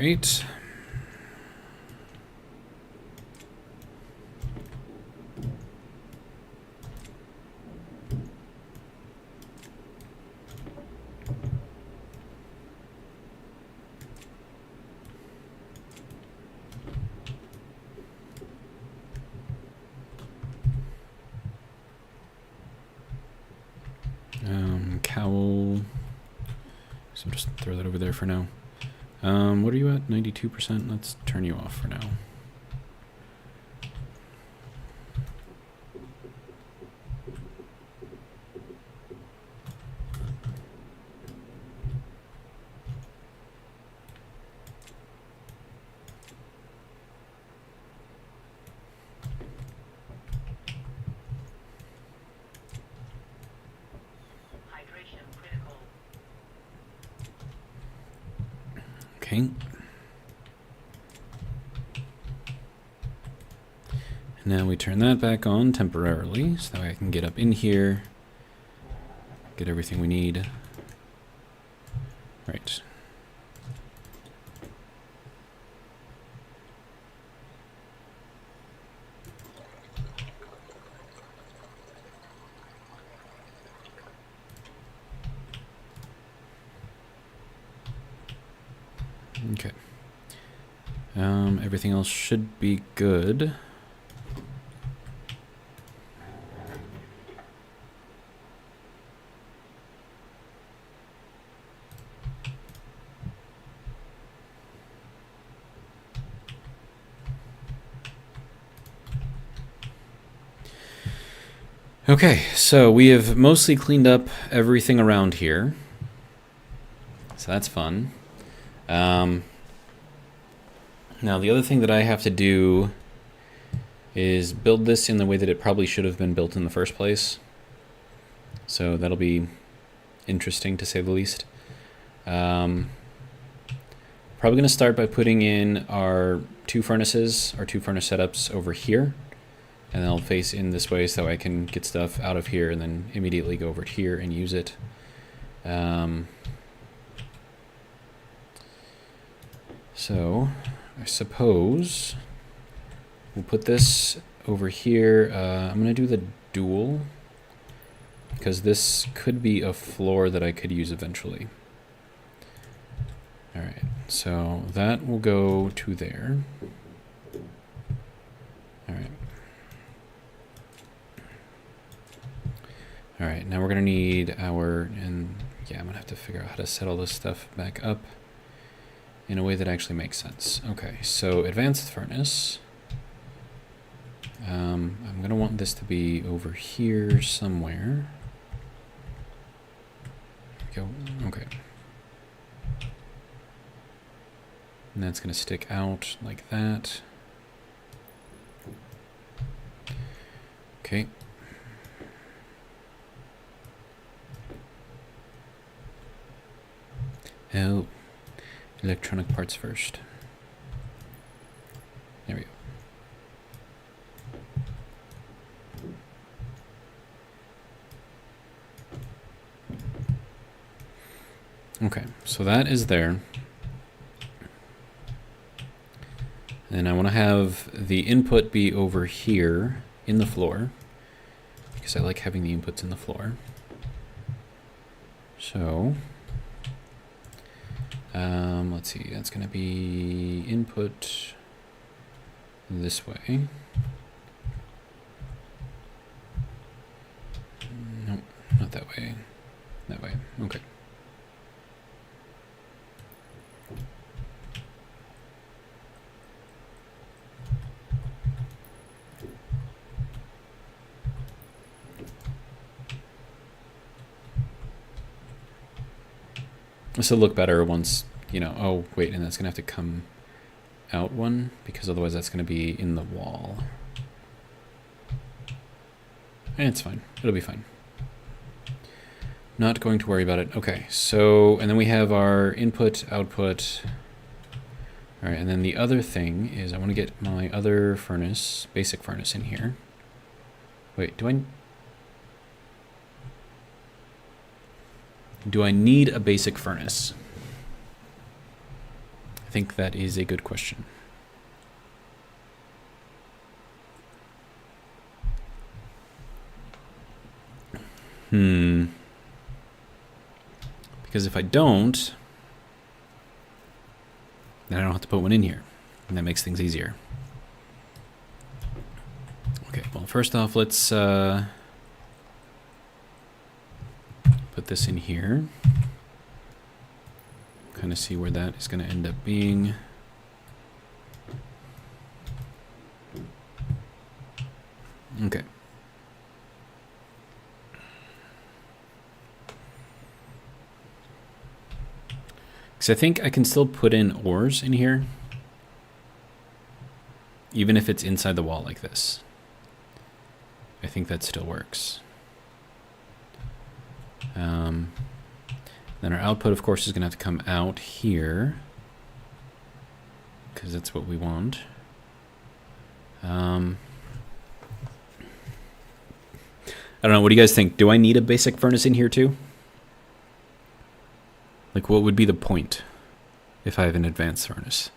right. Cowl. So just throw that over there for now. What are you at? 92%? Let's turn you off for now. Okay. Now we turn that back on temporarily, so that way I can get up in here, get everything we need. Right. Okay. Everything else should be good. Okay, so we have mostly cleaned up everything around here. So that's fun. Now the other thing that I have to do is build this in the way that it probably should have been built in the first place. So that'll be interesting to say the least. Probably going to start by putting in our two furnace setups over here. And then I'll face in this way so I can get stuff out of here and then immediately go over here and use it. So I suppose we'll put this over here. I'm going to do the dual because this could be a floor that I could use eventually. All right, so that will go to there. All right. All right, now we're gonna need our, and yeah, I'm gonna have to figure out how to set all this stuff back up in a way that actually makes sense. Okay, so advanced furnace. I'm gonna want this to be over here somewhere. There we go, okay. And that's gonna stick out like that. Okay. Oh, electronic parts first. There we go. Okay, so that is there. And I want to have the input be over here in the floor, because I like having the inputs in the floor. So let's see, that's going to be input this way. Nope, not that way. That way, okay. This will look better once, you know, oh wait, and that's gonna have to come out one, because otherwise that's gonna be in the wall. And it's fine, it'll be fine. Not going to worry about it. Okay, so, and then we have our input, output. All right, and then the other thing is I wanna get my other furnace, basic furnace in here. Wait, do I need a basic furnace? I think that is a good question. Because if I don't, then I don't have to put one in here. And that makes things easier. Okay, well, first off, let's put this in here. Kind of see where that is going to end up being. Okay. Because I think I can still put in ores in here, even if it's inside the wall like this. I think that still works. Then our output, of course, is going to have to come out here, because that's what we want. I don't know. What do you guys think? Do I need a basic furnace in here too? Like, what would be the point if I have an advanced furnace?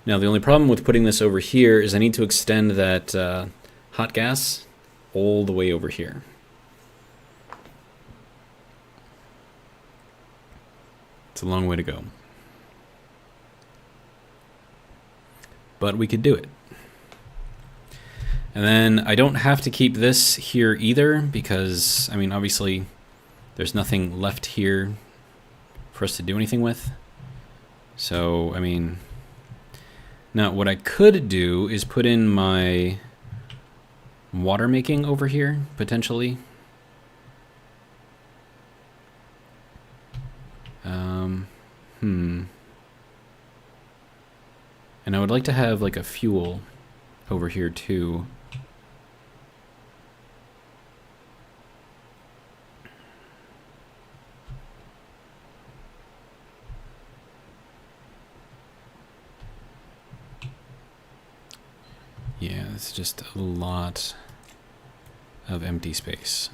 Now, the only problem with putting this over here is I need to extend that hot gas all the way over here. It's a long way to go. But we could do it. And then I don't have to keep this here either because, I mean, obviously there's nothing left here for us to do anything with. So, I mean, now what I could do is put in my water making over here, potentially. And I would like to have like a fuel over here too. Yeah, it's just a lot of empty space.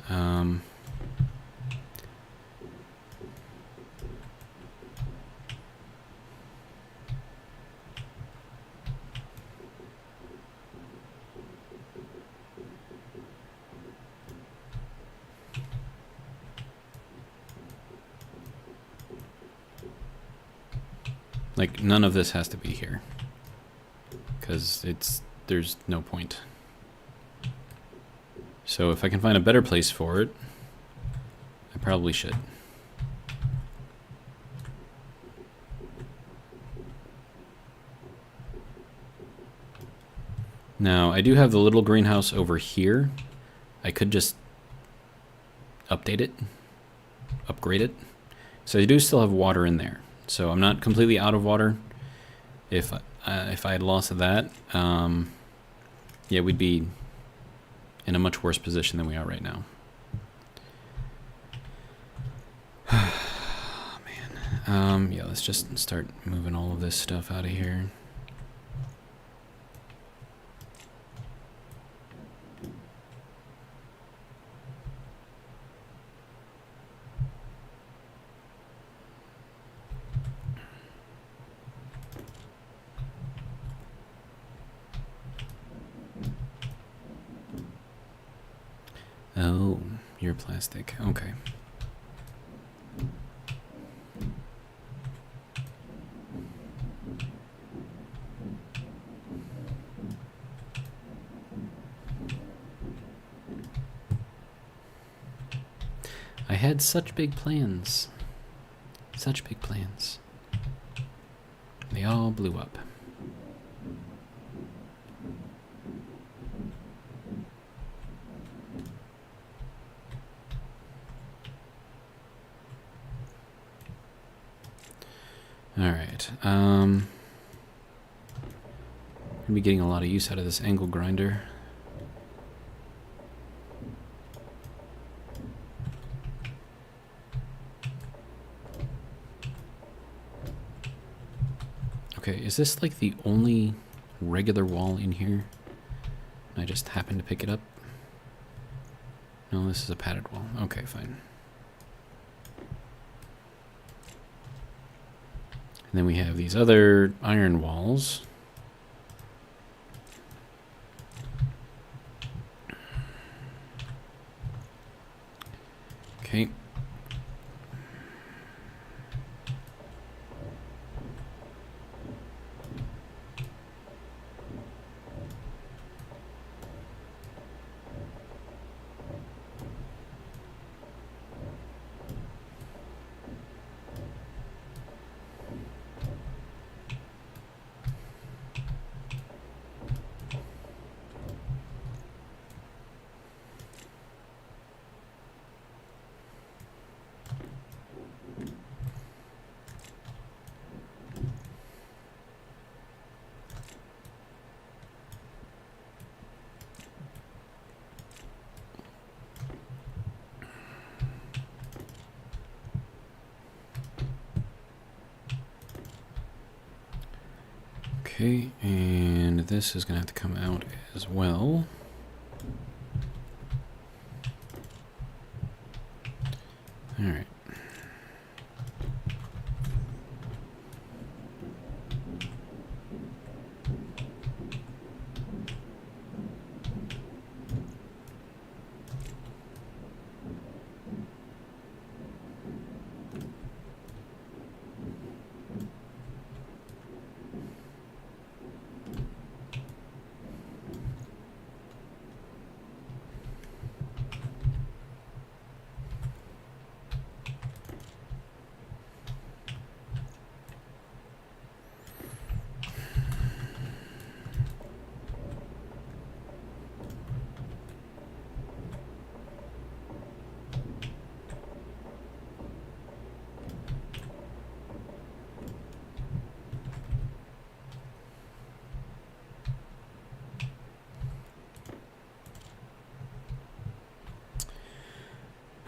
Like, none of this has to be here, because there's no point. So if I can find a better place for it, I probably should. Now, I do have the little greenhouse over here. I could just update it, upgrade it. So I do still have water in there. So I'm not completely out of water. If I had lost that, yeah, we'd be in a much worse position than we are right now. Oh, man. Yeah, let's just start moving all of this stuff out of here. Oh, you're plastic. Okay. I had such big plans. Such big plans. They all blew up. Alright, gonna be getting a lot of use out of this angle grinder. is this like the only regular wall in here? I just happened to pick it up. No, this is a padded wall. Okay, fine. And then we have these other iron walls. Okay. Okay, and this is going to have to come out as well. All right.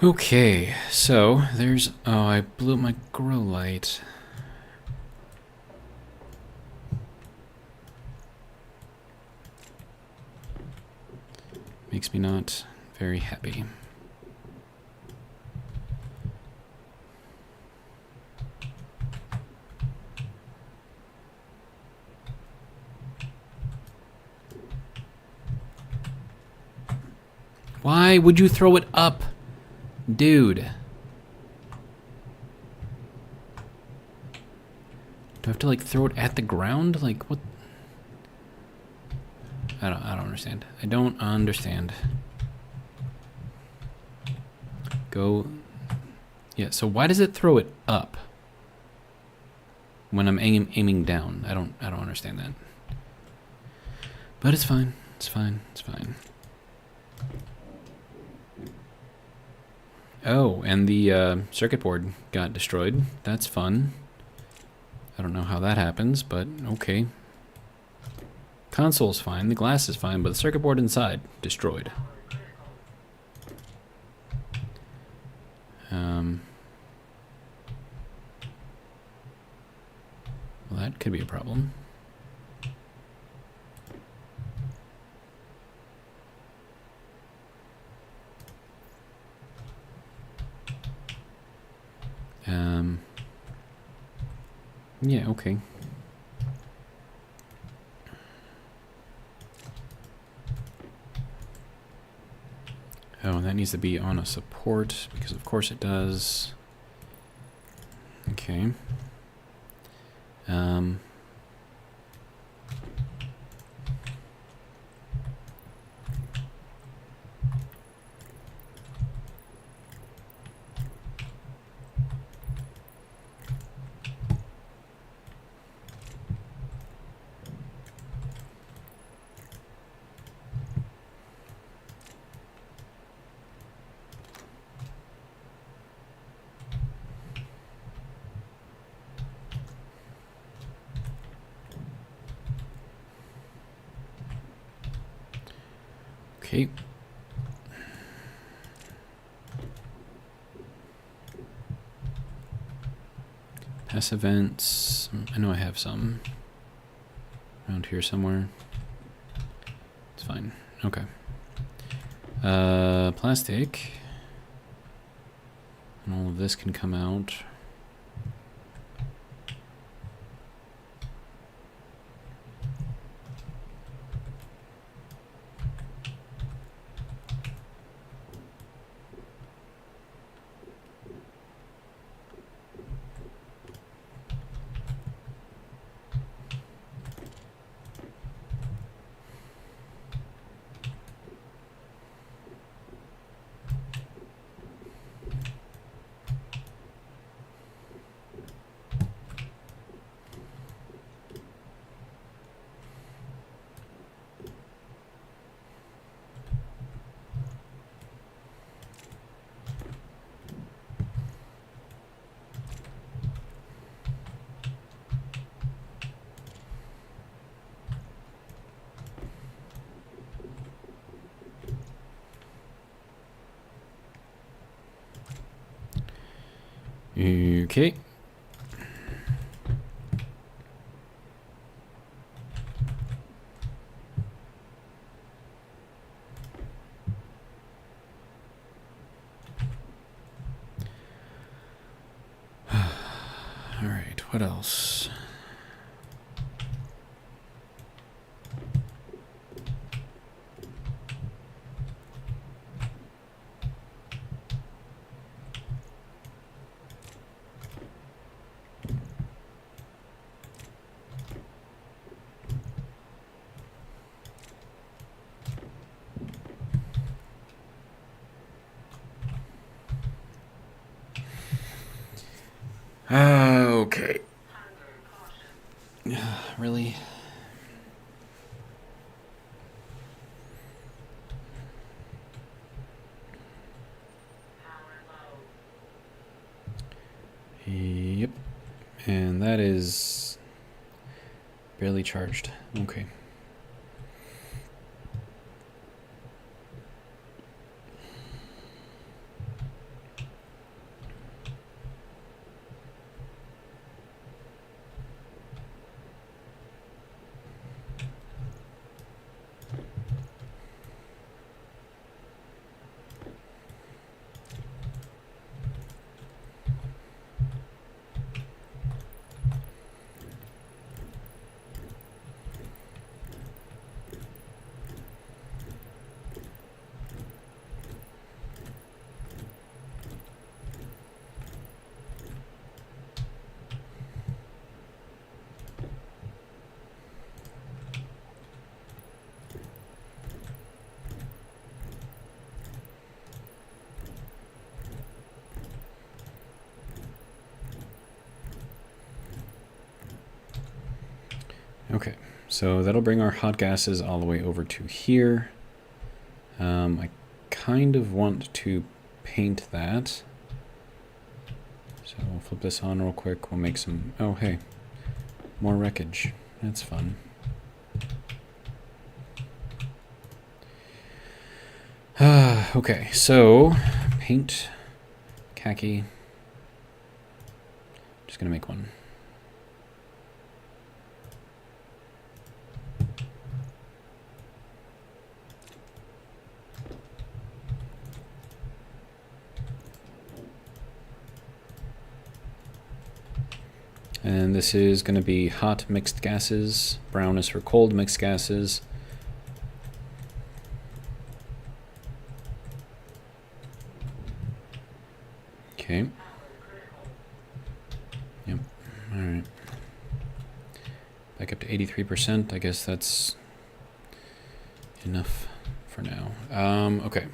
Okay, so there's... Oh, I blew up my grow light. Makes me not very happy. Why would you throw it up? Dude. Do I have to like throw it at the ground? Like what? I don't understand. I don't understand. Go. Yeah, so why does it throw it up when I'm aiming down? I don't understand that. But it's fine. It's fine. It's fine. Oh, and the circuit board got destroyed. That's fun. I don't know how that happens, but okay. Console's fine, the glass is fine, but the circuit board inside, destroyed. Well, that could be a problem. Yeah, okay. Oh, that needs to be on a support, because of course it does. Okay. Okay. Pass events. I know I have some. Around here somewhere. It's fine. Okay. Plastic. And all of this can come out. Okay. All right, what else? Okay. Really? Yep. And that is barely charged. Okay. Okay, so that'll bring our hot gases all the way over to here. I kind of want to paint that. So we'll flip this on real quick. We'll make some, oh hey, more wreckage. That's fun. Okay, so paint, khaki. Just gonna make one. And this is going to be hot mixed gases. Brown is for cold mixed gases. Okay. Yep. All right. Back up to 83%. I guess that's enough for now. Okay.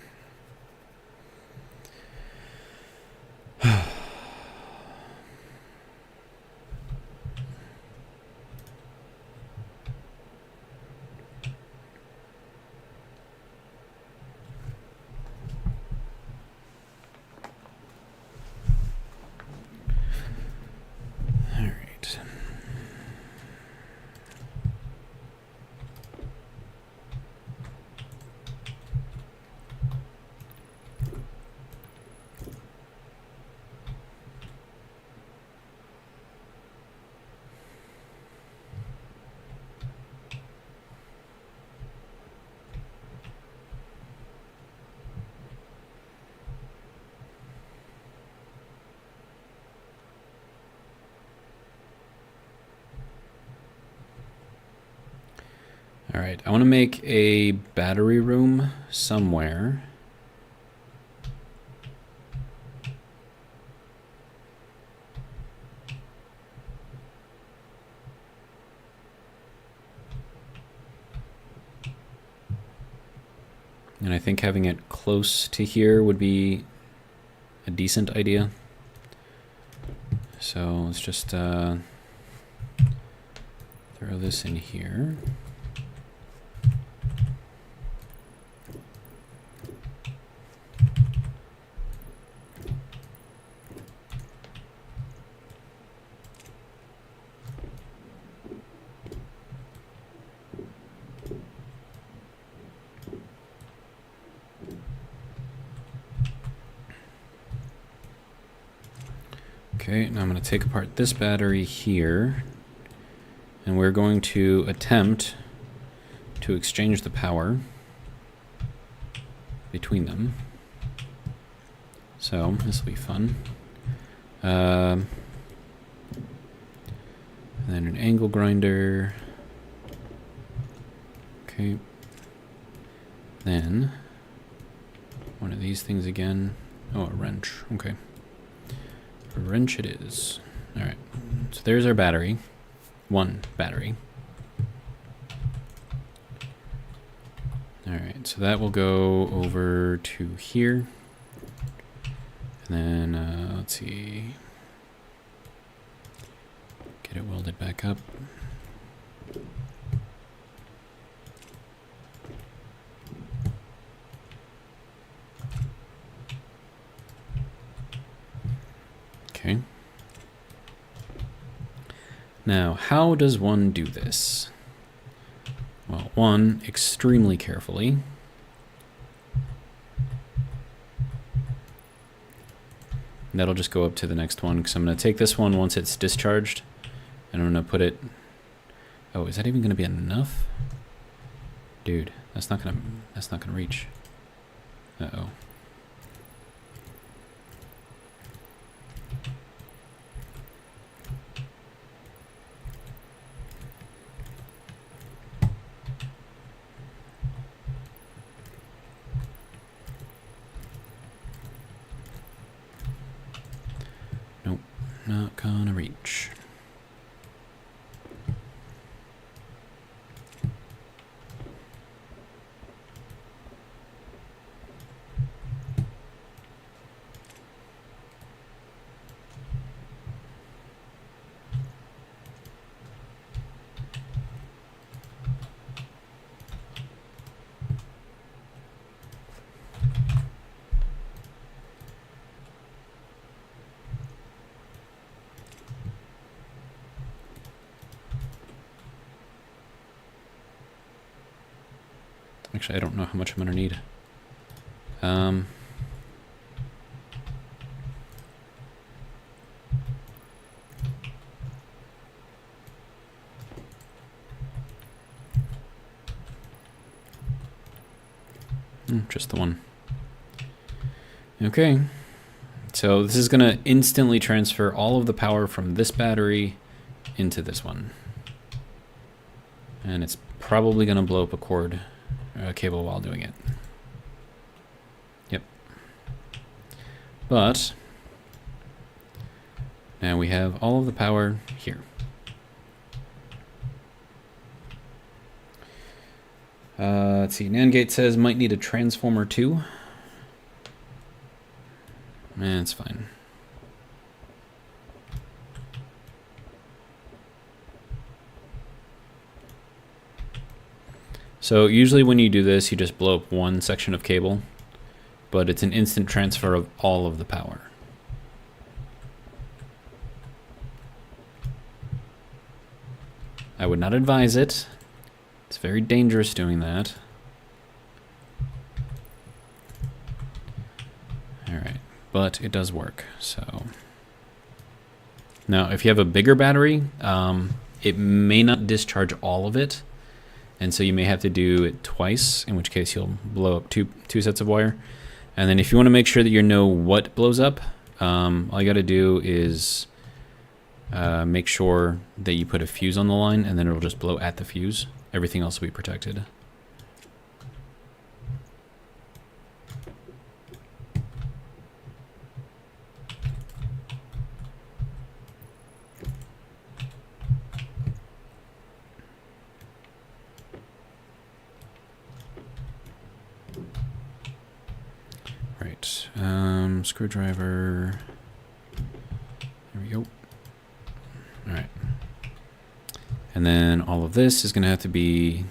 All right, I want to make a battery room somewhere. And I think having it close to here would be a decent idea. So let's just throw this in here. Okay, now I'm going to take apart this battery here, and we're going to attempt to exchange the power between them. So this will be fun. And then an angle grinder. Okay. Then one of these things again. Oh, a wrench. Okay. A wrench it is. All right. So there's our battery. One battery. All right. So that will go over to here. And then let's see. Get it welded back up. Okay. Now, how does one do this? Well, one, extremely carefully. And that'll just go up to the next one, because I'm going to take this one once it's discharged, and I'm going to put it... Oh, is that even going to be enough? Dude, that's not going to reach. Uh-oh. Nope, not gonna reach. Actually, I don't know how much I'm gonna need. Just the one. Okay. So this is gonna instantly transfer all of the power from this battery into this one. And it's probably gonna blow up a cord. Cable while doing it. Yep. But now we have all of the power here. Let's see. NandGate says might need a transformer too. It's fine. So usually when you do this, you just blow up one section of cable, but it's an instant transfer of all of the power. I would not advise it. It's very dangerous doing that. All right, but it does work, so. Now, if you have a bigger battery, it may not discharge all of it. And so you may have to do it twice, in which case you'll blow up two sets of wire. And then if you want to make sure that you know what blows up, all you got to do is make sure that you put a fuse on the line, and then it'll just blow at the fuse. Everything else will be protected. Right, screwdriver. There we go. All right. And then all of this is going to have to be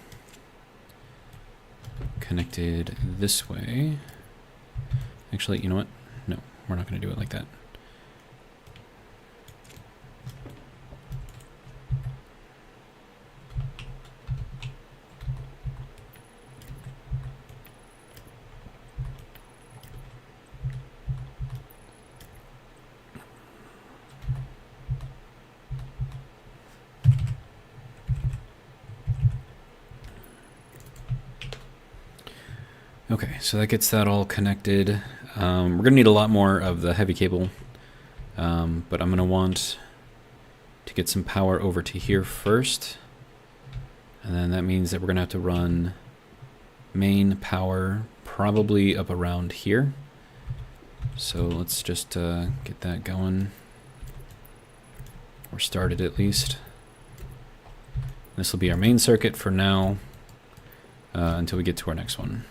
connected this way. Actually, you know what? No, we're not going to do it like that. Okay, so that gets that all connected. We're going to need a lot more of the heavy cable, but I'm going to want to get some power over to here first. And then that means that we're going to have to run main power probably up around here. So let's just get that going, or started at least. This will be our main circuit for now until we get to our next one.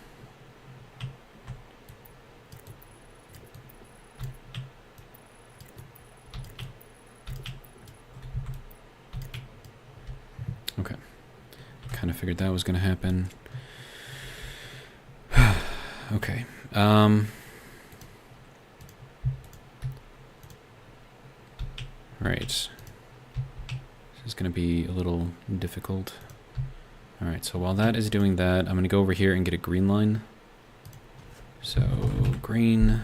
Okay, kind of figured that was going to happen. Okay. All right. This is going to be a little difficult. All right, so while that is doing that, I'm going to go over here and get a green line. So green.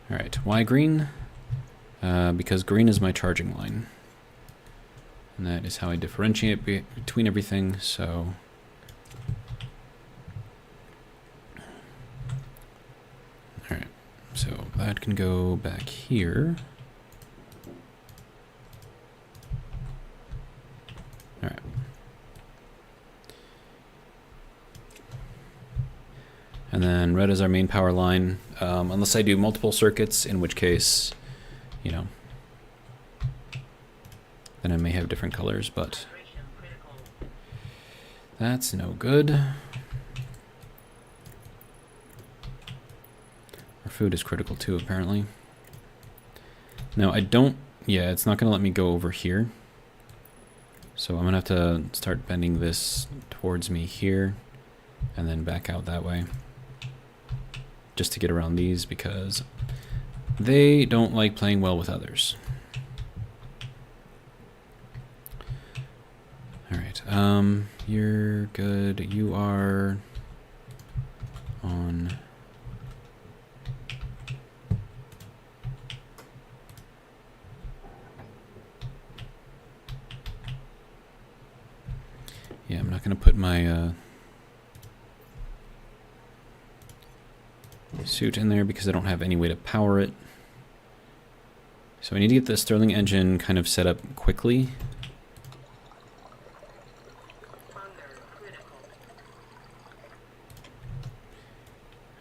All right, why green? Because green is my charging line. And that is how I differentiate between everything, so... Alright, so that can go back here. Alright. And then red is our main power line, unless I do multiple circuits, in which case, you know, then I may have different colors, but that's no good. Our food is critical too, apparently. Now I don't, yeah, it's not gonna let me go over here. So I'm gonna have to start bending this towards me here and then back out that way. Just to get around these because they don't like playing well with others. Alright, you're good. You are on... Yeah, I'm not going to put my suit in there because I don't have any way to power it. So I need to get the Stirling engine kind of set up quickly.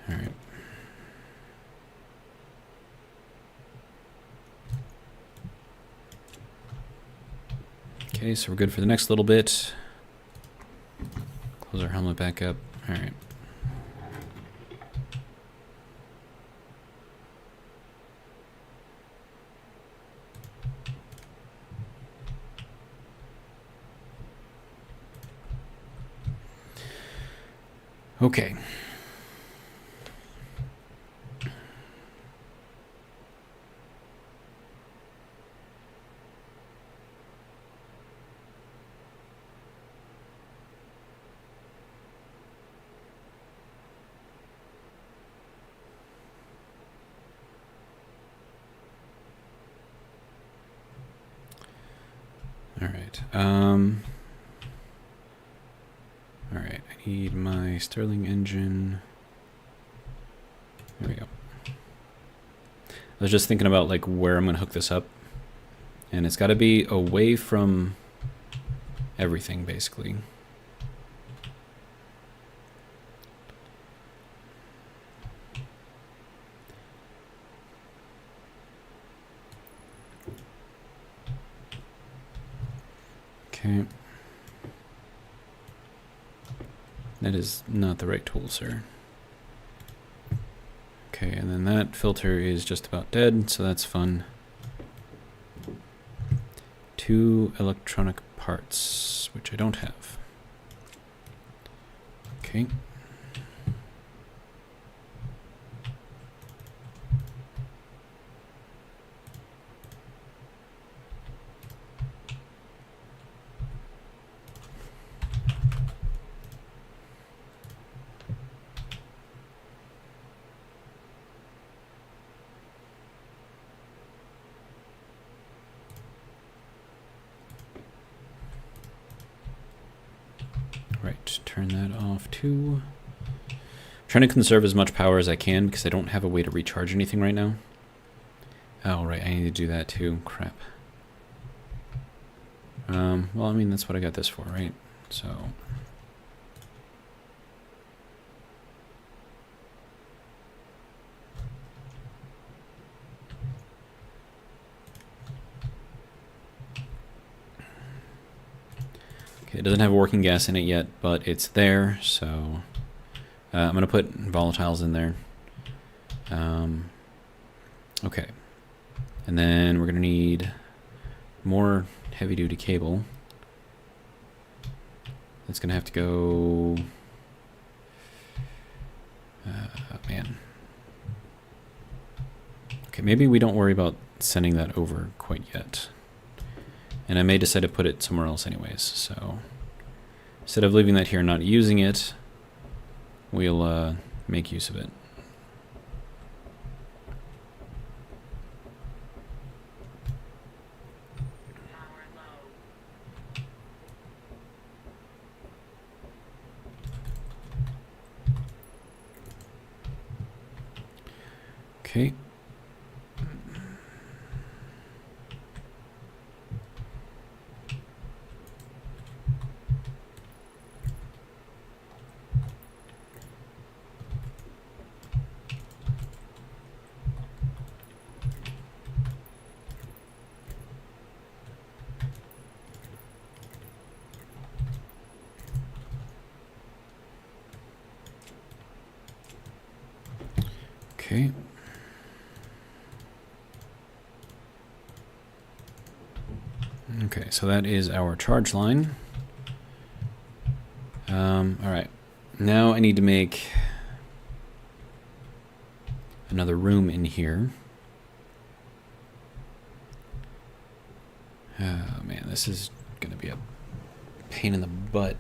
Alright. Okay, so we're good for the next little bit. Close our helmet back up. Alright. Okay. All right. All right. I need my Stirling engine was just thinking about like where I'm gonna hook this up, and it's got to be away from everything basically. Okay. That is not the right tool, sir. Okay, and then that filter is just about dead, so that's fun. 2 electronic parts, which I don't have. Okay. Right, turn that off too. Trying to conserve as much power as I can because I don't have a way to recharge anything right now. Oh, right, I need to do that too. Crap. Well, I mean, that's what I got this for, right? So... it doesn't have working gas in it yet, but it's there, so I'm going to put volatiles in there. Okay. And then we're going to need more heavy-duty cable. It's going to have to go... man. Okay, maybe we don't worry about sending that over quite yet. And I may decide to put it somewhere else anyways, so instead of leaving that here and not using it, we'll make use of it. Okay. Okay. Okay, so that is our charge line. All right, now I need to make another room in here. Oh man, this is gonna be a pain in the butt.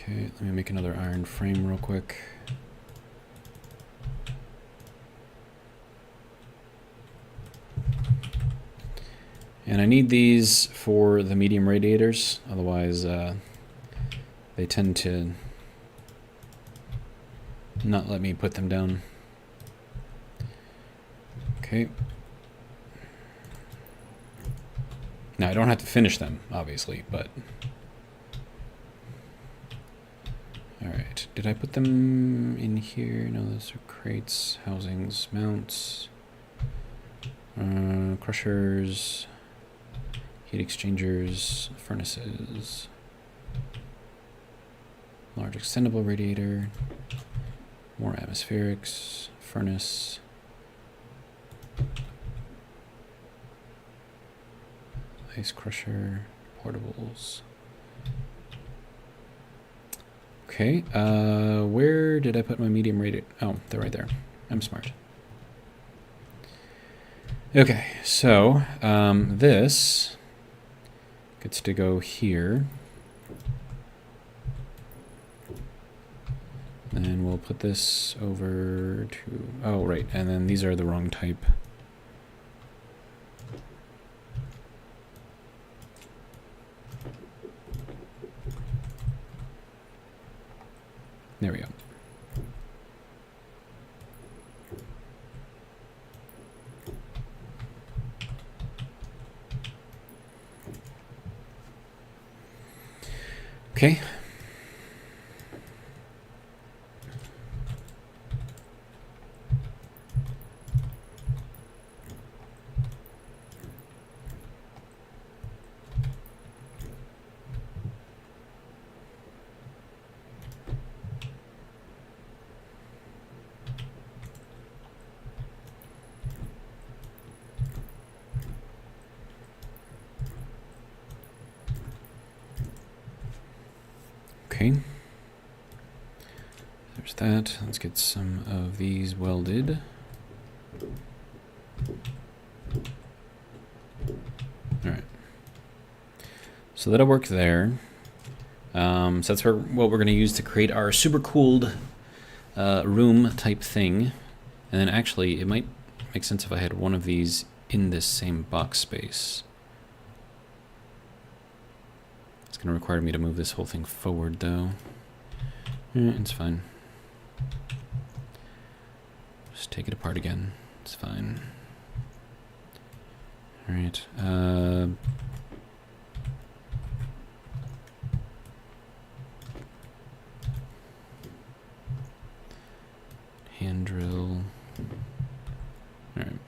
Okay, let me make another iron frame real quick. And I need these for the medium radiators, otherwise they tend to not let me put them down. Okay. Now I don't have to finish them, obviously, but... Alright, did I put them in here? No, those are crates, housings, mounts, crushers, heat exchangers, furnaces, large extendable radiator, more atmospherics, furnace, ice crusher, portables. Okay, where did I put my medium radiator? Oh, they're right there. I'm smart. Okay, so this gets to go here. Then we'll put this over to, oh right, and then these are the wrong type. There we go. Okay. Okay. There's that. Let's get some of these welded. Alright. So that'll work there. So that's what we're going to use to create our super cooled room type thing. And then actually, it might make sense if I had one of these in this same box space. It's going to require me to move this whole thing forward, though. It's fine. Just take it apart again. It's fine. Alright. Hand drill. Alright.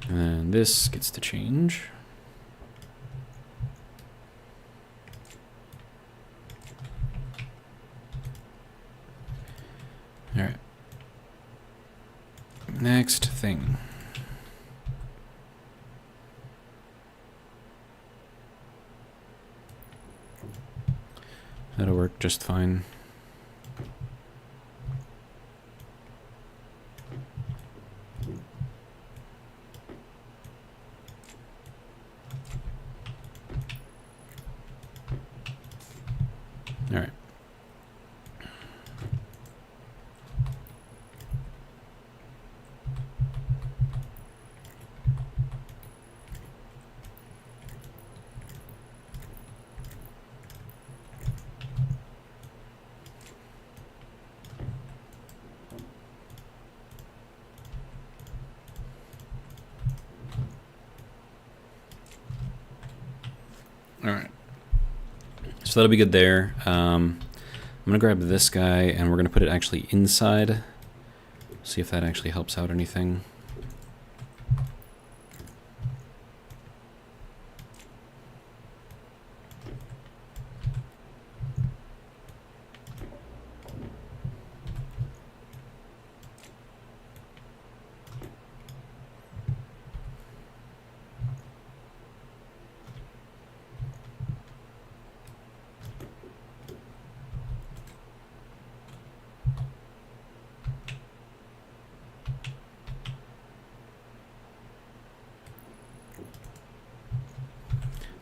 And then this gets to change. Alright. Next thing. That'll work just fine. Alright. Alright. So that'll be good there. I'm going to grab this guy and we're going to put it actually inside. See if that actually helps out anything.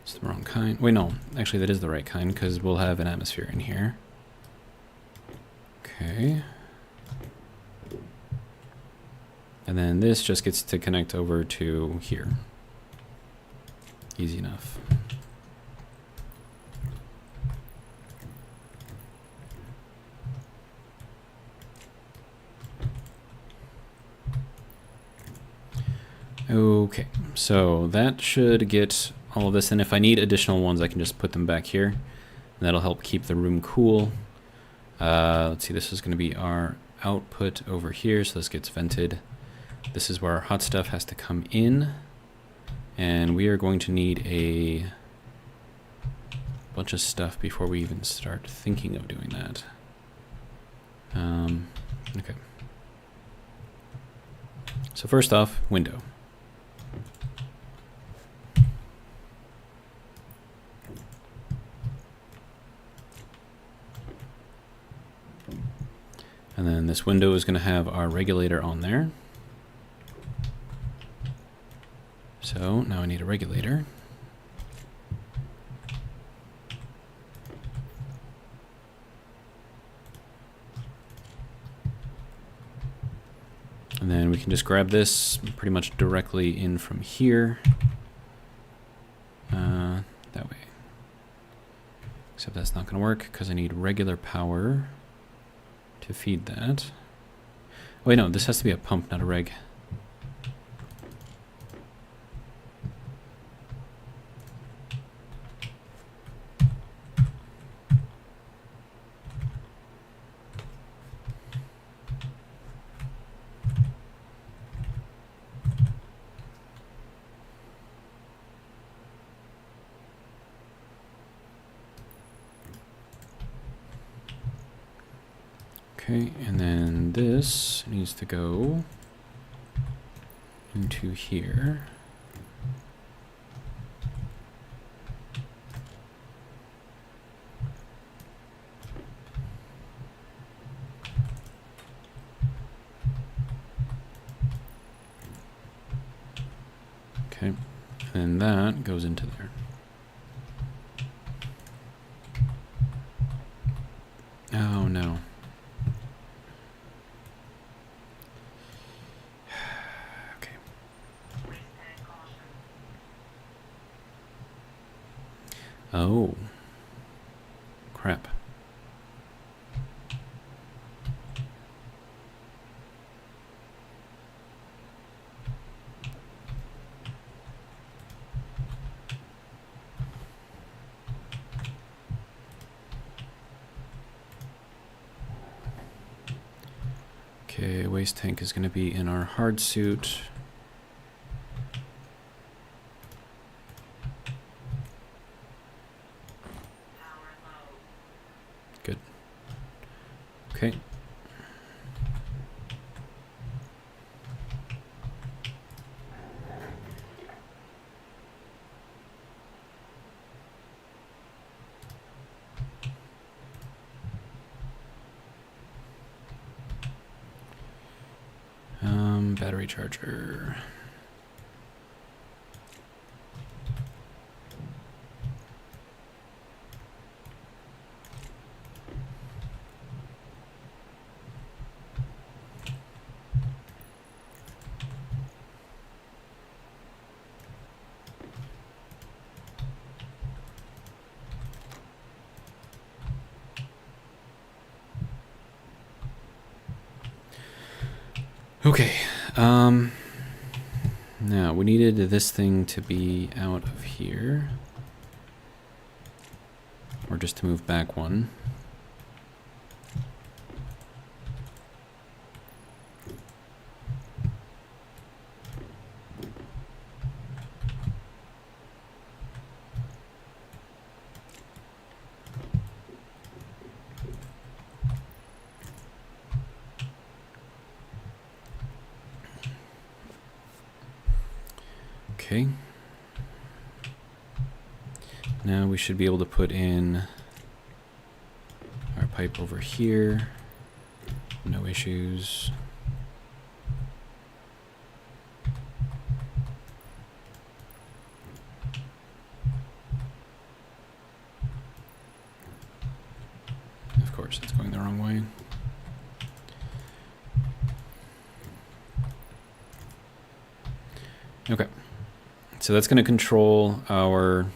It's the wrong kind. Wait, no. Actually, that is the right kind because we'll have an atmosphere in here. Okay. And then this just gets to connect over to here. Easy enough. Okay, so that should get all of this, and if I need additional ones, I can just put them back here. And that'll help keep the room cool. Let's see, this is going to be our output over here, so this gets vented. This is where our hot stuff has to come in, and we are going to need a bunch of stuff before we even start thinking of doing that. Okay. So first off, window. And then this window is going to have our regulator on there. So now I need a regulator. And then we can just grab this pretty much directly in from here. That way. Except that's not going to work because I need regular power to feed that. Oh, wait, no, this has to be a pump, not a reg. Okay, and then this needs to go into here. Okay, and that goes into there. Oh no. Oh, crap. Okay, waste tank is going to be in our hard suit. Good. Okay. Battery charger. Okay. Now we needed this thing to be out of here, or just to move back one. Okay. Now we should be able to put in our pipe over here. No issues. Of course, it's going the wrong way. Okay. So that's going to control our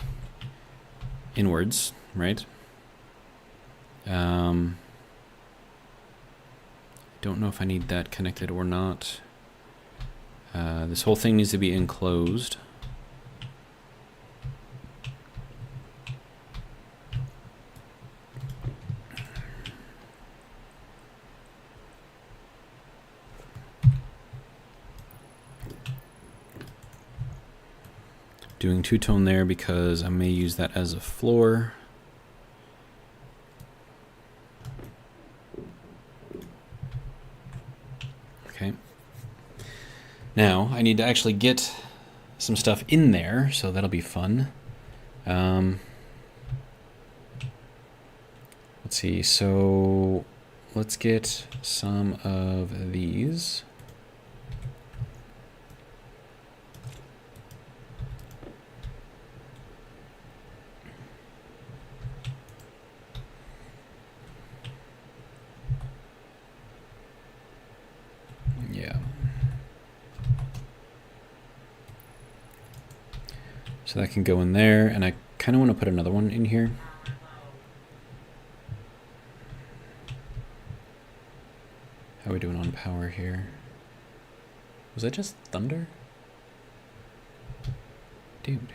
inwards, right? Don't know if I need that connected or not. This whole thing needs to be enclosed. Doing two-tone there because I may use that as a floor. Okay. Now, I need to actually get some stuff in there, so that'll be fun. Let's see, so let's get some of these. Yeah. So that can go in there, and I kind of want to put another one in here. How are we doing on power here? Was that just thunder? Dude.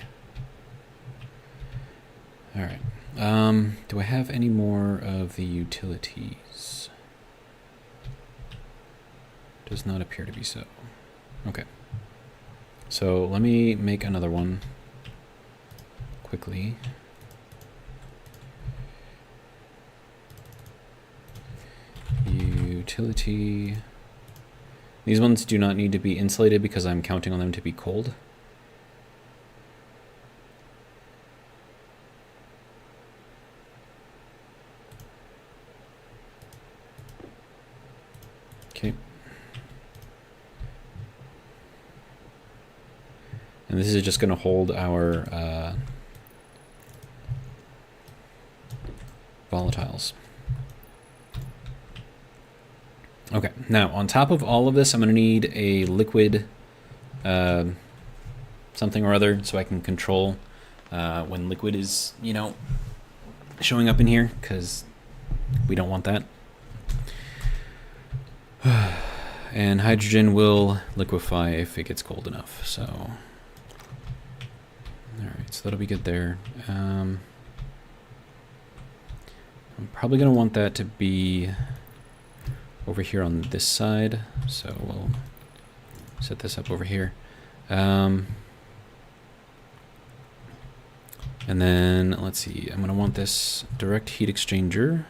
Alright. Do I have any more of the utilities? Does not appear to be so. Okay. So let me make another one quickly. Utility. These ones do not need to be insulated because I'm counting on them to be cold. Okay. And this is just going to hold our volatiles. Okay, now on top of all of this, I'm going to need a liquid something or other so I can control when liquid is, you know, showing up in here, because we don't want that. And hydrogen will liquefy if it gets cold enough, so... Alright, so that'll be good there. I'm probably going to want that to be over here on this side, so we'll set this up over here. And then, let's see, I'm going to want this direct heat exchanger.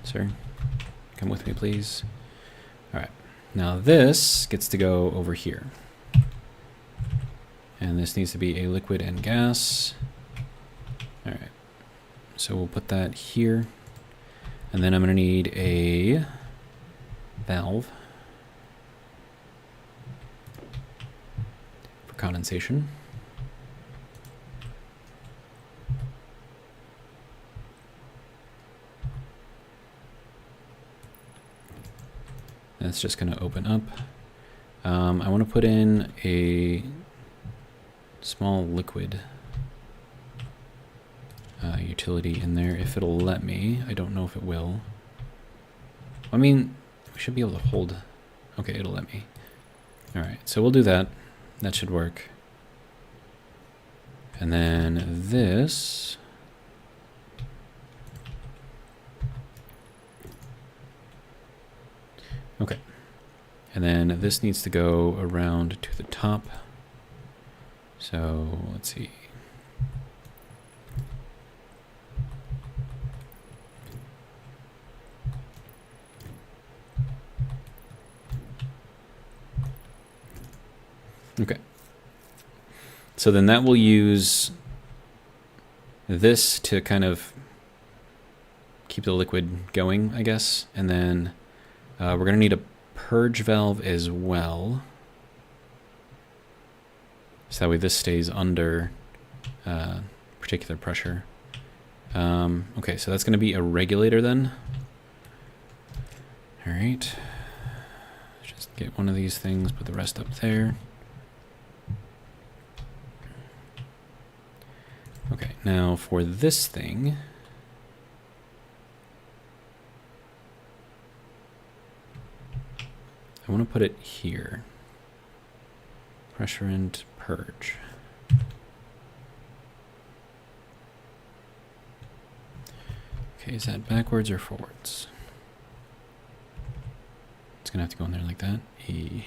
Sir, come with me, please. Alright, now this gets to go over here. And this needs to be a liquid and gas. Alright, so we'll put that here. And then I'm going to need a valve for condensation. And it's just going to open up. I want to put in a small liquid utility in there if it'll let me. I don't know if it will. I mean, we should be able to hold. Okay, it'll let me. Alright, so we'll do that. That should work. And then this. Okay. And then this needs to go around to the top. So let's see. Okay. So then that will use this to kind of keep the liquid going, I guess. And then we're going to need a purge valve as well. So that way this stays under particular pressure. Okay, so that's going to be a regulator then. All right. Just get one of these things, put the rest up there. Okay, now for this thing, I want to put it here. Pressure and purge. Okay, is that backwards or forwards? It's gonna have to go in there like that. E.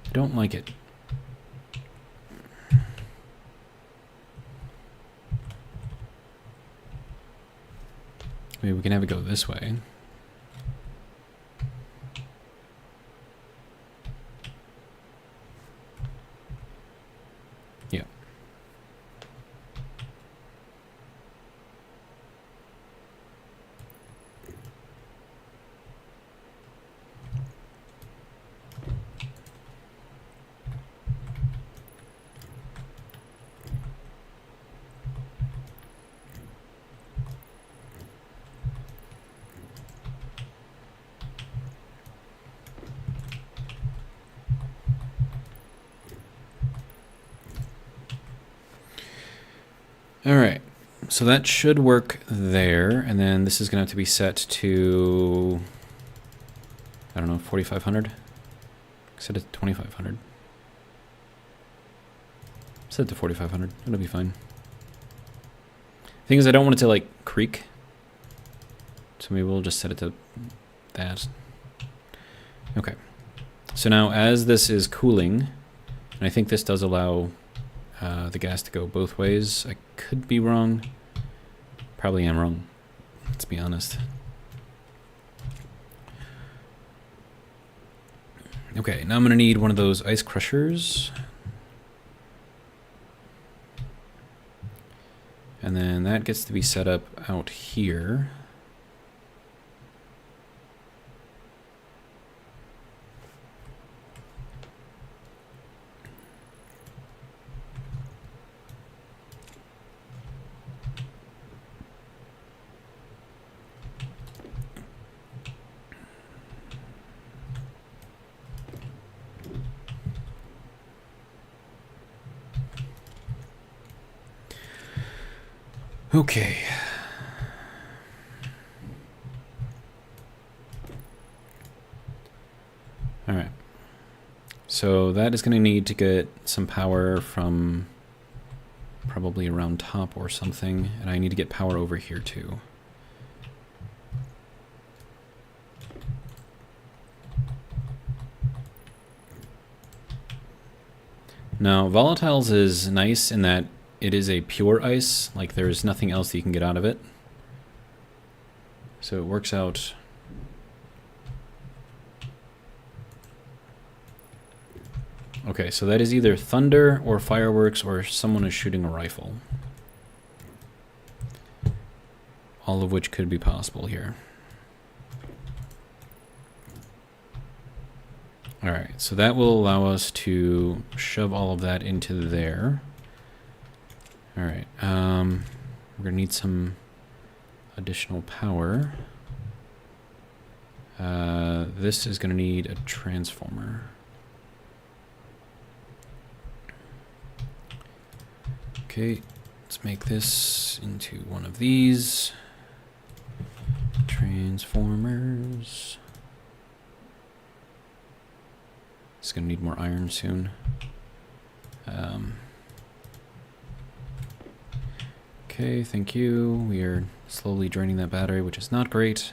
I don't like it. Maybe we can have it go this way. Yeah. All right. So that should work there. And then this is going to have to be set to, I don't know, 4,500? Set it to 2,500. Set it to 4,500. It'll be fine. Thing is, I don't want it to, like, creak. So maybe we'll just set it to that. Okay. So now, as this is cooling, and I think this does allow the gas to go both ways. I could be wrong. Probably am wrong. Let's be honest. Okay, now I'm going to need one of those ice crushers. And then that gets to be set up out here. Okay. All right. So that is going to need to get some power from probably around top or something, and I need to get power over here too. Now, volatiles is nice in that it is a pure ice, like there's nothing else that you can get out of it. So it works out. Okay, so that is either thunder or fireworks or someone is shooting a rifle. All of which could be possible here. Alright, so that will allow us to shove all of that into there. Alright, we're gonna need some additional power. This is gonna need a transformer. Okay, let's make this into one of these. Transformers. It's gonna need more iron soon. Okay, thank you. We are slowly draining that battery, which is not great.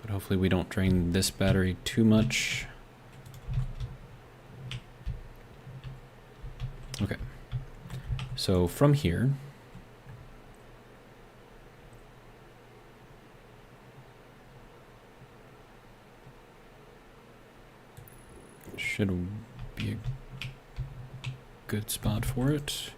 But hopefully we don't drain this battery too much. Okay. So from here, should be a good spot for it.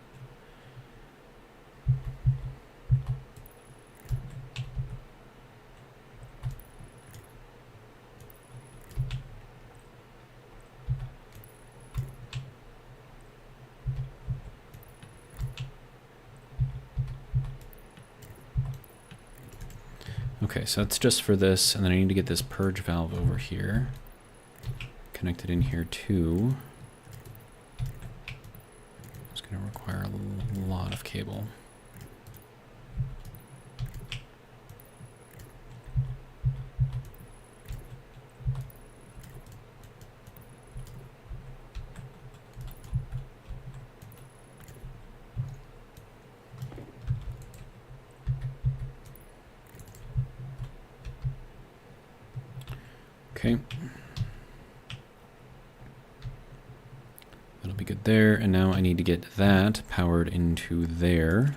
Okay, so that's just for this, and then I need to get this purge valve over here. Connected in here too. It's going to require a lot of cable. Okay. That'll be good there, and now I need to get that powered into there.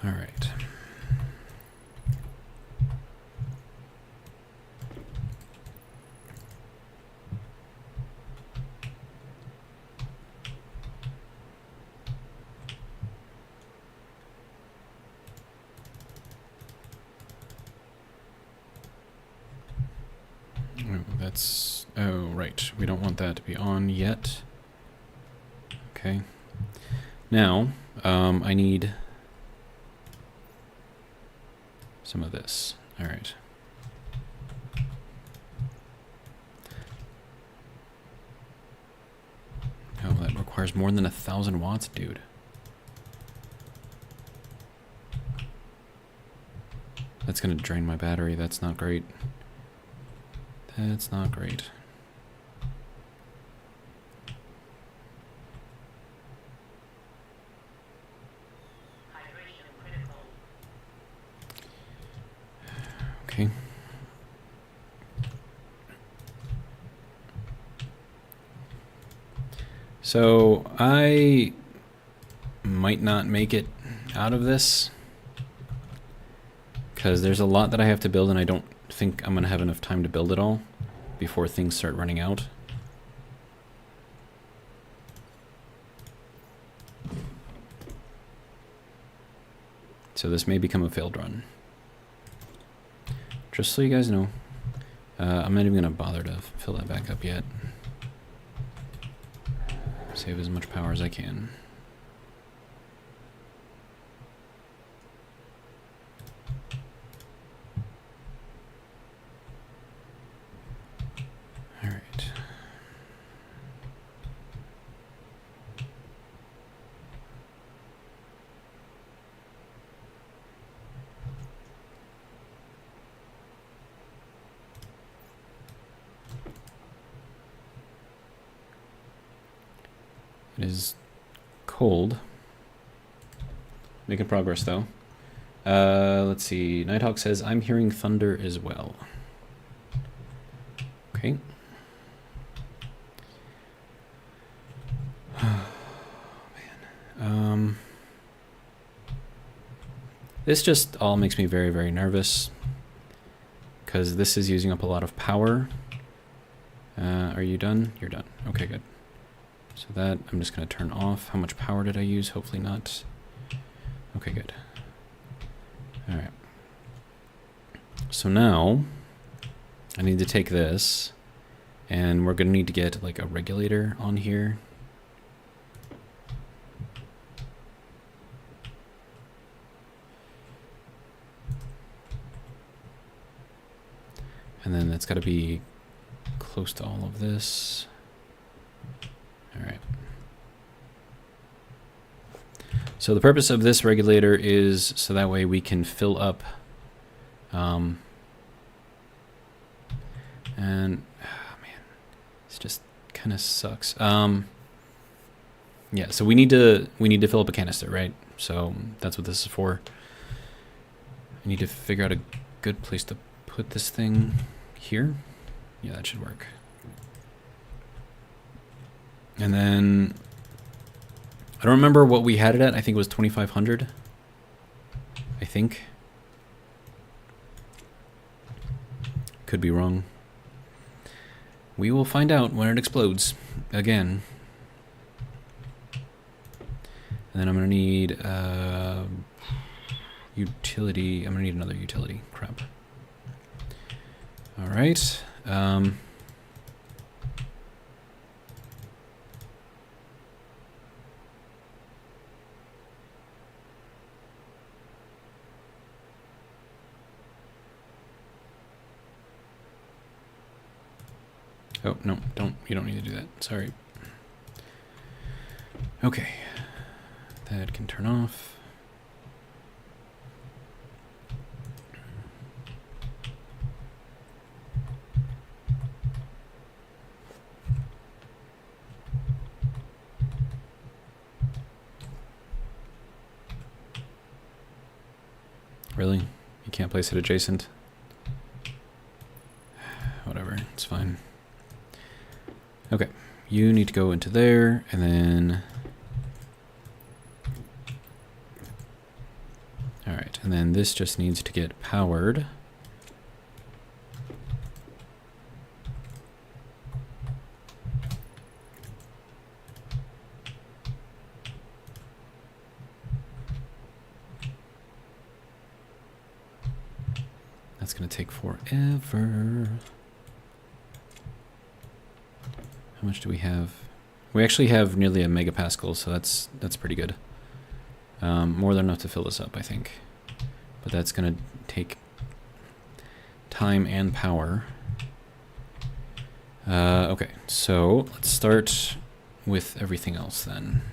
All right. Oh, right. We don't want that to be on yet. Okay. Now, I need some of this. All right. Oh, that requires more than 1,000 watts, dude. That's gonna drain my battery. That's not great. That's not great. Okay. So I might not make it out of this because there's a lot that I have to build and I don't think I'm gonna have enough time to build it all before things start running out. So this may become a failed run. Just so you guys know, I'm not even gonna bother to fill that back up yet. Save as much power as I can. All right. It is cold. Making progress though. Let's see. Nighthawk says, I'm hearing thunder as well. Okay. Oh, man. This just all makes me very, very nervous because this is using up a lot of power. Are you done? You're done. Okay, good. So that I'm just going to turn off. How much power did I use? Hopefully not. Okay, good. All right. So now I need to take this and we're going to need to get like a regulator on here. And then that's got to be close to all of this. All right. So the purpose of this regulator is so that way we can fill up, and oh man, this just kind of sucks. Yeah, so we need to fill up a canister, right? So that's what this is for. I need to figure out a good place to put this thing here. Yeah, that should work. And then, I don't remember what we had it at. I think it was 2,500. I think. Could be wrong. We will find out when it explodes again. And then I'm going to need utility. I'm going to need another utility. Crap. All right. Oh, no, you don't need to do that. Sorry. Okay. That can turn off. Really? You can't place it adjacent? Whatever, it's fine. Okay, you need to go into there, and then... Alright, and then this just needs to get powered. That's gonna take forever. How much do we have? We actually have nearly a megapascal, so that's pretty good. More than enough to fill this up, I think. But that's gonna take time and power. Okay, so let's start with everything else then?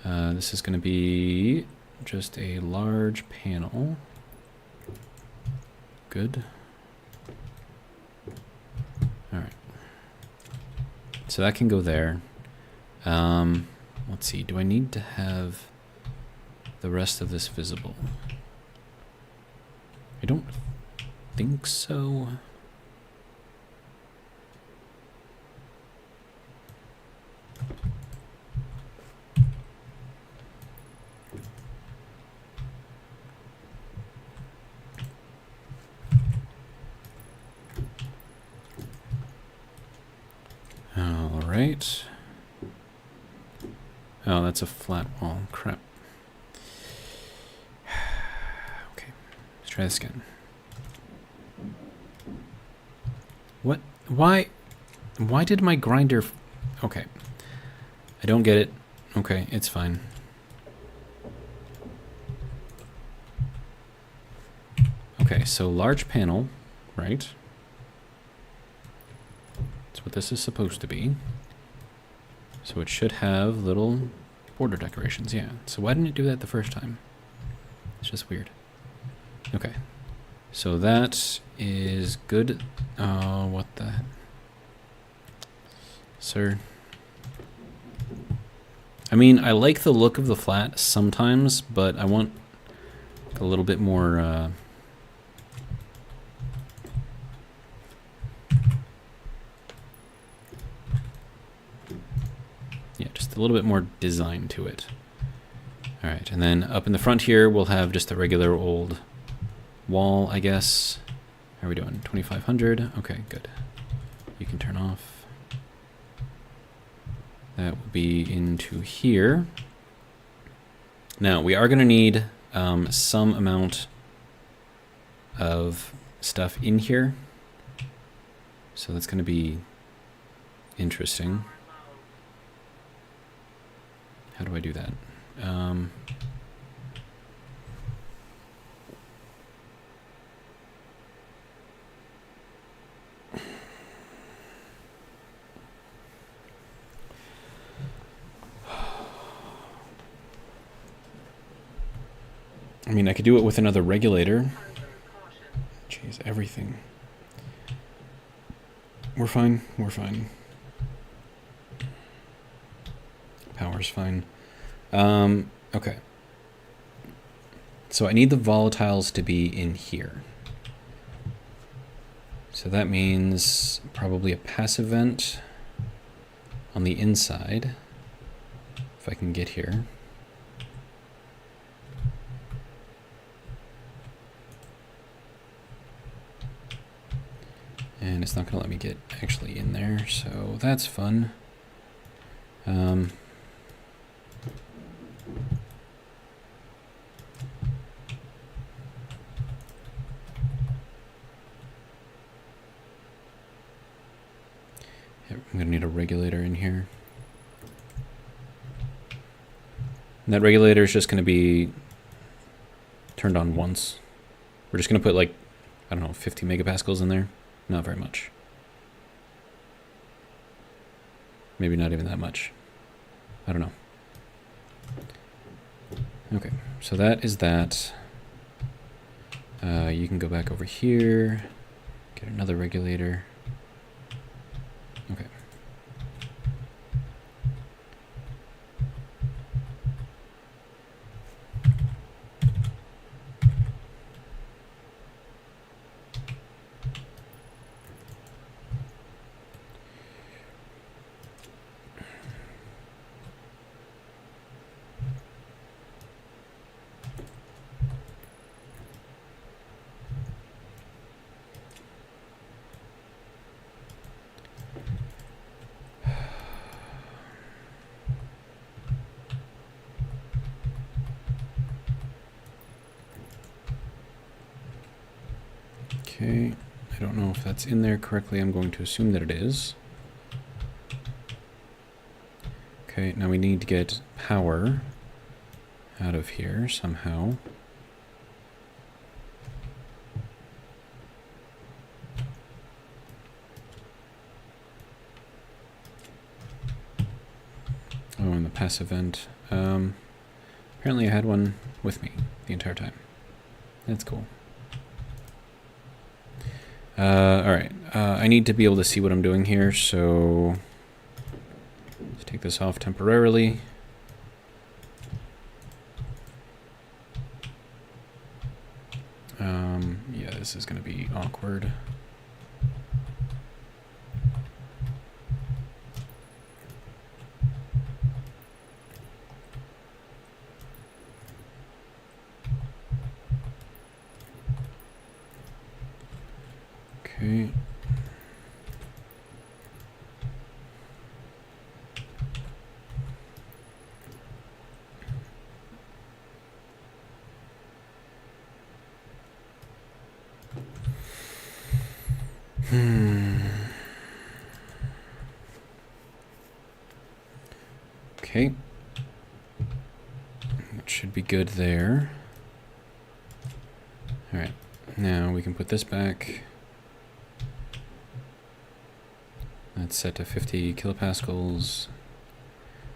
This is going to be just a large panel. Good. Alright. So that can go there. Let's see, do I need to have the rest of this visible? I don't think so. All right. Oh, that's a flat wall. Crap. Okay, let's try this again. What? Why? Why did my grinder... Okay. I don't get it. Okay, it's fine. Okay, so large panel, right? That's what this is supposed to be. So it should have little border decorations, yeah. So why didn't it do that the first time? It's just weird. Okay. So that is good. Oh, what the... Sir. I mean, I like the look of the flat sometimes, but I want a little bit more... Yeah, just a little bit more design to it. All right, and then up in the front here, we'll have just a regular old wall, I guess. How are we doing? 2,500? Okay, good. You can turn off. That will be into here. Now, we are going to need some amount of stuff in here. So that's going to be interesting. How do I do that? I mean, I could do it with another regulator. Jeez, everything. We're fine. We're fine. Power's fine. Okay. So I need the volatiles to be in here. So that means probably a passive vent on the inside, if I can get here. And it's not going to let me get actually in there, so that's fun. I'm going to need a regulator in here. And that regulator is just going to be turned on once. We're just going to put like, I don't know, 50 megapascals in there. Not very much. Maybe not even that much. I don't know. Okay, so that is that. You can go back over here, get another regulator. Okay. Okay, I don't know if that's in there correctly. I'm going to assume that it is. Okay, now we need to get power out of here somehow. passive vent. Apparently I had one with me the entire time. That's cool. Alright, I need to be able to see what I'm doing here, so let's take this off temporarily. Yeah, this is going to be awkward. Okay. Okay. That should be good there. Alright, now we can put this back. That's set to 50 kilopascals.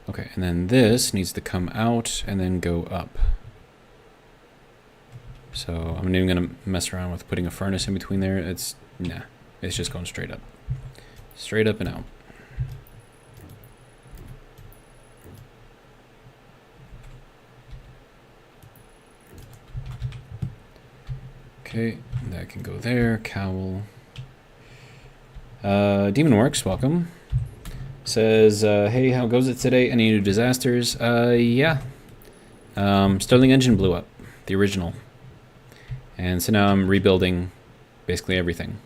Okay, and then this needs to come out and then go up. So I'm not even going to mess around with putting a furnace in between there. It's just going straight up. Straight up and out. Okay, that can go there. Cowl. Demon Works, welcome. Says, hey, how goes it today? Any new disasters? Yeah. Sterling engine blew up. The original. And so now I'm rebuilding basically everything.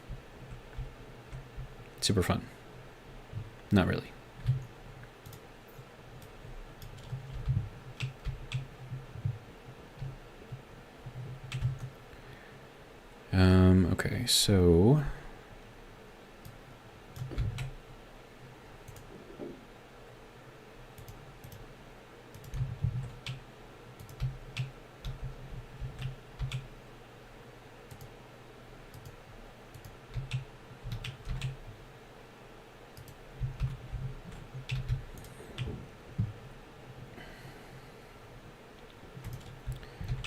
Super fun. Not really. Okay, so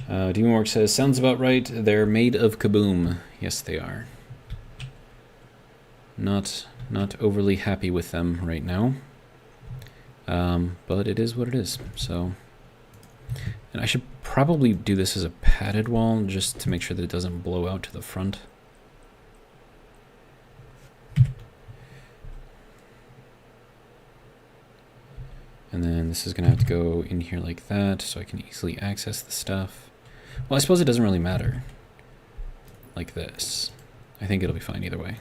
Demonworks says, sounds about right. They're made of kaboom. Yes, they are. Not overly happy with them right now. But it is what it is. So, and I should probably do this as a padded wall just to make sure that it doesn't blow out to the front. And then this is going to have to go in here like that so I can easily access the stuff. Well, I suppose it doesn't really matter. Like this. I think it'll be fine either way.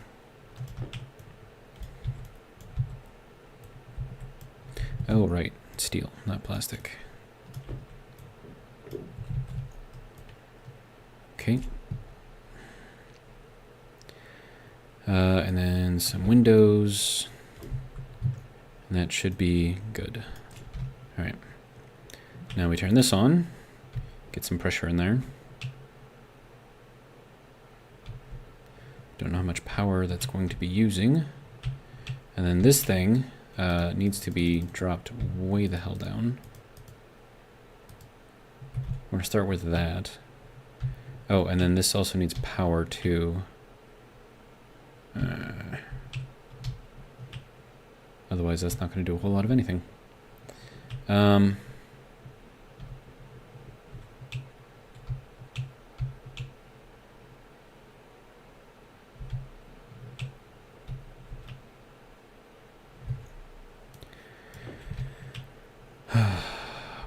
Oh, right. Steel, not plastic. Okay. And then some windows. And that should be good. All right. Now we turn this on. Get some pressure in there. Don't know how much power that's going to be using. And then this thing needs to be dropped way the hell down. We're going to start with that. Oh, and then this also needs power too. Otherwise, that's not going to do a whole lot of anything.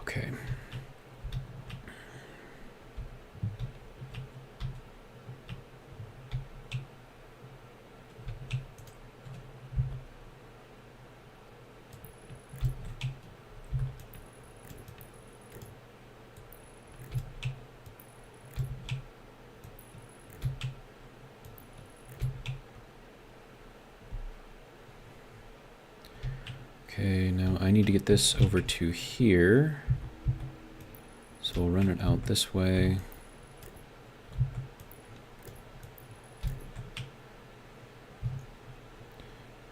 Okay. Okay, now I need to get this over to here. So we'll run it out this way.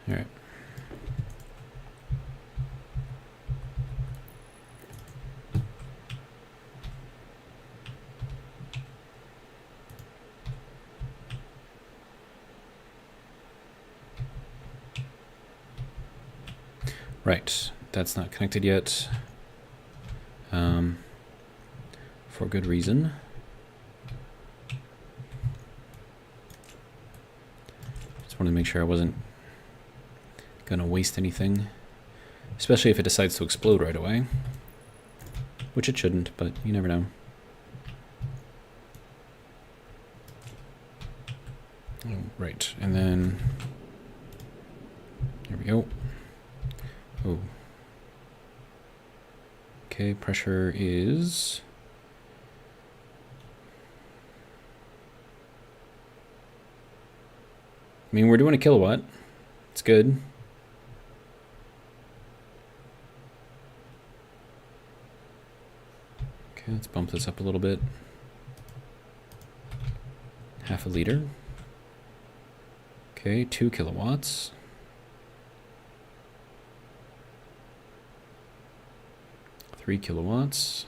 All right. Right, that's not connected yet. For good reason. Just wanted to make sure I wasn't gonna waste anything, especially if it decides to explode right away, which it shouldn't, but you never know. Oh, right, and then there we go. Oh. Okay, pressure is... I mean, we're doing a kilowatt. It's good. Okay, let's bump this up a little bit. Half a liter. Okay, 2 kilowatts. Three kilowatts.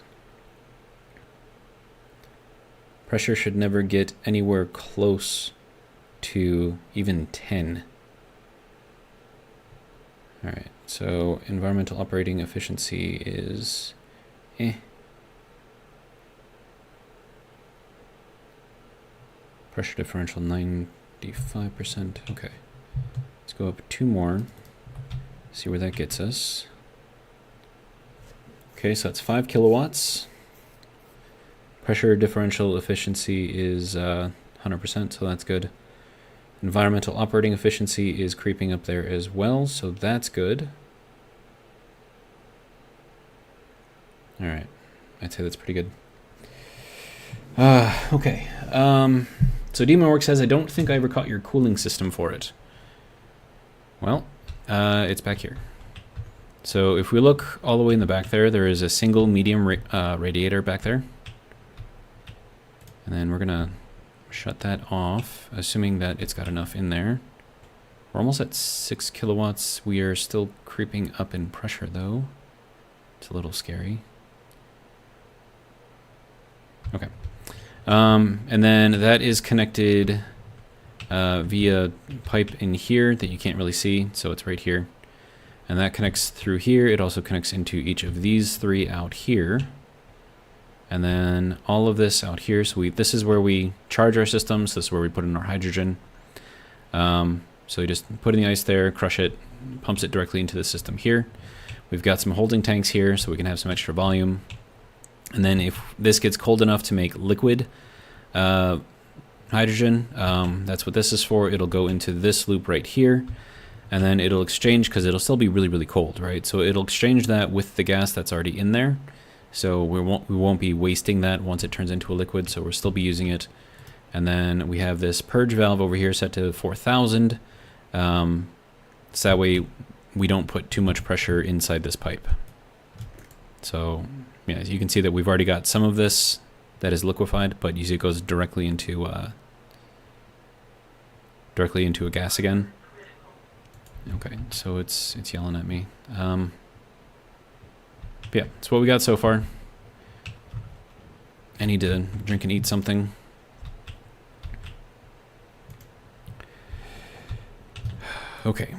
Pressure should never get anywhere close to even 10. All right, so environmental operating efficiency is Pressure differential 95%. Okay, let's go up 2 more. See where that gets us. Okay, so that's 5 kilowatts. Pressure differential efficiency is 100%, so that's good. Environmental operating efficiency is creeping up there as well, so that's good. All right, I'd say that's pretty good. Okay, so DemonWorks says, I don't think I ever caught your cooling system for it. Well, it's back here. So if we look all the way in the back there, there is a single medium radiator back there. And then we're gonna shut that off, assuming that it's got enough in there. We're almost at 6 kilowatts. We are still creeping up in pressure though. It's a little scary. Okay. And then that is connected via pipe in here that you can't really see, so it's right here. And that connects through here. It also connects into each of these 3 out here. And then all of this out here. So this is where we charge our systems. This is where we put in our hydrogen. So you just put in the ice there, crush it, pumps it directly into the system here. We've got some holding tanks here so we can have some extra volume. And then if this gets cold enough to make liquid hydrogen, that's what this is for. It'll go into this loop right here. And then it'll exchange, because it'll still be really, really cold, right? So it'll exchange that with the gas that's already in there. So we won't be wasting that once it turns into a liquid, so we'll still be using it. And then we have this purge valve over here set to 4,000. So that way we don't put too much pressure inside this pipe. So yeah, you can see that we've already got some of this that is liquefied, but you see it goes directly into a gas again. Okay, so it's yelling at me. Yeah, that's what we got so far. I need to drink and eat something. Okay.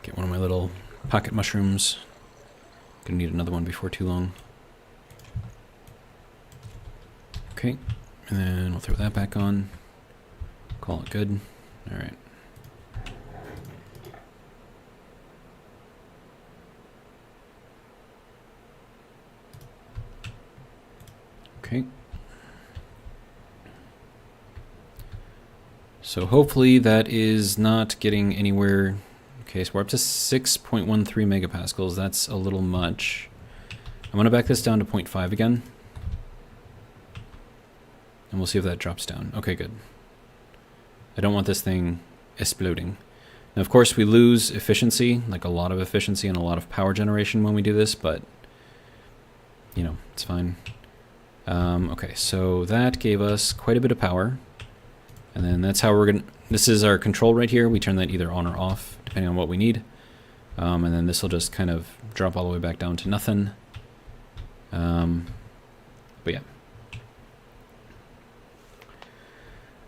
Get one of my little pocket mushrooms. Gonna need another one before too long. Okay, and then we'll throw that back on. Call it good. All right. Okay. So hopefully that is not getting anywhere. Okay, so we're up to 6.13 megapascals. That's a little much. I'm going to back this down to 0.5 again. And we'll see if that drops down. Okay, good. I don't want this thing exploding. Now, of course, we lose efficiency, like a lot of efficiency and a lot of power generation when we do this, but, you know, it's fine. Okay, so that gave us quite a bit of power. And then that's how we're going to... This is our control right here. We turn that either on or off, depending on what we need. And then this will just kind of drop all the way back down to nothing. But yeah.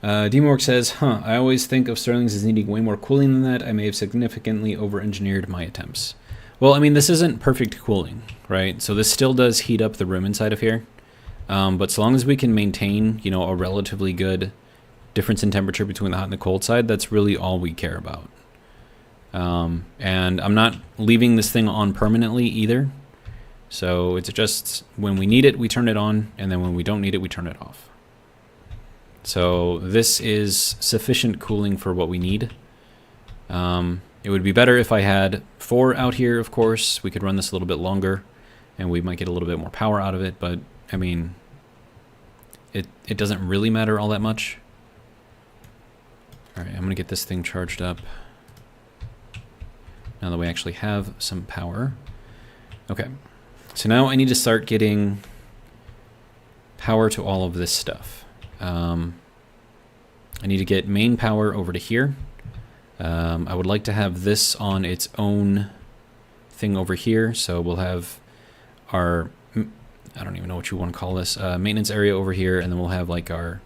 Demork says, I always think of Sterlings as needing way more cooling than that. I may have significantly over-engineered my attempts. Well, I mean, this isn't perfect cooling, right? So this still does heat up the room inside of here. But so long as we can maintain, you know, a relatively good difference in temperature between the hot and the cold side, that's really all we care about. And I'm not leaving this thing on permanently either. So it's just when we need it, we turn it on, and then when we don't need it, we turn it off. So this is sufficient cooling for what we need. It would be better if I had 4 out here, of course. We could run this a little bit longer, and we might get a little bit more power out of it, but, I mean, it doesn't really matter all that much. Alright, I'm going to get this thing charged up. Now that we actually have some power. Okay, so now I need to start getting power to all of this stuff. I need to get main power over to here. I would like to have this on its own thing over here, so we'll have our, I don't even know what you want to call this, maintenance area over here, and then we'll have like our,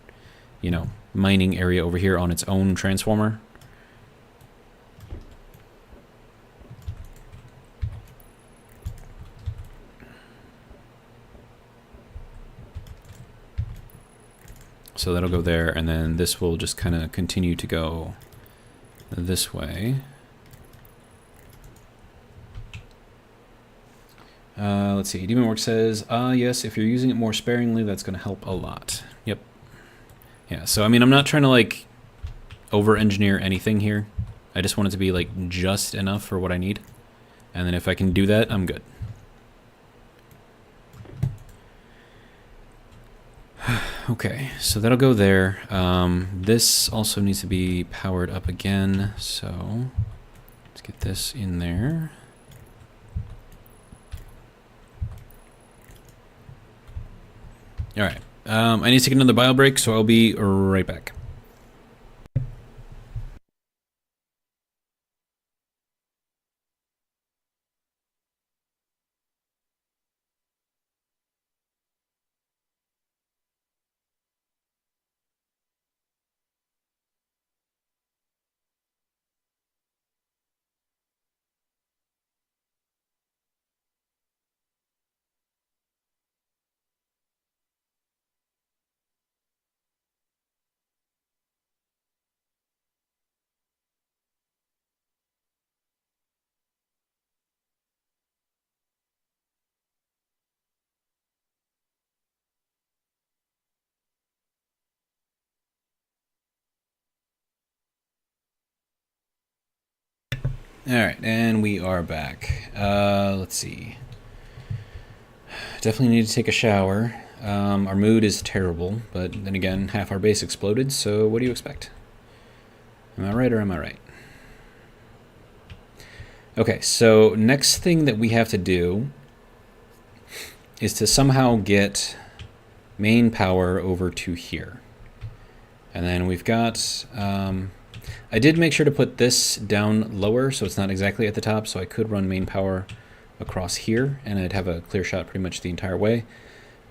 you know, mining area over here on its own transformer. So that'll go there, and then this will just kind of continue to go this way. Let's see, Demonwork says, yes, if you're using it more sparingly, that's going to help a lot. Yep. Yeah, so I mean, I'm not trying to like over-engineer anything here. I just want it to be like just enough for what I need. And then if I can do that, I'm good. Okay, so that'll go there. This also needs to be powered up again, so let's get this in there. All right, I need to take another bio break, so I'll be right back. All right, and we are back. Let's see. Definitely need to take a shower. Our mood is terrible, but then again, half our base exploded, so what do you expect? Am I right or am I right? Okay, so next thing that we have to do is to somehow get main power over to here. And then we've got... I did make sure to put this down lower so it's not exactly at the top, so I could run main power across here and I'd have a clear shot pretty much the entire way.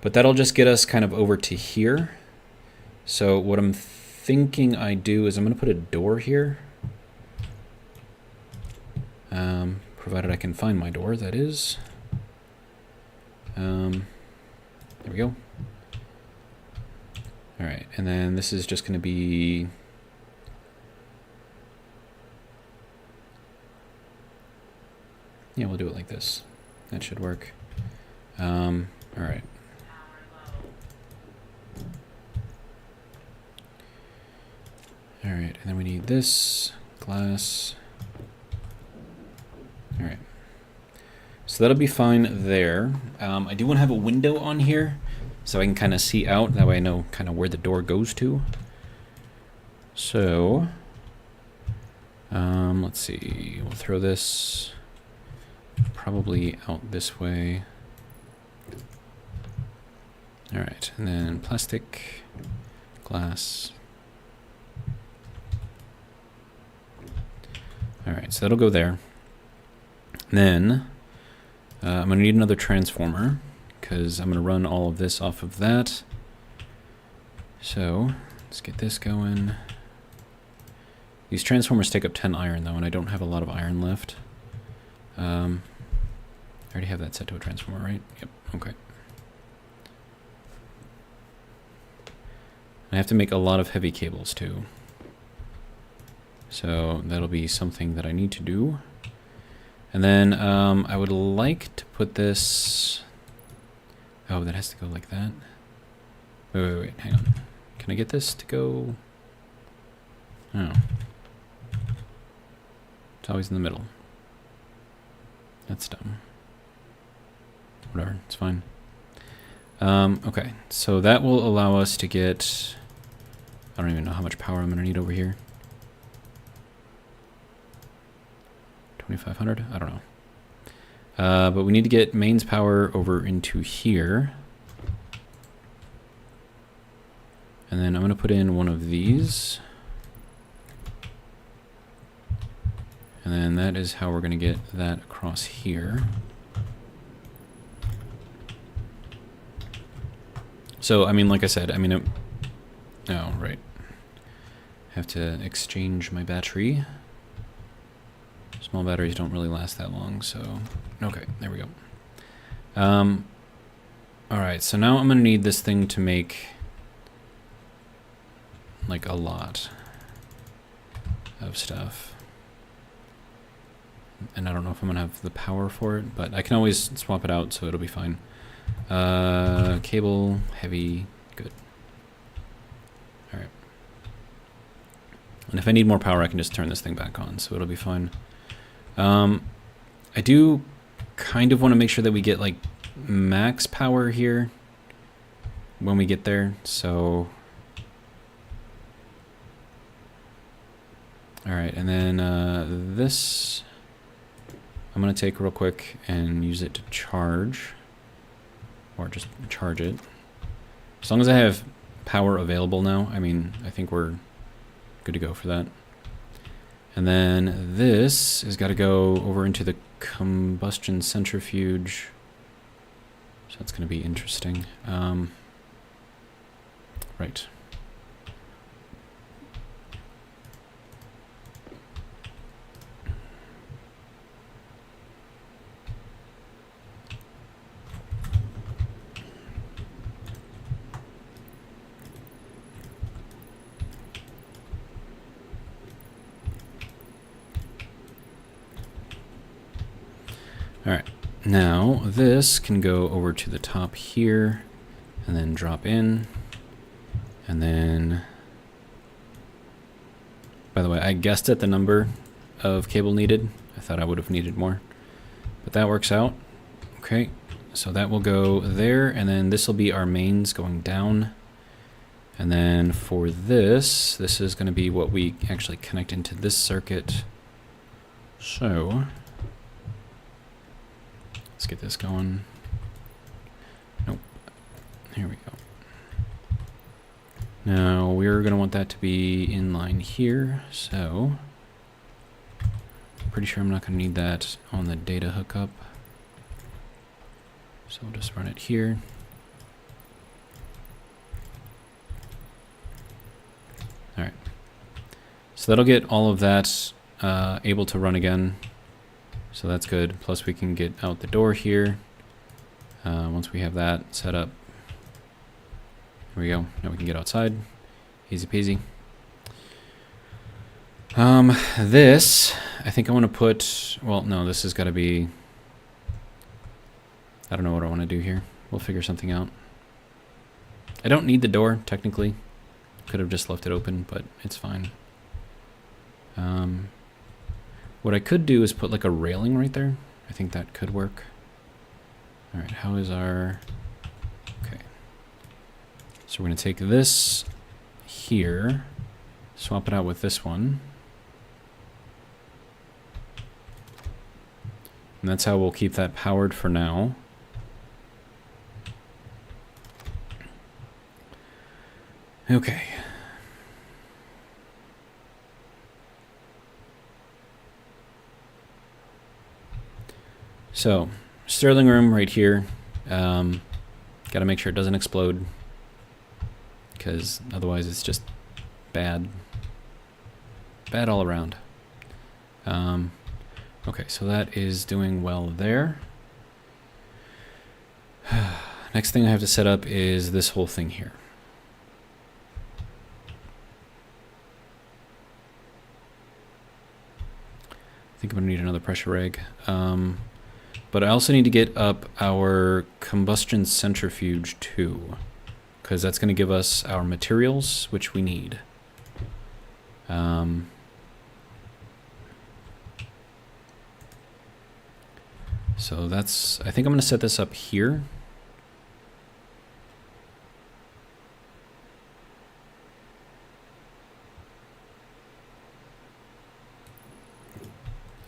But that'll just get us kind of over to here. So what I'm thinking I do is I'm going to put a door here. Provided I can find my door, that is. There we go. Alright, and then this is just going to be... Yeah, we'll do it like this. That should work. Alright. Alright, and then we need this glass. Alright. So that'll be fine there. I do want to have a window on here so I can kind of see out. That way I know kind of where the door goes to. So, let's see. We'll throw this... probably out this way. Alright, and then plastic, glass. Alright, so that'll go there. Then, I'm going to need another transformer, because I'm going to run all of this off of that. So let's get this going. These transformers take up 10 iron though, and I don't have a lot of iron left. I already have that set to a transformer, right? Yep, okay. I have to make a lot of heavy cables too. So that'll be something that I need to do. And then I would like to put this... Oh, that has to go like that? Wait, hang on. Can I get this to go... Oh. It's always in the middle. That's dumb. Whatever, it's fine. Okay, so that will allow us to get... I don't even know how much power I'm going to need over here. 2,500? I don't know. But we need to get mains power over into here. And then I'm going to put in one of these. And then that is how we're going to get that across here. So, I mean, like I said, I mean... Oh, right. Have to exchange my battery. Small batteries don't really last that long, so... Okay, there we go. Alright, so now I'm going to need this thing to make... like, a lot of stuff. And I don't know if I'm going to have the power for it, but I can always swap it out, so it'll be fine. Cable, heavy, good. Alright. And if I need more power, I can just turn this thing back on, so it'll be fine. I do kind of want to make sure that we get, like, max power here when we get there, so... Alright, and then this... I'm going to take real quick and use it to charge. Or just charge it. As long as I have power available now, I mean, I think we're good to go for that. And then this has got to go over into the combustion centrifuge. So that's going to be interesting. Right. Alright, now this can go over to the top here and then drop in. And then, by the way, I guessed at the number of cable needed. I thought I would have needed more, but that works out. Okay, so that will go there, and then this will be our mains going down. And then for this is going to be what we actually connect into this circuit. So... let's get this going. Nope. Here we go. Now, we're going to want that to be in line here, so... pretty sure I'm not going to need that on the data hookup. So we'll just run it here. Alright. So that'll get all of that able to run again. So that's good. Plus we can get out the door here. Once we have that set up. Here we go. Now we can get outside. Easy peasy. This, I think I want to put, well, no, this has got to be, I don't know what I want to do here. We'll figure something out. I don't need the door, technically. Could have just left it open, but it's fine. What I could do is put like a railing right there. I think that could work. All right, how is our... Okay. So we're going to take this here, swap it out with this one. And that's how we'll keep that powered for now. Okay. So, Sterling room right here. Gotta make sure it doesn't explode, because otherwise it's just bad. Bad all around. Okay, so that is doing well there. Next thing I have to set up is this whole thing here. I think I'm gonna need another pressure reg. But I also need to get up our combustion centrifuge too, because that's gonna give us our materials, which we need. So that's, I think I'm gonna set this up here.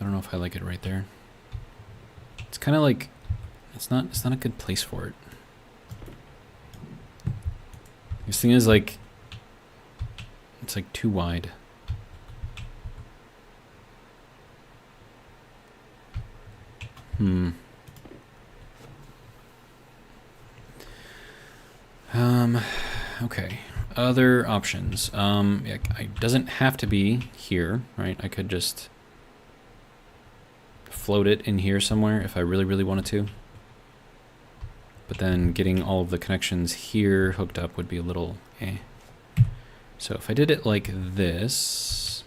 I don't know if I like it right there. It's kind of like, it's not a good place for it. This thing is like, it's like too wide. Okay. Other options. It doesn't have to be here, right? I could just float it in here somewhere if I really, really wanted to. But then getting all of the connections here hooked up would be a little eh. So if I did it like this,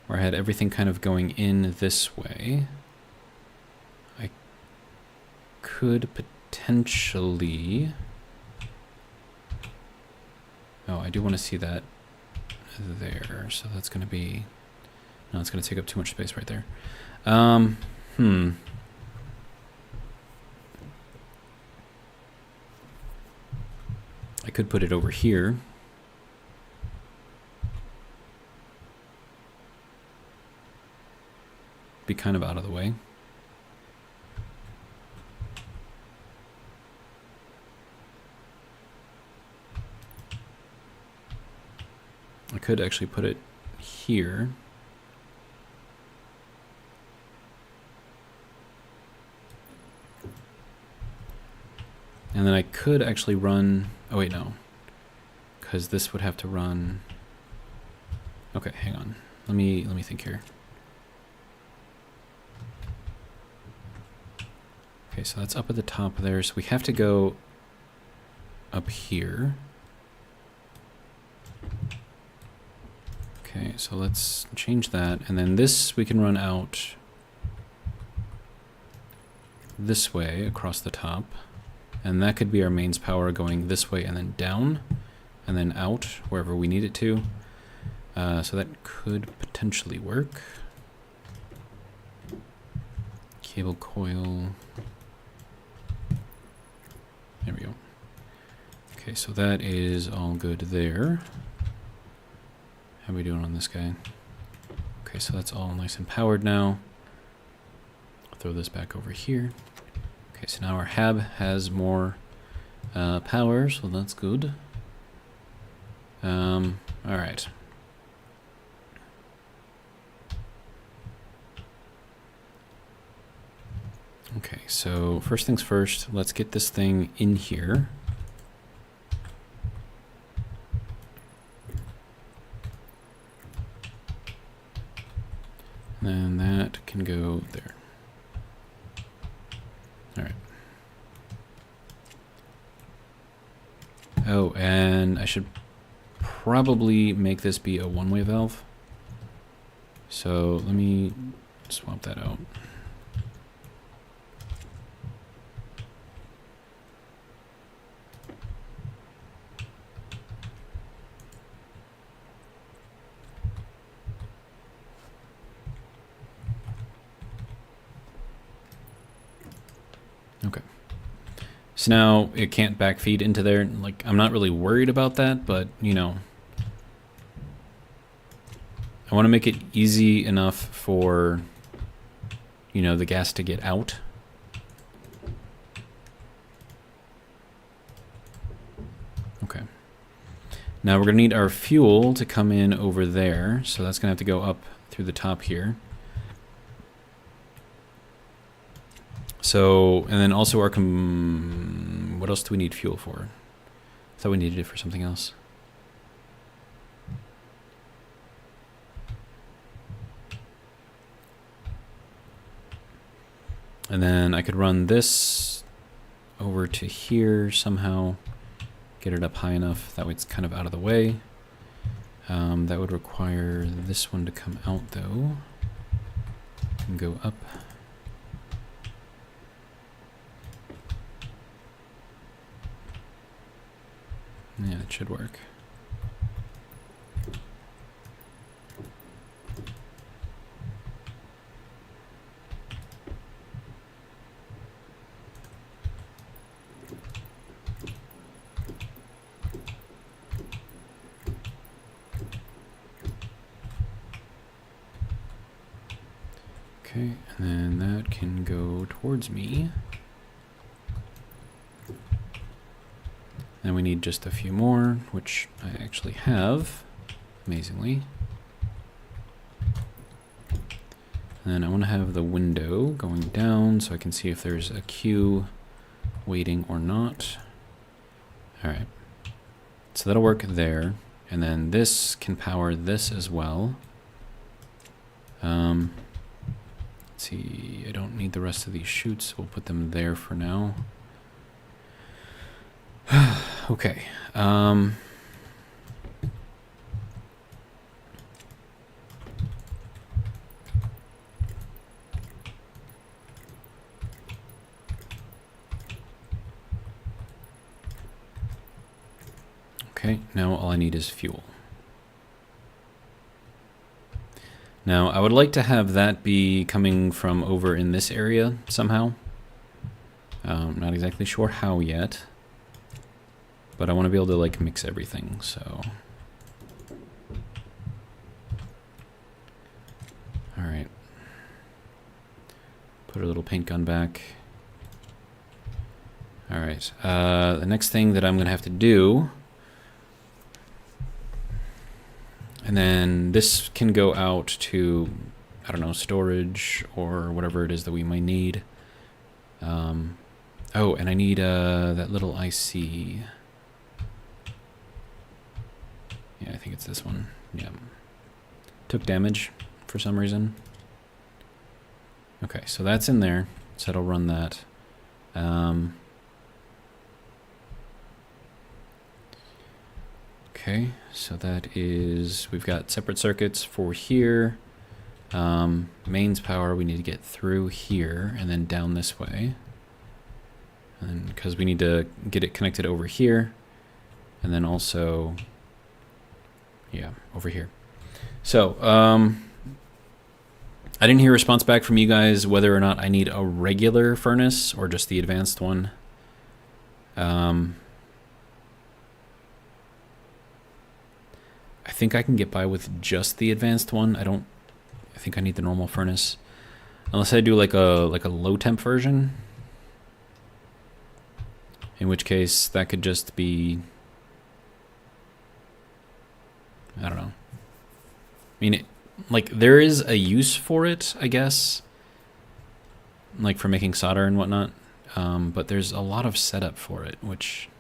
where I had everything kind of going in this way, I could potentially... Oh, I do want to see that there, so that's going to be... No, it's going to take up too much space right there. I could put it over here. Be kind of out of the way. I could actually put it here. And then I could actually run, oh wait, no. Because this would have to run, okay, hang on. Let me think here. Okay, so that's up at the top there. So we have to go up here. Okay, so let's change that. And then this we can run out this way across the top. And that could be our mains power going this way and then down and then out wherever we need it to. So that could potentially work. Cable coil. There we go. Okay, so that is all good there. How are we doing on this guy? Okay, so that's all nice and powered now. I'll throw this back over here. Okay, so now our hab has more power, so that's good. All right. Okay, so first things first, let's get this thing in here. And that can go there. All right. Oh, and I should probably make this be a one-way valve. So let me swap that out. Okay. So now it can't backfeed into there. Like, I'm not really worried about that, but, you know, I want to make it easy enough for, you know, the gas to get out. Okay. Now we're going to need our fuel to come in over there. So that's going to have to go up through the top here. So, and then also our what else do we need fuel for? I thought we needed it for something else. And then I could run this over to here somehow, get it up high enough, that way it's kind of out of the way. That would require this one to come out though, and go up. Yeah, it should work. Okay, and then that can go towards me. And we need just a few more, which I actually have, amazingly. And then I want to have the window going down so I can see if there's a queue waiting or not. Alright, so that'll work there. And then this can power this as well. Let's see, I don't need the rest of these chutes. We'll put them there for now. Okay. Okay, now all I need is fuel. Now, I would like to have that be coming from over in this area somehow. Not exactly sure how yet. But I want to be able to, like, mix everything, so... Alright. Put a little paint gun back. Alright, the next thing that I'm going to have to do... And then this can go out to, I don't know, storage or whatever it is that we might need. Oh, and I need that little IC... Yeah, I think it's this one. Yeah. Took damage for some reason. Okay, so that's in there. So it'll run that. Okay, so that is... We've got separate circuits for here. Mains power, we need to get through here and then down this way. And because we need to get it connected over here. And then also... Yeah, over here. So, I didn't hear a response back from you guys whether or not I need a regular furnace or just the advanced one. I think I can get by with just the advanced one. I think I need the normal furnace. Unless I do like a low temp version. In which case that could just be... I don't know. I mean, like, there is a use for it, I guess. Like, for making solder and whatnot. But there's a lot of setup for it, which...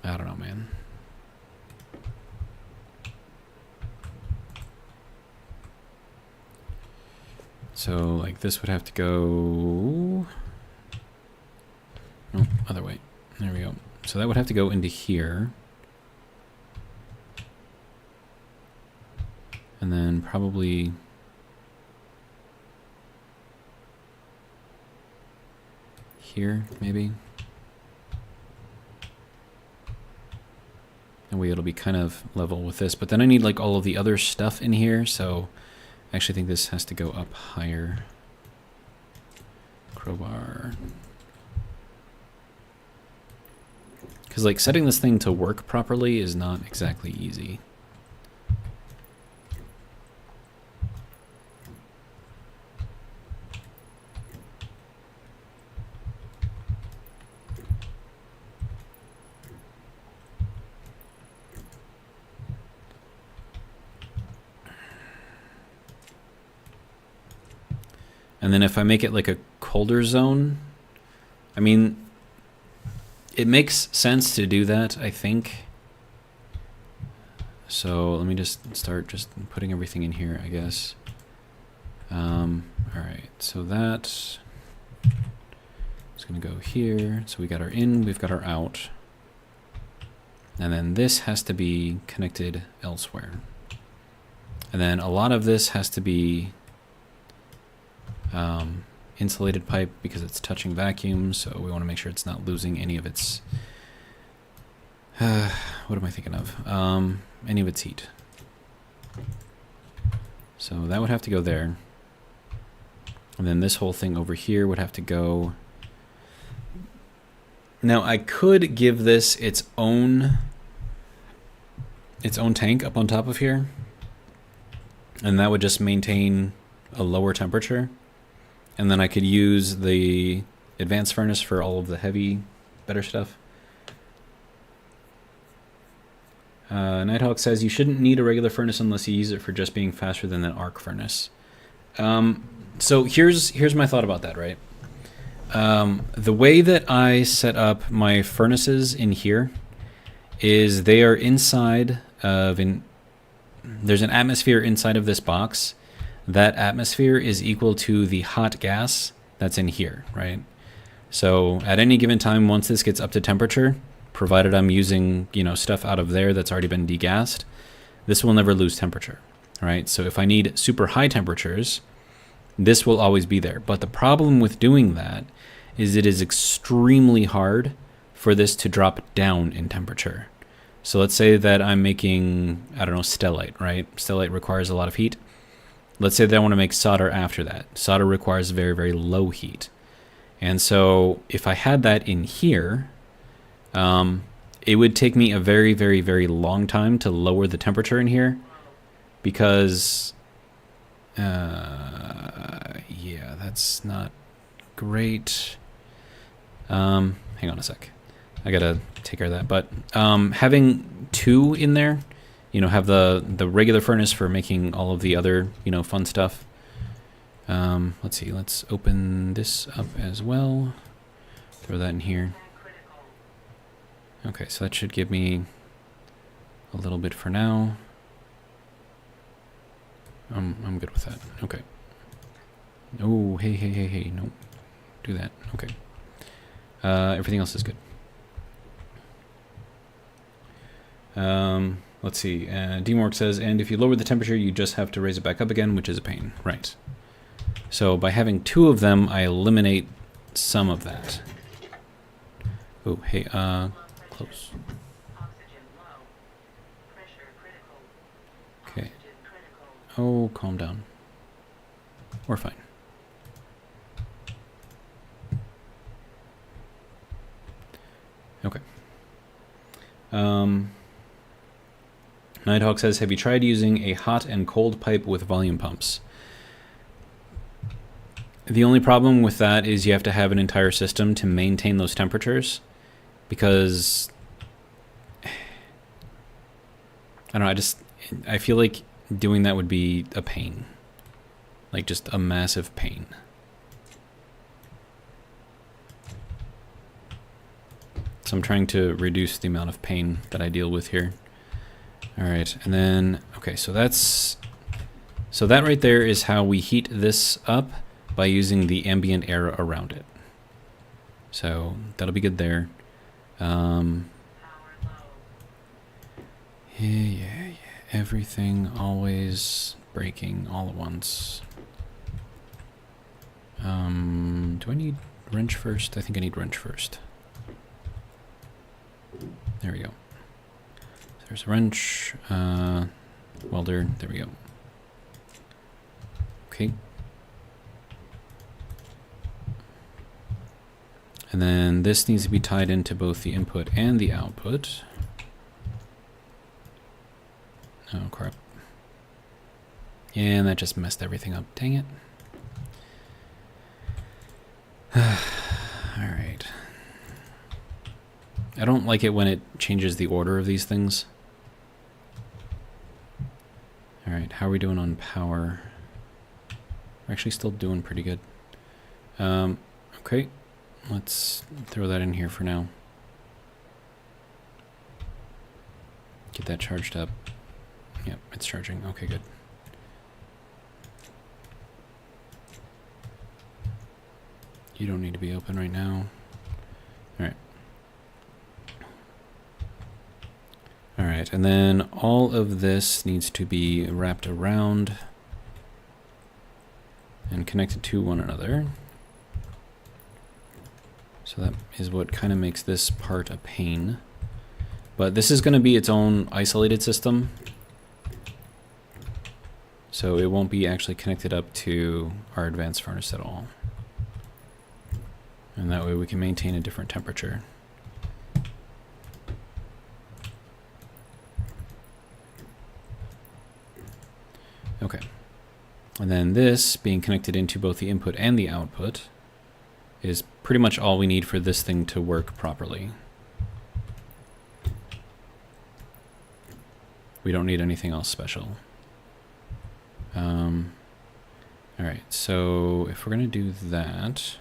I don't know, man. So, like, this would have to go... No, other way. There we go. So that would have to go into here. And then probably here, maybe. That way it'll be kind of level with this. But then I need like all of the other stuff in here, so I actually think this has to go up higher. Crowbar. Because like setting this thing to work properly is not exactly easy. And then if I make it like a colder zone, I mean, it makes sense to do that, I think. So let me just start just putting everything in here, I guess. All right, so that is going to go here. So we got our in, we've got our out. And then this has to be connected elsewhere. And then a lot of this has to be insulated pipe because it's touching vacuum, so we want to make sure it's not losing any of its what am I thinking of? Any of its heat. So that would have to go there. And then this whole thing over here would have to go. Now I could give this its own tank up on top of here, and that would just maintain a lower temperature. And then I could use the advanced furnace for all of the heavy, better stuff. Nighthawk says you shouldn't need a regular furnace unless you use it for just being faster than an arc furnace. So here's my thought about that, right? The way that I set up my furnaces in here is they are inside of there's an atmosphere inside of this box. That atmosphere is equal to the hot gas that's in here, right? So at any given time, once this gets up to temperature, provided I'm using, stuff out of there that's already been degassed, this will never lose temperature, right? So if I need super high temperatures, this will always be there. But the problem with doing that is it is extremely hard for this to drop down in temperature. So let's say that I'm making, I don't know, stellite, right? Stellite requires a lot of heat. Let's say that I want to make solder after that. Solder requires very, very low heat. And so if I had that in here, it would take me a very, very, very long time to lower the temperature in here because, yeah, that's not great. Hang on a sec. I gotta take care of that. But having two in there, have the regular furnace for making all of the other, fun stuff. Let's see. Let's open this up as well. Throw that in here. Okay, so that should give me a little bit for now. I'm good with that. Okay. Oh, hey. No. Do that. Okay. Everything else is good. Let's see. DMorg says, and if you lower the temperature, you just have to raise it back up again, which is a pain. Right. So by having two of them, I eliminate some of that. Oh, hey, close. Okay. Oh, calm down. We're fine. Okay. Nighthawk says, have you tried using a hot and cold pipe with volume pumps? The only problem with that is you have to have an entire system to maintain those temperatures because I don't know, I feel like doing that would be a pain. Like just a massive pain. So I'm trying to reduce the amount of pain that I deal with here. All right, and then, okay, so that right there is how we heat this up by using the ambient air around it. So that'll be good there. Yeah, everything always breaking all at once. Do I need wrench first? I think I need wrench first. There we go. There's a wrench, welder, there we go. Okay. And then this needs to be tied into both the input and the output. Oh, crap. And that just messed everything up. Dang it. Alright. I don't like it when it changes the order of these things. Alright, how are we doing on power? We're actually still doing pretty good. Okay, let's throw that in here for now. Get that charged up. Yep, it's charging. Okay, good. You don't need to be open right now. Alright. Alright, and then all of this needs to be wrapped around and connected to one another. So that is what kind of makes this part a pain. But this is going to be its own isolated system. So it won't be actually connected up to our advanced furnace at all. And that way we can maintain a different temperature. Okay. And then this being connected into both the input and the output is pretty much all we need for this thing to work properly. We don't need anything else special. Alright, so if we're going to do that,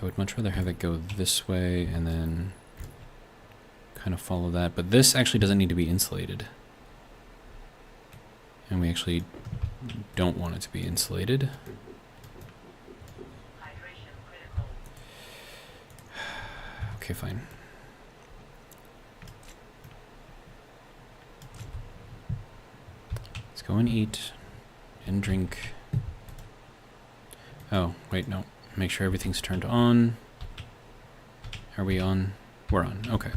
I would much rather have it go this way and then kind of follow that. But this actually doesn't need to be insulated. And we actually don't want it to be insulated. Okay, fine. Let's go and eat and drink. Oh, wait, no. Make sure everything's turned on. Are we on? We're on. Okay.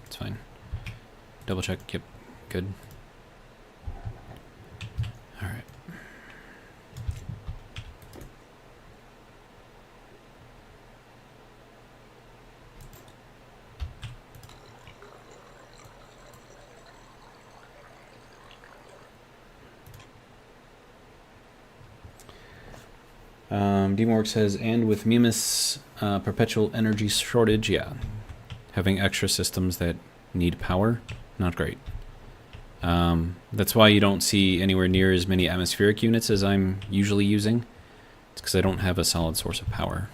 It's fine. Double check. Yep. Good. All right. DMorg says, and with Mimas perpetual energy shortage, yeah. Having extra systems that need power, not great. That's why you don't see anywhere near as many atmospheric units as I'm usually using. It's because I don't have a solid source of power.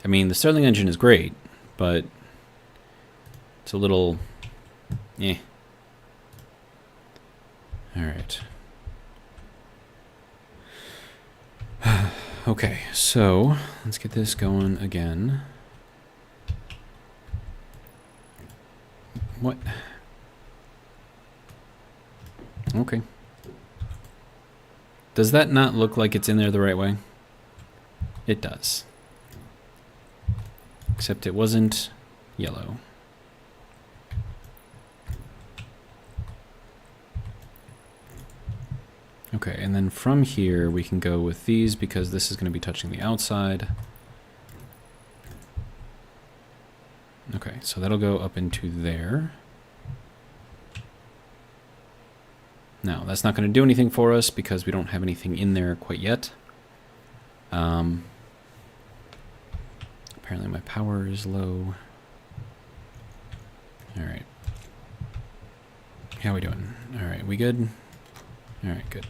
I mean, the Stirling engine is great, but it's a little... eh. Alright. Okay, so let's get this going again. What? Okay. Does that not look like it's in there the right way? It does. Except it wasn't yellow. Okay, and then from here we can go with these because this is going to be touching the outside. Okay, so that'll go up into there. Now, that's not going to do anything for us because we don't have anything in there quite yet. Apparently my power is low. Alright. How we doing? Alright, we good? Alright, good.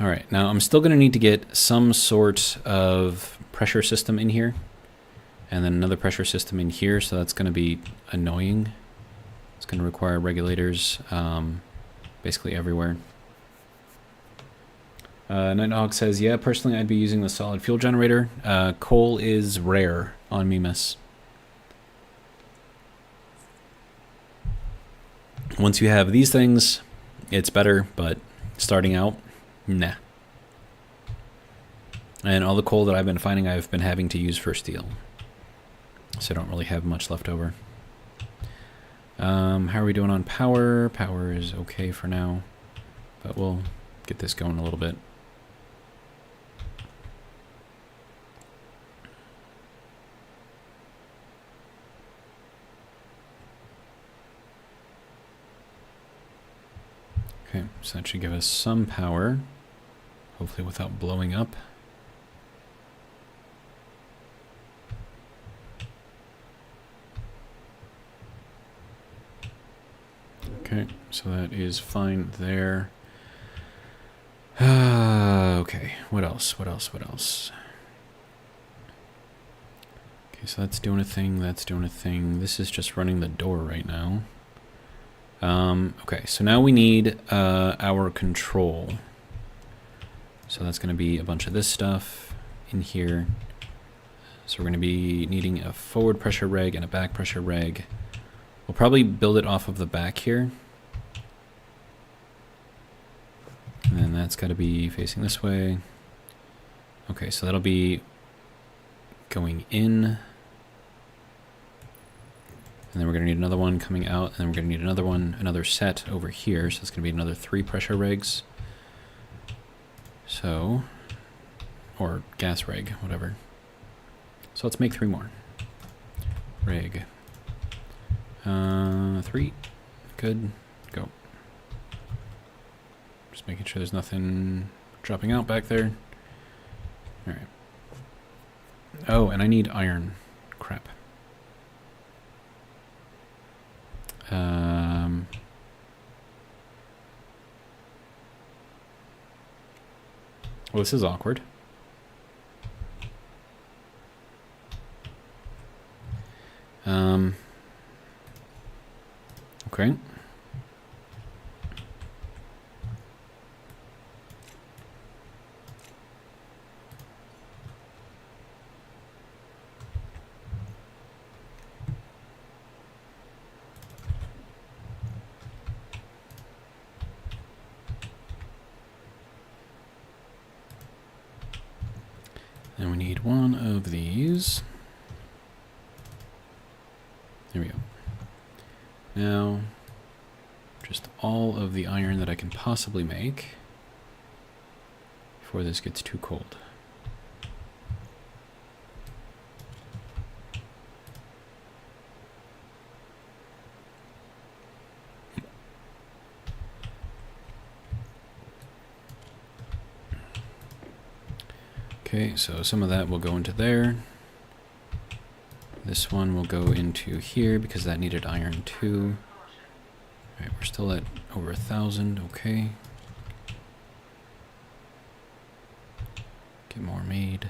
Alright, now I'm still going to need to get some sort of pressure system in here. And then another pressure system in here, so that's going to be annoying. It's going to require regulators basically everywhere. Nighthawk says, yeah, personally I'd be using the solid fuel generator. Coal is rare on Mimas. Once you have these things, it's better, but starting out, nah. And all the coal that I've been finding, I've been having to use for steel. So I don't really have much left over. How are we doing on power? Power is okay for now, but we'll get this going a little bit. Okay, so that should give us some power, hopefully without blowing up. Okay, so that is fine there. Okay, what else? What else? What else? Okay, so that's doing a thing, that's doing a thing. This is just running the door right now. Okay, so now we need our control. So that's going to be a bunch of this stuff in here. So we're going to be needing a forward pressure reg and a back pressure reg. We'll probably build it off of the back here. And then that's got to be facing this way. Okay, so that'll be going in. And then we're going to need another one coming out. And then we're going to need another one, another set over here. So it's going to be another 3 pressure regs. So, or gas reg, whatever. So let's make 3 more. Reg. 3. Good. Go. Just making sure there's nothing dropping out back there. Alright. Oh, and I need iron. Crap. Well, this is awkward. Okay. And we need one of these. There we go. Now, just all of the iron that I can possibly make before this gets too cold. Okay, so some of that will go into there. This one will go into here because that needed iron too. Alright, we're still at over 1,000, okay. Get more made.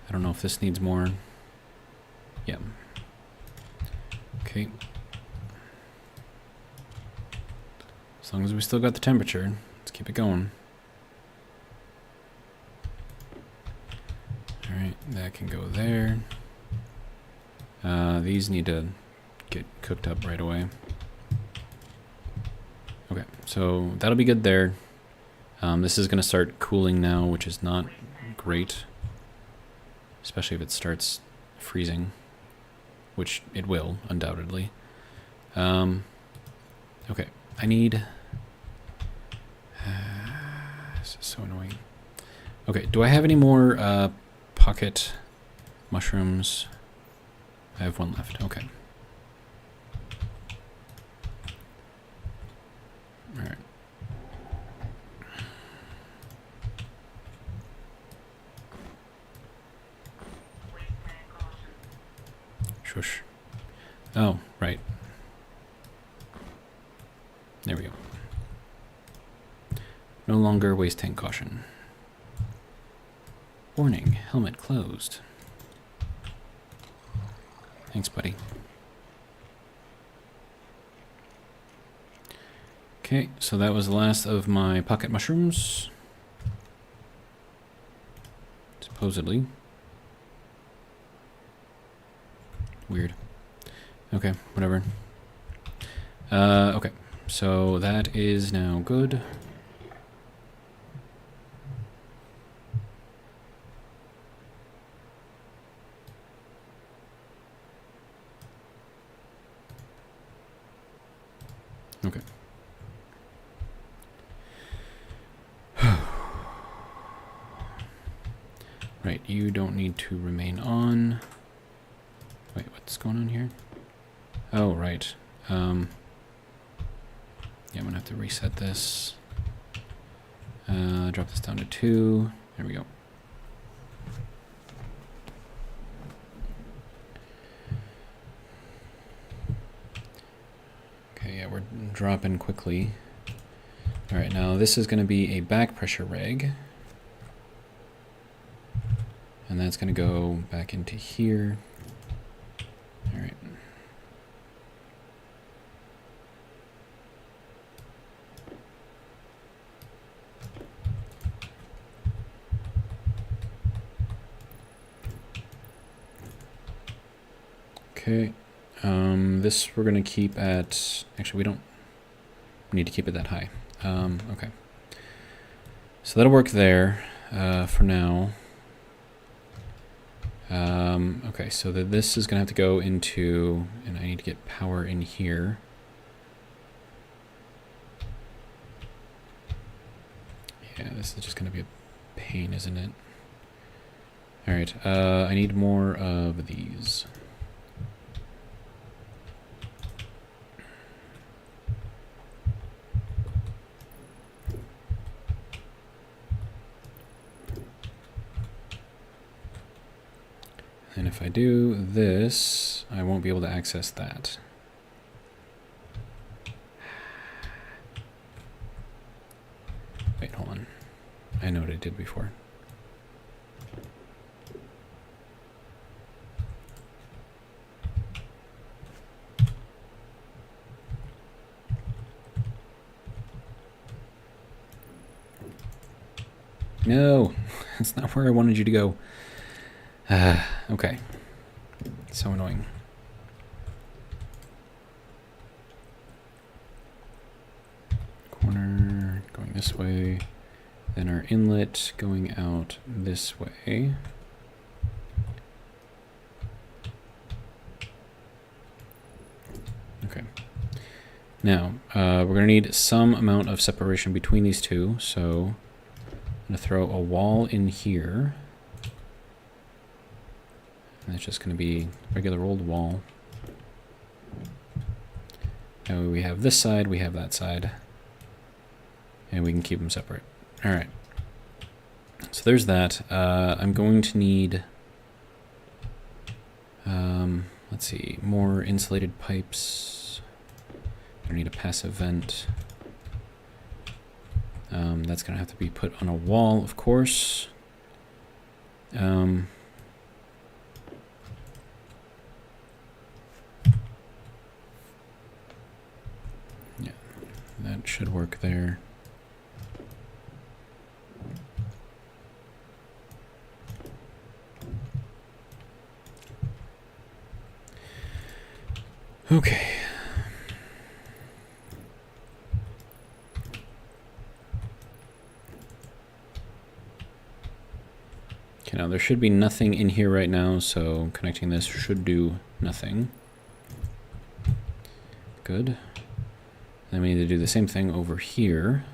I don't know if this needs more. Yep. Okay. As long as we still got the temperature, let's keep it going. Alright, that can go there. These need to get cooked up right away. Okay, so that'll be good there. This is going to start cooling now, which is not great. Especially if it starts freezing, which it will, undoubtedly. Okay, I need... this is so annoying. Okay, do I have any more pocket mushrooms? I have 1 left, okay. Alright. Shush. Oh, right. There we go. No longer waste tank caution. Warning, helmet closed. Thanks, buddy. Okay, so that was the last of my pocket mushrooms. Supposedly. Weird. Okay, whatever. Okay, so that is now good. Okay. Right, you don't need to remain on. Wait, what's going on here? Oh, right. Yeah, I'm gonna have to reset this. Drop this down to 2. There we go. Okay, yeah, we're dropping quickly. All right, now this is going to be a back pressure reg. And that's going to go back into here. All right. Okay. This we're going to keep at... Actually, we don't need to keep it that high. Okay. So that'll work there for now. Okay, so this is going to have to go into... And I need to get power in here. Yeah, this is just going to be a pain, isn't it? All right, I need more of these. And if I do this, I won't be able to access that. Wait, hold on. I know what I did before. No, that's not where I wanted you to go. Okay. So annoying. Corner going this way. Then our inlet going out this way. Okay. Now, we're going to need some amount of separation between these two, so I'm going to throw a wall in here. And it's just going to be a regular old wall. Now we have this side, we have that side. And we can keep them separate. All right. So there's that. I'm going to need, let's see, more insulated pipes. I need a passive vent. That's going to have to be put on a wall, of course. Yeah, that should work there. Okay. Okay, now there should be nothing in here right now, so connecting this should do nothing. Good. Then we need to do the same thing over here.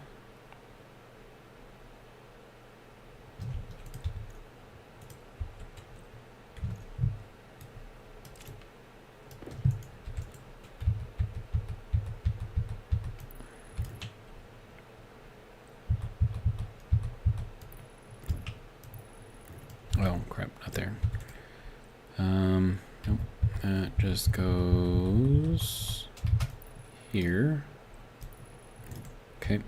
Oh, crap, not there. Nope, that just goes here. Okay.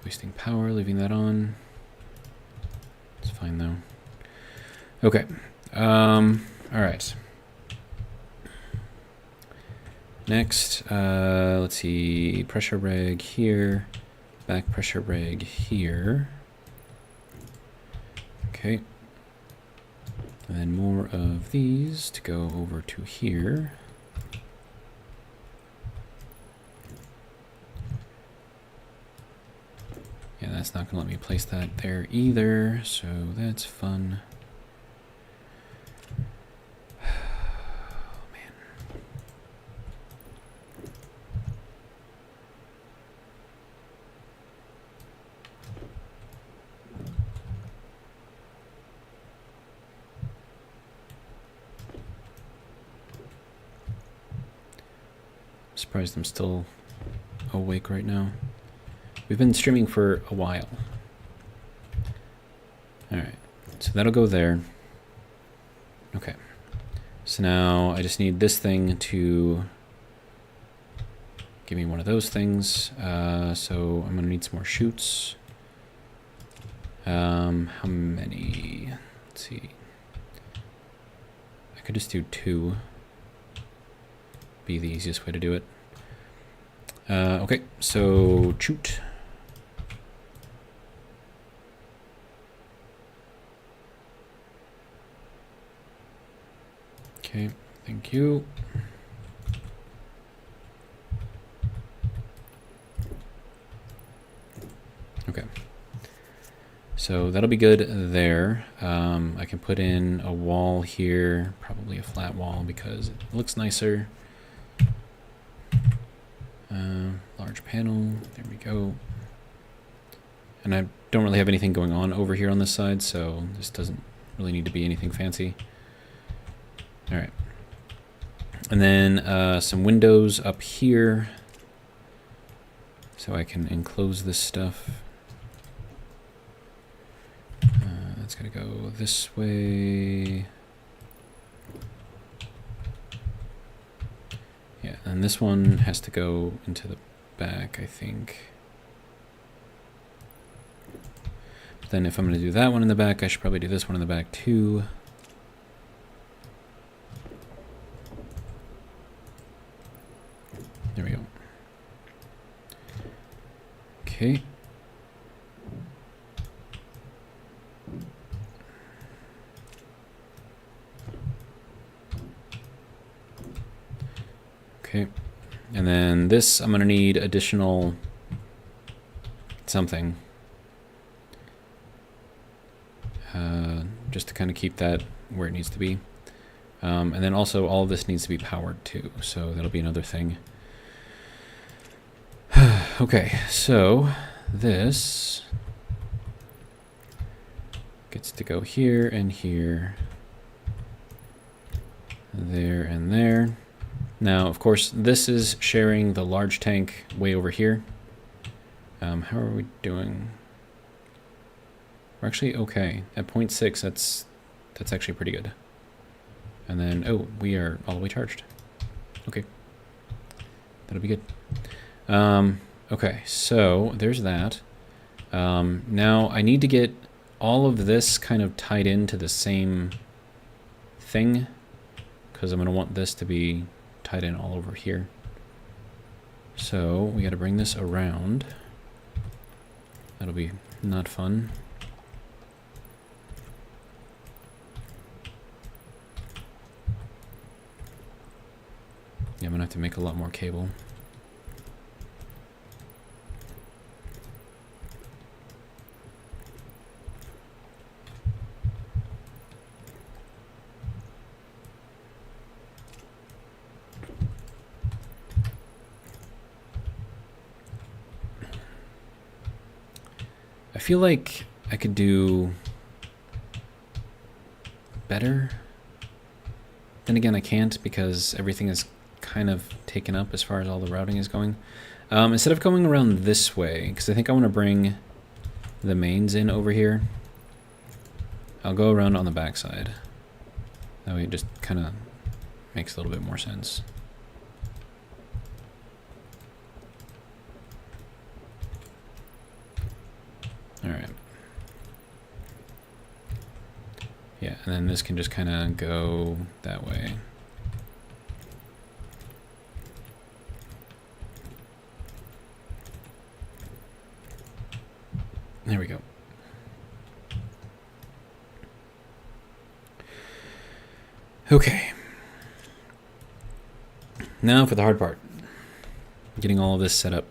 Wasting power, leaving that on. It's fine though. Okay. All right. Next, let's see, pressure reg here, back pressure reg here. Okay. And then more of these to go over to here. Yeah, that's not going to let me place that there either, so that's fun. Oh, man. I'm surprised I'm still awake right now. We've been streaming for a while. Alright, so that'll go there. Okay. So now I just need this thing to give me one of those things. So I'm gonna need some more chutes. How many? Let's see. I could just do 2. Be the easiest way to do it. Okay, so chute. Okay, thank you. Okay. So that'll be good there. I can put in a wall here, probably a flat wall because it looks nicer. Large panel, there we go. And I don't really have anything going on over here on this side, so this doesn't really need to be anything fancy. All right. And then some windows up here so I can enclose this stuff. That's gonna go this way. Yeah, and this one has to go into the back, I think. But then if I'm gonna do that one in the back, I should probably do this one in the back too. There we go. Okay. Okay, and then this, I'm gonna need additional something. Just to kind of keep that where it needs to be. And then also all of this needs to be powered too, so that'll be another thing. Okay, so this gets to go here and here, there and there. Now, of course, this is sharing the large tank way over here. How are we doing? We're actually okay. At 0.6, that's actually pretty good. And then, oh, we are all the way charged. Okay. That'll be good. Okay, so there's that. Now, I need to get all of this kind of tied into the same thing, because I'm going to want this to be tied in all over here. So we got to bring this around. That'll be not fun. Yeah, I'm gonna have to make a lot more cable. I feel like I could do better. Then again, I can't because everything is kind of taken up as far as all the routing is going. Instead of going around this way, because I think I want to bring the mains in over here, I'll go around on the back side. That way it just kind of makes a little bit more sense. Alright. Yeah, and then this can just kind of go that way. There we go. Okay. Now for the hard part. Getting all of this set up.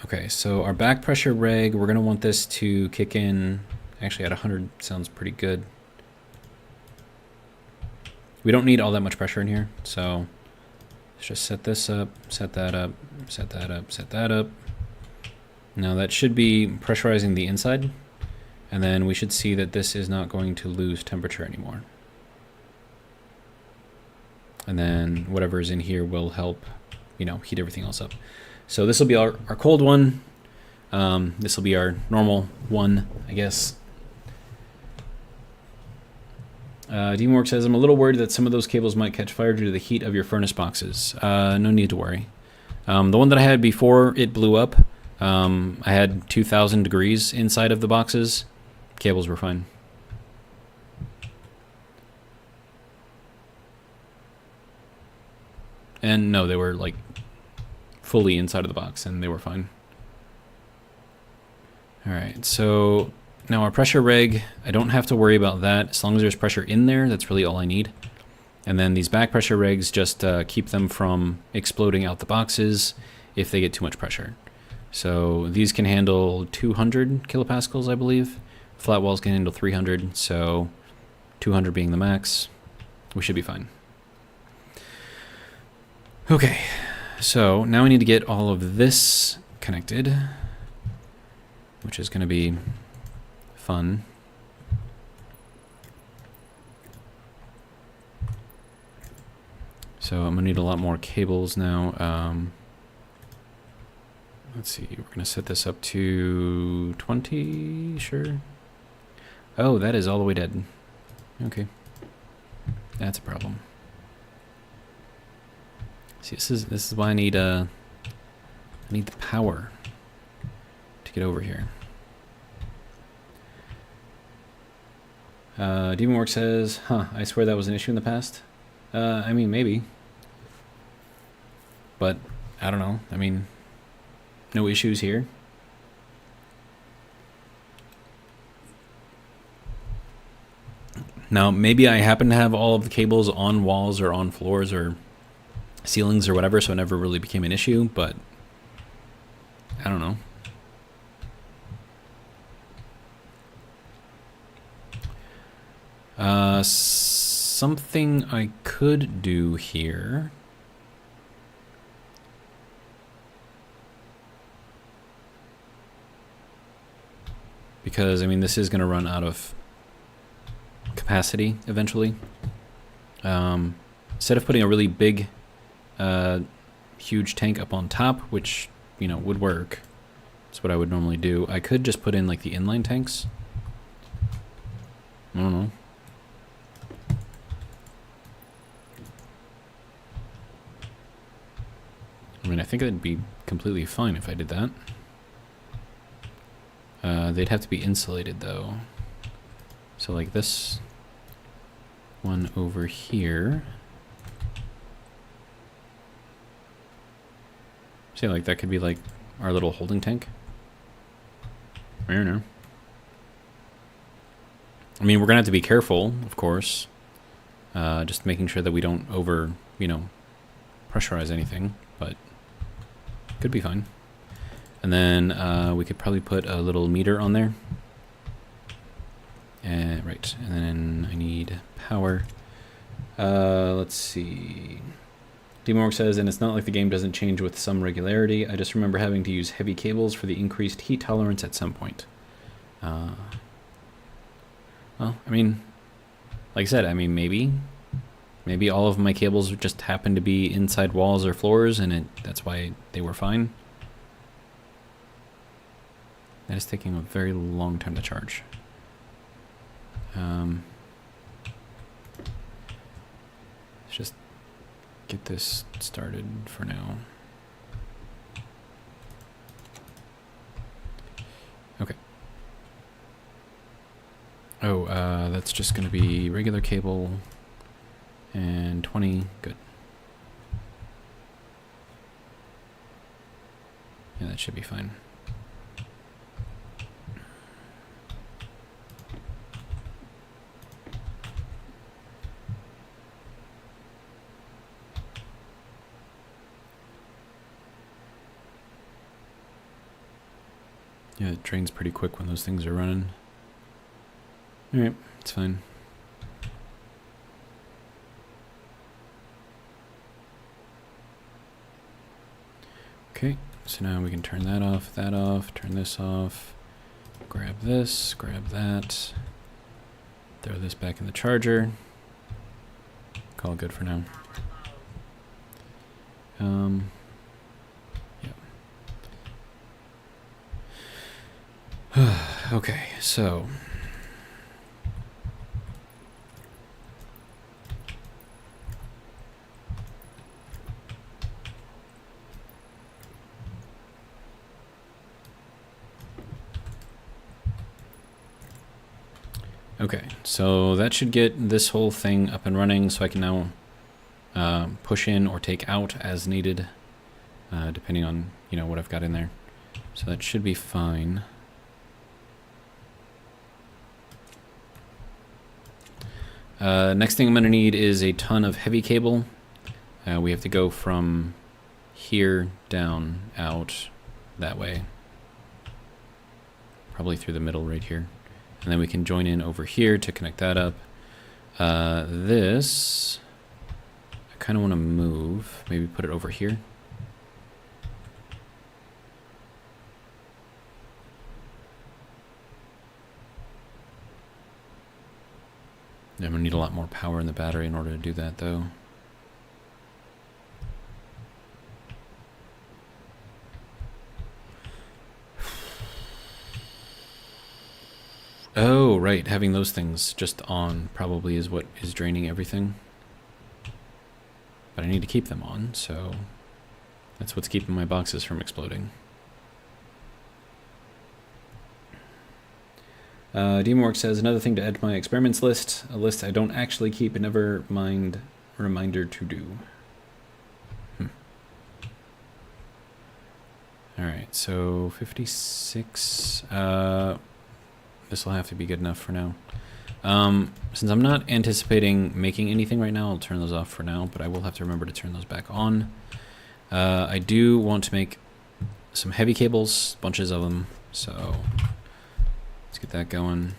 Okay, so our back pressure reg, we're going to want this to kick in. Actually, at 100 sounds pretty good. We don't need all that much pressure in here, so let's just set this up, set that up, set that up, set that up. Now that should be pressurizing the inside, and then we should see that this is not going to lose temperature anymore. And then whatever is in here will help, you know, heat everything else up. So this will be our cold one. This will be our normal one, I guess. Demonwork says, I'm a little worried that some of those cables might catch fire due to the heat of your furnace boxes. No need to worry. The one that I had before it blew up, I had 2,000 degrees inside of the boxes. Cables were fine. And no, they were like fully inside of the box and they were fine. Alright, so now our pressure reg, I don't have to worry about that. As long as there's pressure in there, that's really all I need. And then these back pressure regs just keep them from exploding out the boxes if they get too much pressure. So these can handle 200 kilopascals, I believe. Flat walls can handle 300, so 200 being the max. We should be fine. Okay, so now we need to get all of this connected, which is going to be fun. So I'm going to need a lot more cables now. Let's see, we're going to set this up to 20, sure. Oh, that is all the way dead. Okay. That's a problem. See, this is why I need the power to get over here. Demonwork says, I swear that was an issue in the past. I mean, maybe. But, I don't know. I mean, no issues here. Now, maybe I happen to have all of the cables on walls or on floors or ceilings or whatever, so it never really became an issue, but I don't know. Something I could do here. Because, I mean, this is going to run out of capacity eventually. Instead of putting a really big, huge tank up on top, which, you know, would work. That's what I would normally do. I could just put in, like, the inline tanks. I don't know. I mean, I think it'd be completely fine if I did that. They'd have to be insulated, though. So, like this one over here. See, like, that could be, like, our little holding tank. I don't know. I mean, we're going to have to be careful, of course. Just making sure that we don't over, you know, pressurize anything, but could be fine. And then we could probably put a little meter on there. Right, and then I need power. Let's see. Demonwork says, and it's not like the game doesn't change with some regularity. I just remember having to use heavy cables for the increased heat tolerance at some point. Well, I mean, like I said, I mean, maybe all of my cables just happen to be inside walls or floors, and that's why they were fine. That is taking a very long time to charge. Let's just get this started for now. Okay. Oh, that's just going to be regular cable and 20. Good. Yeah, that should be fine. Yeah, it drains pretty quick when those things are running. Alright, it's fine. Okay, so now we can turn that off, turn this off, grab this, grab that, throw this back in the charger. Call it good for now. Okay, so Okay, so that should get this whole thing up and running, so I can now push in or take out as needed, depending on, you know, what I've got in there. So that should be fine. Next thing I'm going to need is a ton of heavy cable. We have to go from here down out that way. Probably through the middle right here. And then we can join in over here to connect that up. This, I kind of want to move. Maybe put it over here. I'm going to need a lot more power in the battery in order to do that, though. Oh, right. Having those things just on probably is what is draining everything. But I need to keep them on, so that's what's keeping my boxes from exploding. DMorg says, another thing to add to my experiments list, a list I don't actually keep, and never mind reminder to do. Alright, so 56, this will have to be good enough for now. Since I'm not anticipating making anything right now, I'll turn those off for now, but I will have to remember to turn those back on. I do want to make some heavy cables, bunches of them, so let's get that going.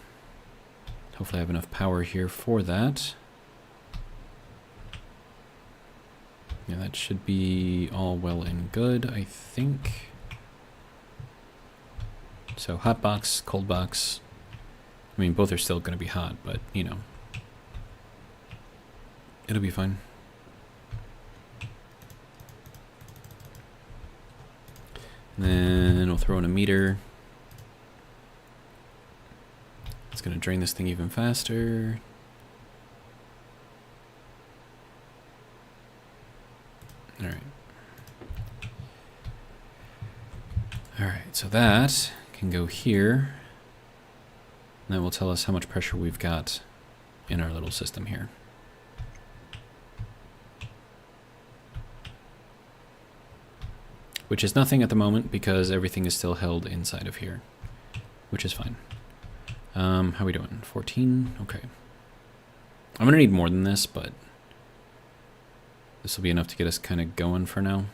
Hopefully I have enough power here for that. Yeah, that should be all well and good, I think. So hot box, cold box. I mean, both are still going to be hot, but, you know, it'll be fine. And then we'll throw in a meter. It's going to drain this thing even faster. All right. All right, so that can go here. And that will tell us how much pressure we've got in our little system here. Which is nothing at the moment because everything is still held inside of here, which is fine. How are we doing? 14? Okay. I'm going to need more than this, but this will be enough to get us kind of going for now.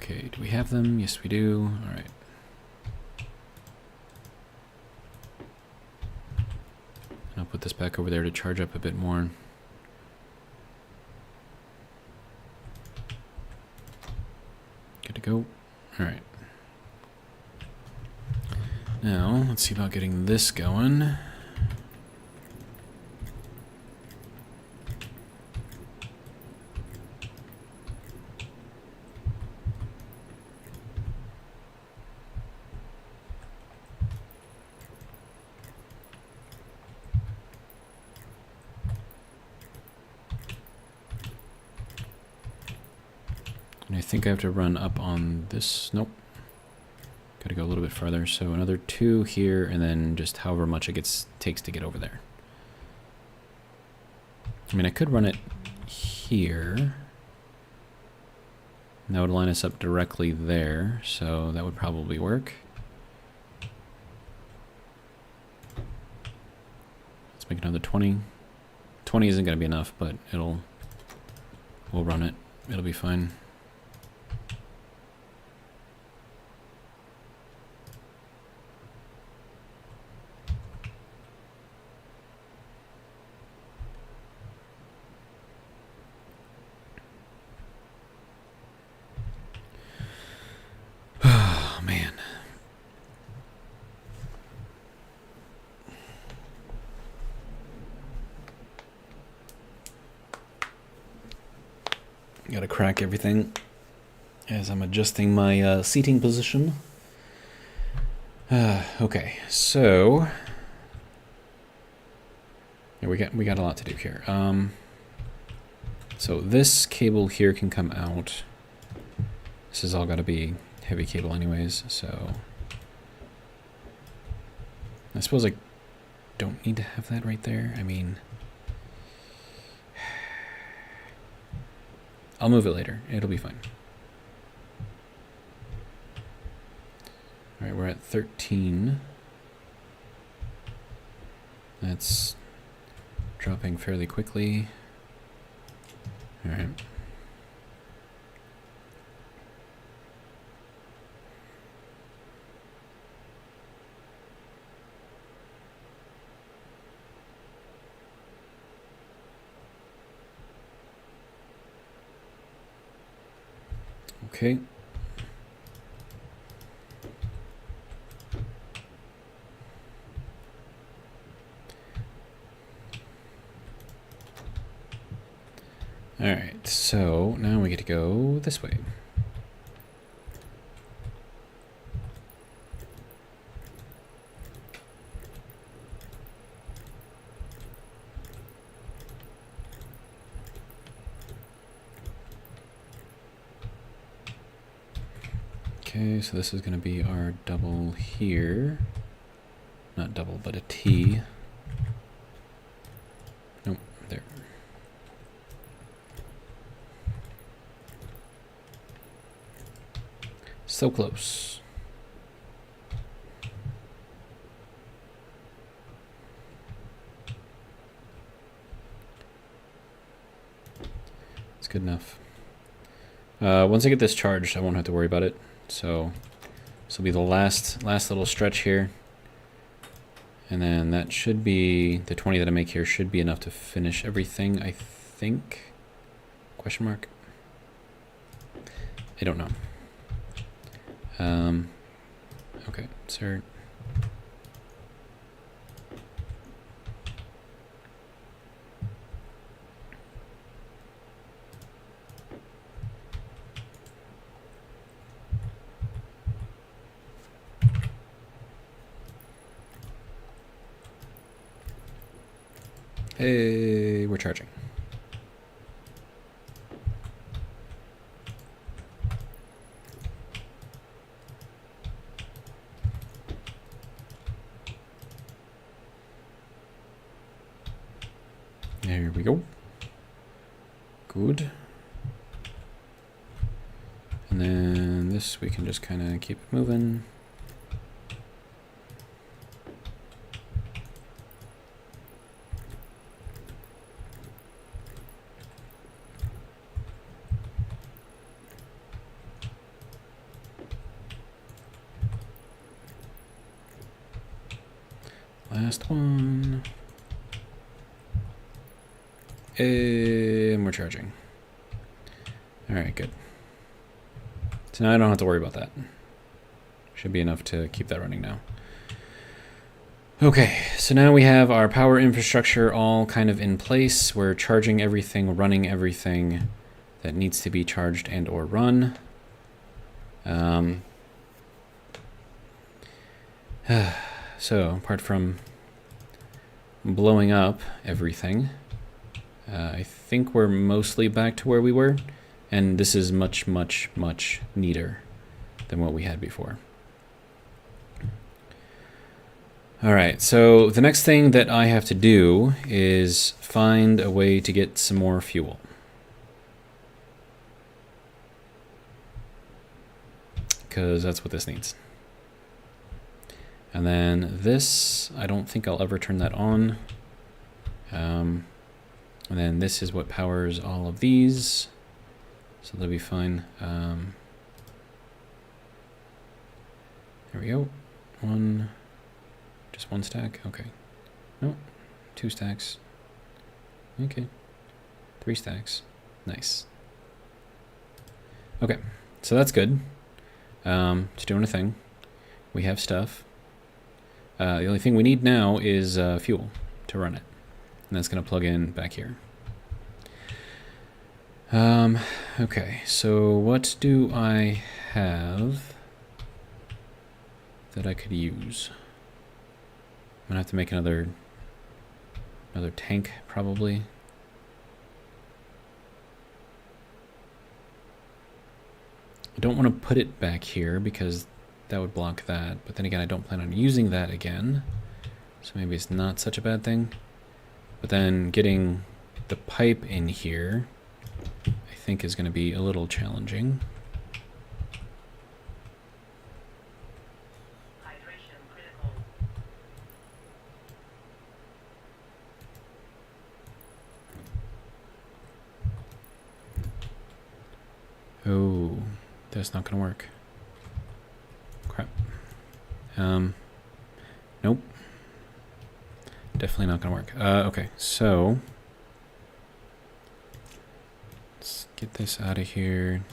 Okay, do we have them? Yes, we do. All right. I'll put this back over there to charge up a bit more. Good to go. All right. Now, let's see about getting this going. And I think I have to run up on this. Nope. Got to go a little bit farther. So another 2 here, and then just however much it takes to get over there. I mean, I could run it here. And that would line us up directly there, so that would probably work. Let's make another 20. 20 isn't going to be enough, but we'll run it. It'll be fine. Gotta crack everything. as I'm adjusting my seating position. Okay, so yeah, we got a lot to do here. So this cable here can come out. This has all got to be heavy cable anyways, so I suppose I don't need to have that right there. I mean, I'll move it later. It'll be fine. All right, we're at 13. That's dropping fairly quickly. All right. Okay. All right, so now we get to go this way. Okay, so this is going to be our double here. Not double, but a T. Nope, there. So close. It's good enough. Once I get this charged, I won't have to worry about it. So this will be the last little stretch here. And then that should be, the 20 that I make here should be enough to finish everything, I think. Question mark? I don't know. Okay, insert. Hey, we're charging. There we go. Good. And then this we can just kind of keep it moving. Last one. And we're charging. All right, good. So now I don't have to worry about that. Should be enough to keep that running now. Okay, so now we have our power infrastructure all kind of in place. We're charging everything, running everything that needs to be charged and or run. So apart from blowing up everything, I think we're mostly back to where we were, and this is much, much, much neater than what we had before. All right, so the next thing that I have to do is find a way to get some more fuel. Because that's what this needs. And then this, I don't think I'll ever turn that on. And then this is what powers all of these. So that'll be fine. There we go. Just one stack? Okay. No, 2 stacks. Okay. 3 stacks. Nice. Okay, so that's good. It's doing a thing. We have stuff. The only thing we need now is fuel to run it. And that's going to plug in back here. Okay, so what do I have that I could use? I'm gonna have to make another tank, probably. I don't want to put it back here because that would block that, but then again, I don't plan on using that again, so maybe it's not such a bad thing. But then getting the pipe in here, I think, is going to be a little challenging. Oh, that's not going to work. Crap. Nope. Definitely not going to work. Okay, so let's get this out of here.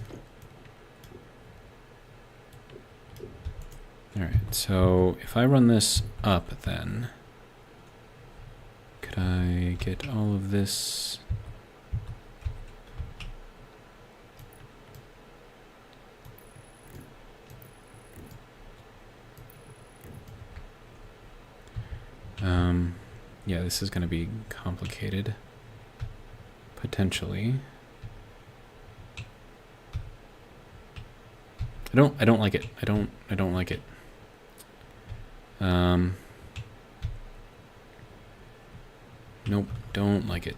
Alright, so if I run this up, then could I get all of this? Yeah, this is going to be complicated, potentially. I don't like it. I don't like it. Nope, don't like it.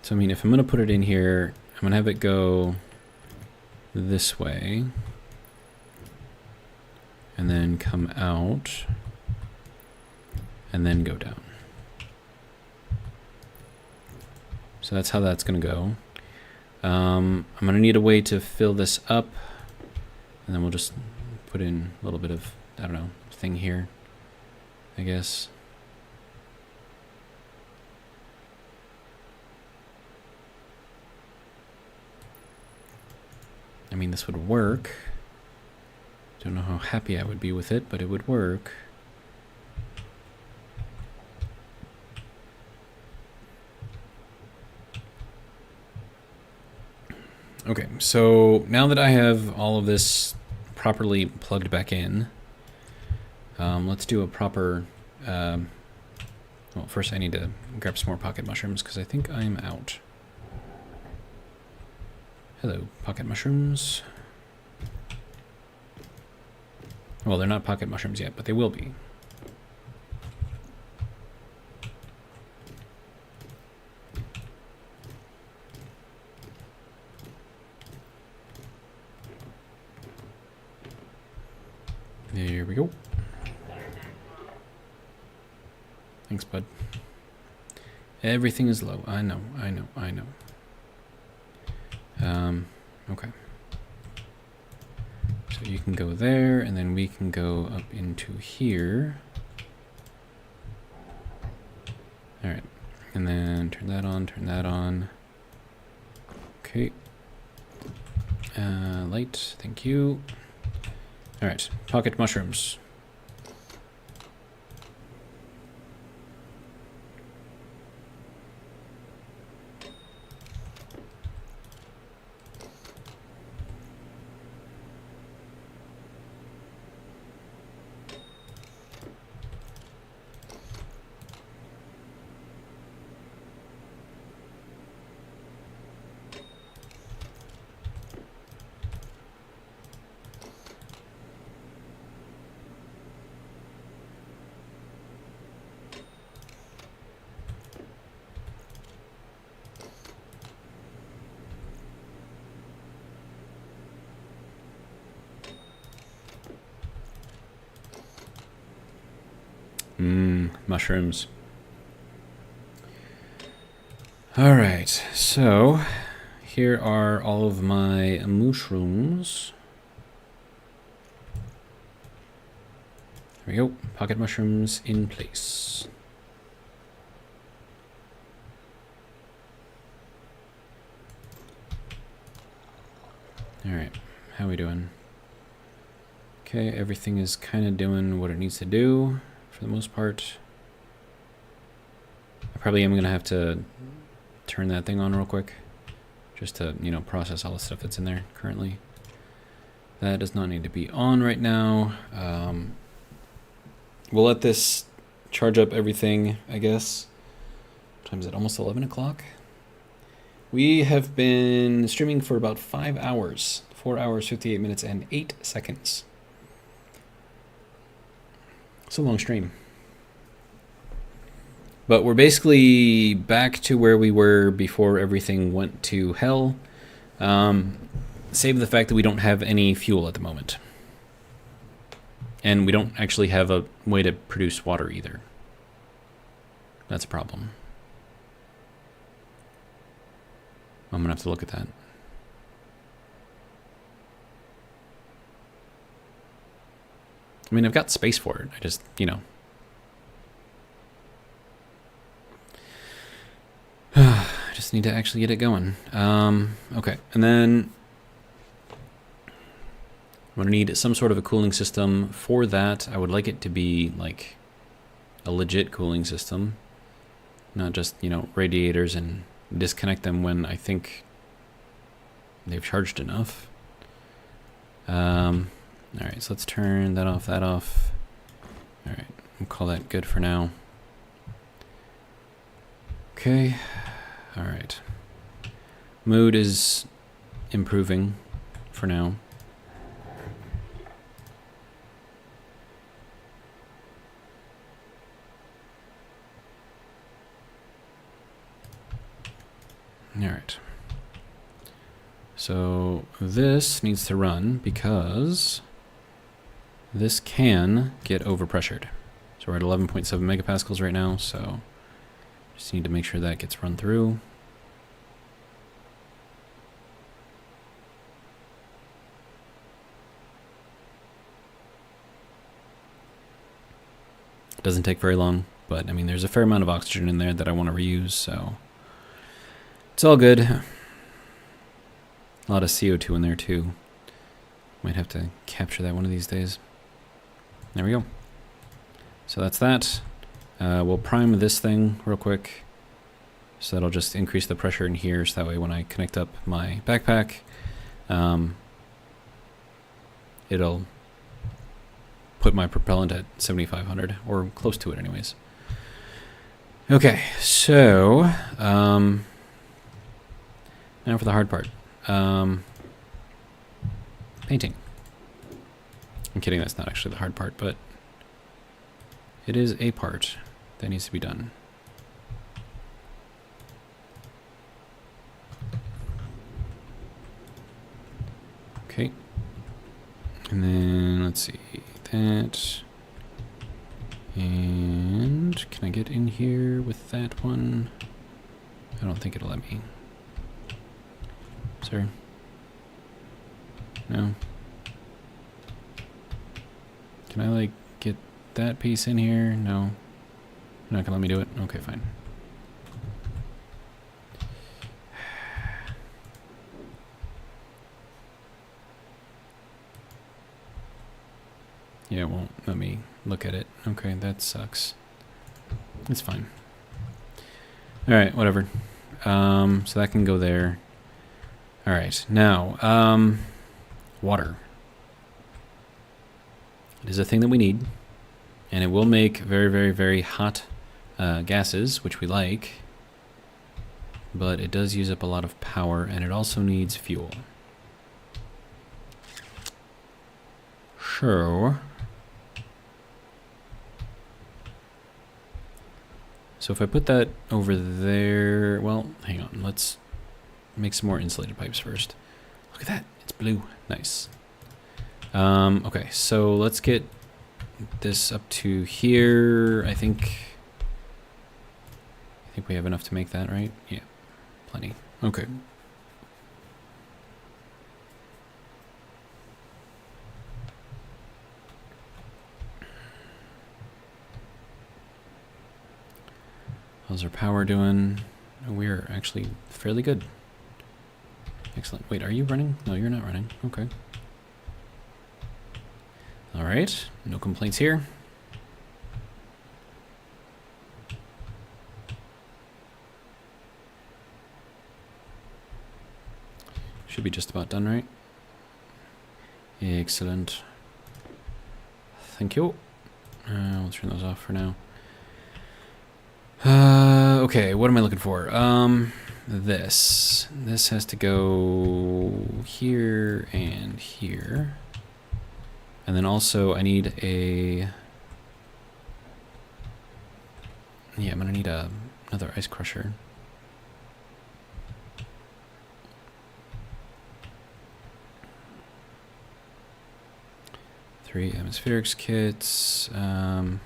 So, I mean, if I'm going to put it in here, I'm going to have it go this way. And then come out. And then go down. So that's how that's going to go. I'm going to need a way to fill this up. And then we'll just put in a little bit of, I don't know, thing here, I guess. I mean, this would work. Don't know how happy I would be with it, but it would work. Okay, so now that I have all of this properly plugged back in, let's do a proper... well, first I need to grab some more pocket mushrooms, because I think I'm out. Hello, pocket mushrooms. Well, they're not pocket mushrooms yet, but they will be. There we go. Thanks, bud. Everything is low. I know. Okay. So you can go there, and then we can go up into here. Alright. And then turn that on. Okay. Light, thank you. Alright, pocket mushrooms. Mushrooms. Alright, so here are all of my mushrooms. There we go, pocket mushrooms in place. Alright, how are we doing? Okay, everything is kind of doing what it needs to do for the most part. I probably am going to have to turn that thing on real quick just to, you know, process all the stuff that's in there currently. That does not need to be on right now. We'll let this charge up everything, I guess. What time is it? Almost 11 o'clock? We have been streaming for about 5 hours. 4 hours, 58 minutes, and 8 seconds. It's a long stream. But we're basically back to where we were before everything went to hell. Save the fact that we don't have any fuel at the moment. And we don't actually have a way to produce water either. That's a problem. I'm going to have to look at that. I mean, I've got space for it. I just, you know. I just need to actually get it going. Okay, and then I'm going to need some sort of a cooling system. For that, I would like it to be like a legit cooling system. Not just, you know, radiators and disconnect them when I think they've charged enough. Alright, so let's turn that off, that off. Alright, we'll call that good for now. Okay, alright. Mood is improving for now. Alright. So this needs to run because this can get overpressured. So we're at 11.7 megapascals right now, so just need to make sure that gets run through. It doesn't take very long, but I mean there's a fair amount of oxygen in there that I want to reuse, so it's all good. A lot of CO2 in there too. Might have to capture that one of these days. There we go. So that's that. We'll prime this thing real quick. So that'll just increase the pressure in here, so that way when I connect up my backpack, it'll put my propellant at 7,500, or close to it anyways. Okay, so now for the hard part. Painting. I'm kidding, that's not actually the hard part, but it is a part that needs to be done. Okay. And then, let's see, that. And can I get in here with that one? I don't think it'll let me. Sir? No? Can I, like, get that piece in here? No. You're not gonna let me do it? Okay, fine. Yeah, it won't let me look at it. Okay, that sucks. It's fine. Alright, whatever. So that can go there. Alright, now, water. It is a thing that we need, and it will make very, very, very hot gases, which we like, but it does use up a lot of power, and it also needs fuel. So if I put that over there, well, hang on, let's make some more insulated pipes first. Look at that, it's blue, nice. Okay, so let's get this up to here. I think we have enough to make that, right? Yeah, plenty. Okay. How's our power doing? We're actually fairly good. Excellent. Wait, are you running? No, you're not running. Okay. All right, no complaints here. Should be just about done, right? Excellent. Thank you. We'll turn those off for now. Okay, what am I looking for? This. This has to go here and here. And then also I need a... Yeah, I'm gonna need another ice crusher. Three atmospherics kits. Don't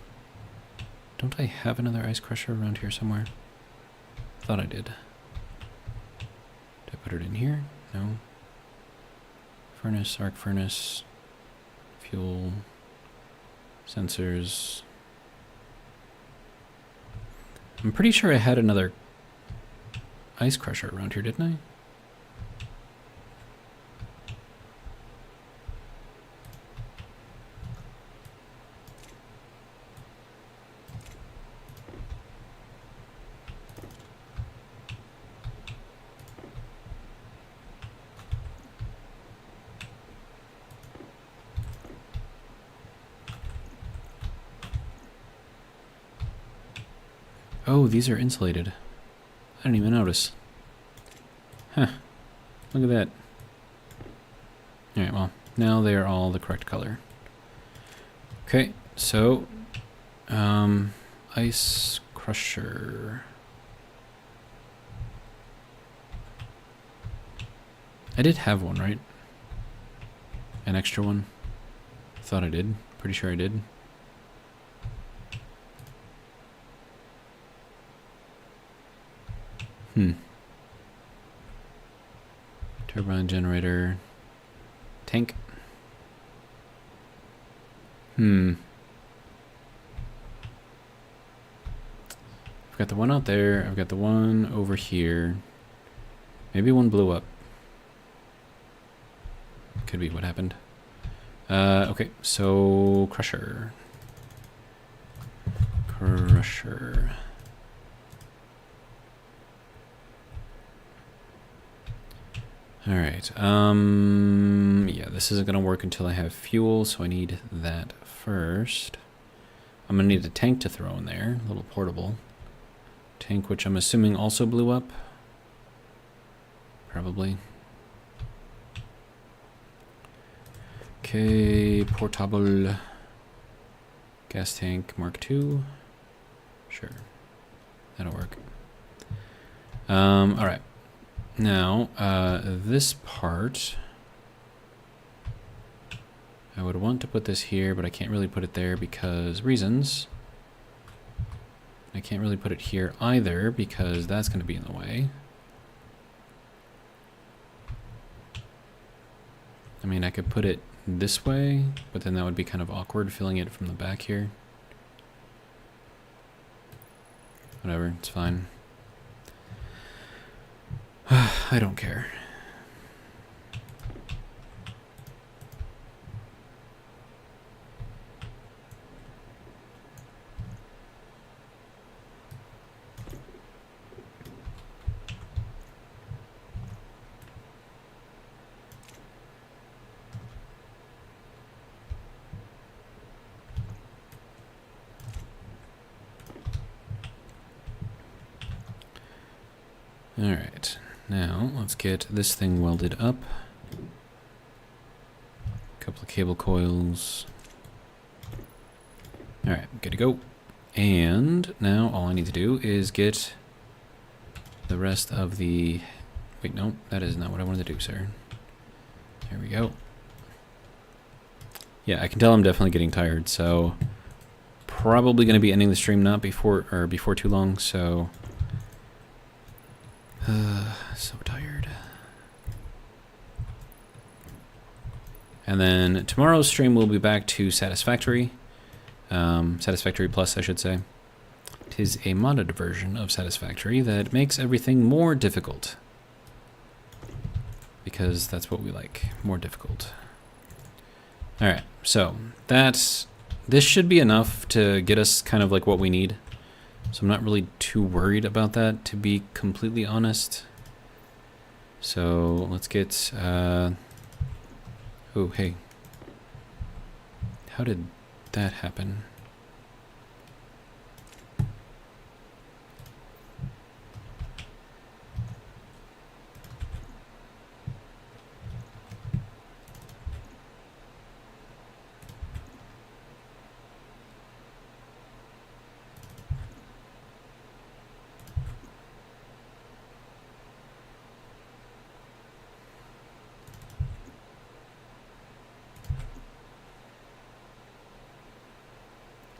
I have another ice crusher around here somewhere? Thought I did. Did I put it in here? No. Furnace, arc furnace, fuel, sensors. I'm pretty sure I had another ice crusher around here, didn't I? Oh, these are insulated. I didn't even notice. Huh. Look at that. Alright, well, now they are all the correct color. Okay, so... ice crusher... I did have one, right? An extra one? Thought I did. Pretty sure I did. Turbine generator. Tank. I've got the one out there. I've got the one over here. Maybe one blew up. Could be what happened. Okay, so crusher. Crusher. Alright, yeah, this isn't gonna work until I have fuel, so I need that first. I'm gonna need a tank to throw in there, a little portable. Tank, which I'm assuming also blew up. Probably. Okay, portable gas tank Mark II. Sure, that'll work. Alright. Now, this part, I would want to put this here, but I can't really put it there because reasons. I can't really put it here either because that's going to be in the way. I mean, I could put it this way, but then that would be kind of awkward filling it from the back here. Whatever, it's fine. I don't care. All right. Now, let's get this thing welded up. A couple of cable coils. Alright, good to go. And now all I need to do is get the rest of the... Wait, no, that is not what I wanted to do, sir. There we go. Yeah, I can tell I'm definitely getting tired, so... Probably going to be ending the stream not before too long, so... so tired. And then tomorrow's stream will be back to Satisfactory. Satisfactory Plus, I should say. It is a modded version of Satisfactory that makes everything more difficult. Because that's what we like. More difficult. All right, so this should be enough to get us kind of like what we need. So I'm not really too worried about that, to be completely honest. So let's get, oh, hey. How did that happen?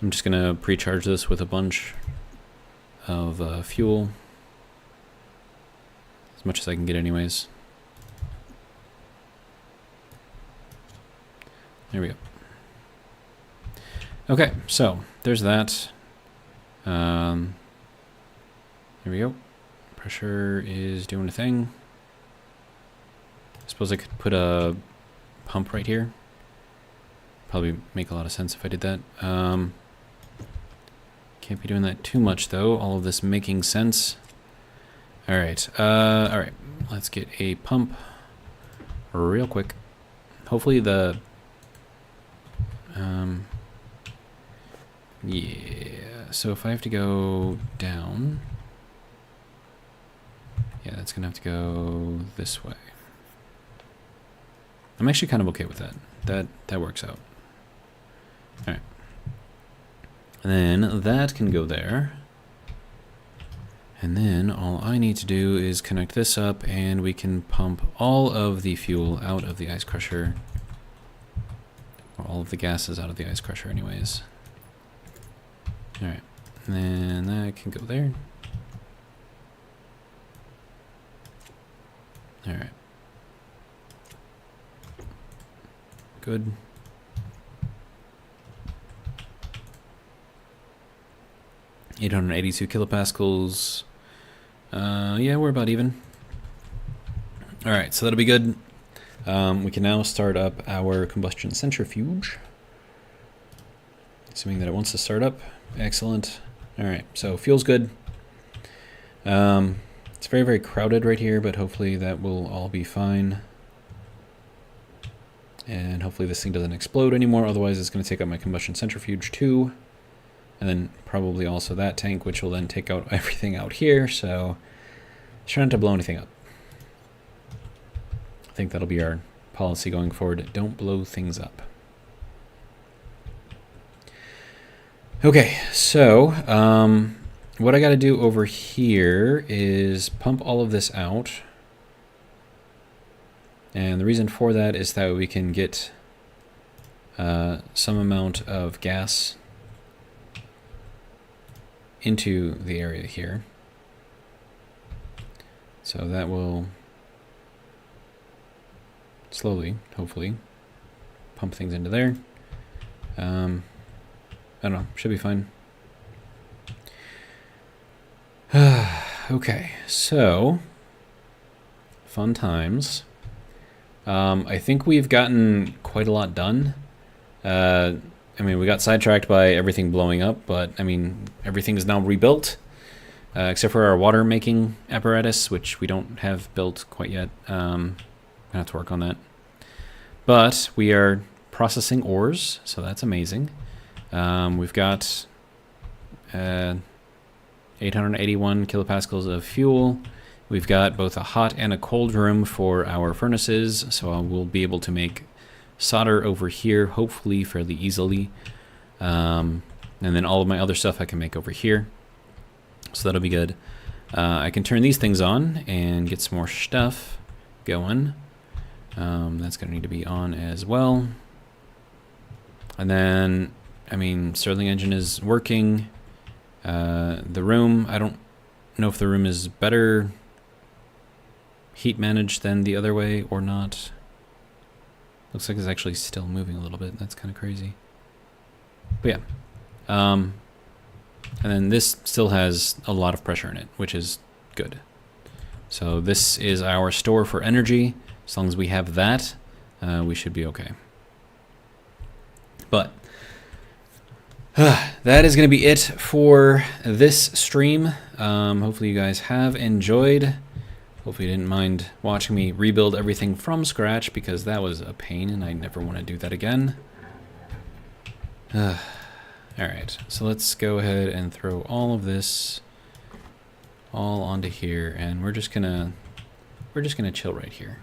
I'm just gonna pre-charge this with a bunch of fuel. As much as I can get anyways. There we go. Okay, so there's that. There we go. Pressure is doing a thing. I suppose I could put a pump right here. Probably make a lot of sense if I did that. Can't be doing that too much though. All of this making sense. All right. All right. Let's get a pump real quick. Hopefully the yeah. So if I have to go down, yeah, that's gonna have to go this way. I'm actually kind of okay with that. That works out. All right. And then that can go there. And then all I need to do is connect this up and we can pump all of the fuel out of the ice crusher. Or all of the gases out of the ice crusher anyways. All right. And then that can go there. All right. Good. $882 kilopascals. Yeah, we're about even. All right, so that'll be good. We can now start up our combustion centrifuge. Assuming that it wants to start up. Excellent. All right, so fuel's good. It's very, very crowded right here, but hopefully that will all be fine. And hopefully this thing doesn't explode anymore, otherwise it's going to take out my combustion centrifuge too. And then probably also that tank, which will then take out everything out here, so try not to blow anything up. I think that'll be our policy going forward. Don't blow things up. Okay, so what I got to do over here is pump all of this out. And the reason for that is that we can get some amount of gas into the area here. So that will slowly, hopefully, pump things into there. I don't know, should be fine. Okay, so fun times. I think we've gotten quite a lot done. I mean, we got sidetracked by everything blowing up, but I mean, everything is now rebuilt, except for our water making apparatus, which we don't have built quite yet. I have to work on that. But we are processing ores, so that's amazing. We've got 881 kilopascals of fuel. We've got both a hot and a cold room for our furnaces, so we'll be able to make solder over here, hopefully fairly easily. And then all of my other stuff I can make over here. So that'll be good. I can turn these things on and get some more stuff going. That's going to need to be on as well. And then, I mean, Stirling engine is working. The room, I don't know if the room is better heat managed than the other way or not. Looks like it's actually still moving a little bit. That's kind of crazy. But yeah. And then this still has a lot of pressure in it, which is good. So this is our store for energy. As long as we have that, we should be okay. But that is going to be it for this stream. Hopefully you guys have enjoyed. Hopefully you didn't mind watching me rebuild everything from scratch, because that was a pain and I never want to do that again. Alright, so let's go ahead and throw all of this all onto here, and we're just gonna chill right here.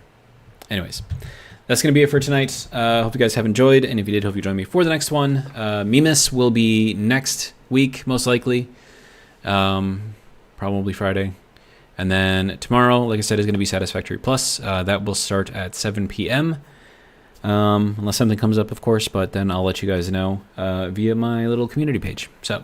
Anyways, that's gonna be it for tonight. Hope you guys have enjoyed, and if you did, hope you join me for the next one. Mimas will be next week, most likely. Probably Friday. And then tomorrow, like I said, is going to be Satisfactory Plus. That will start at 7 p.m. Unless something comes up, of course, but then I'll let you guys know via my little community page. So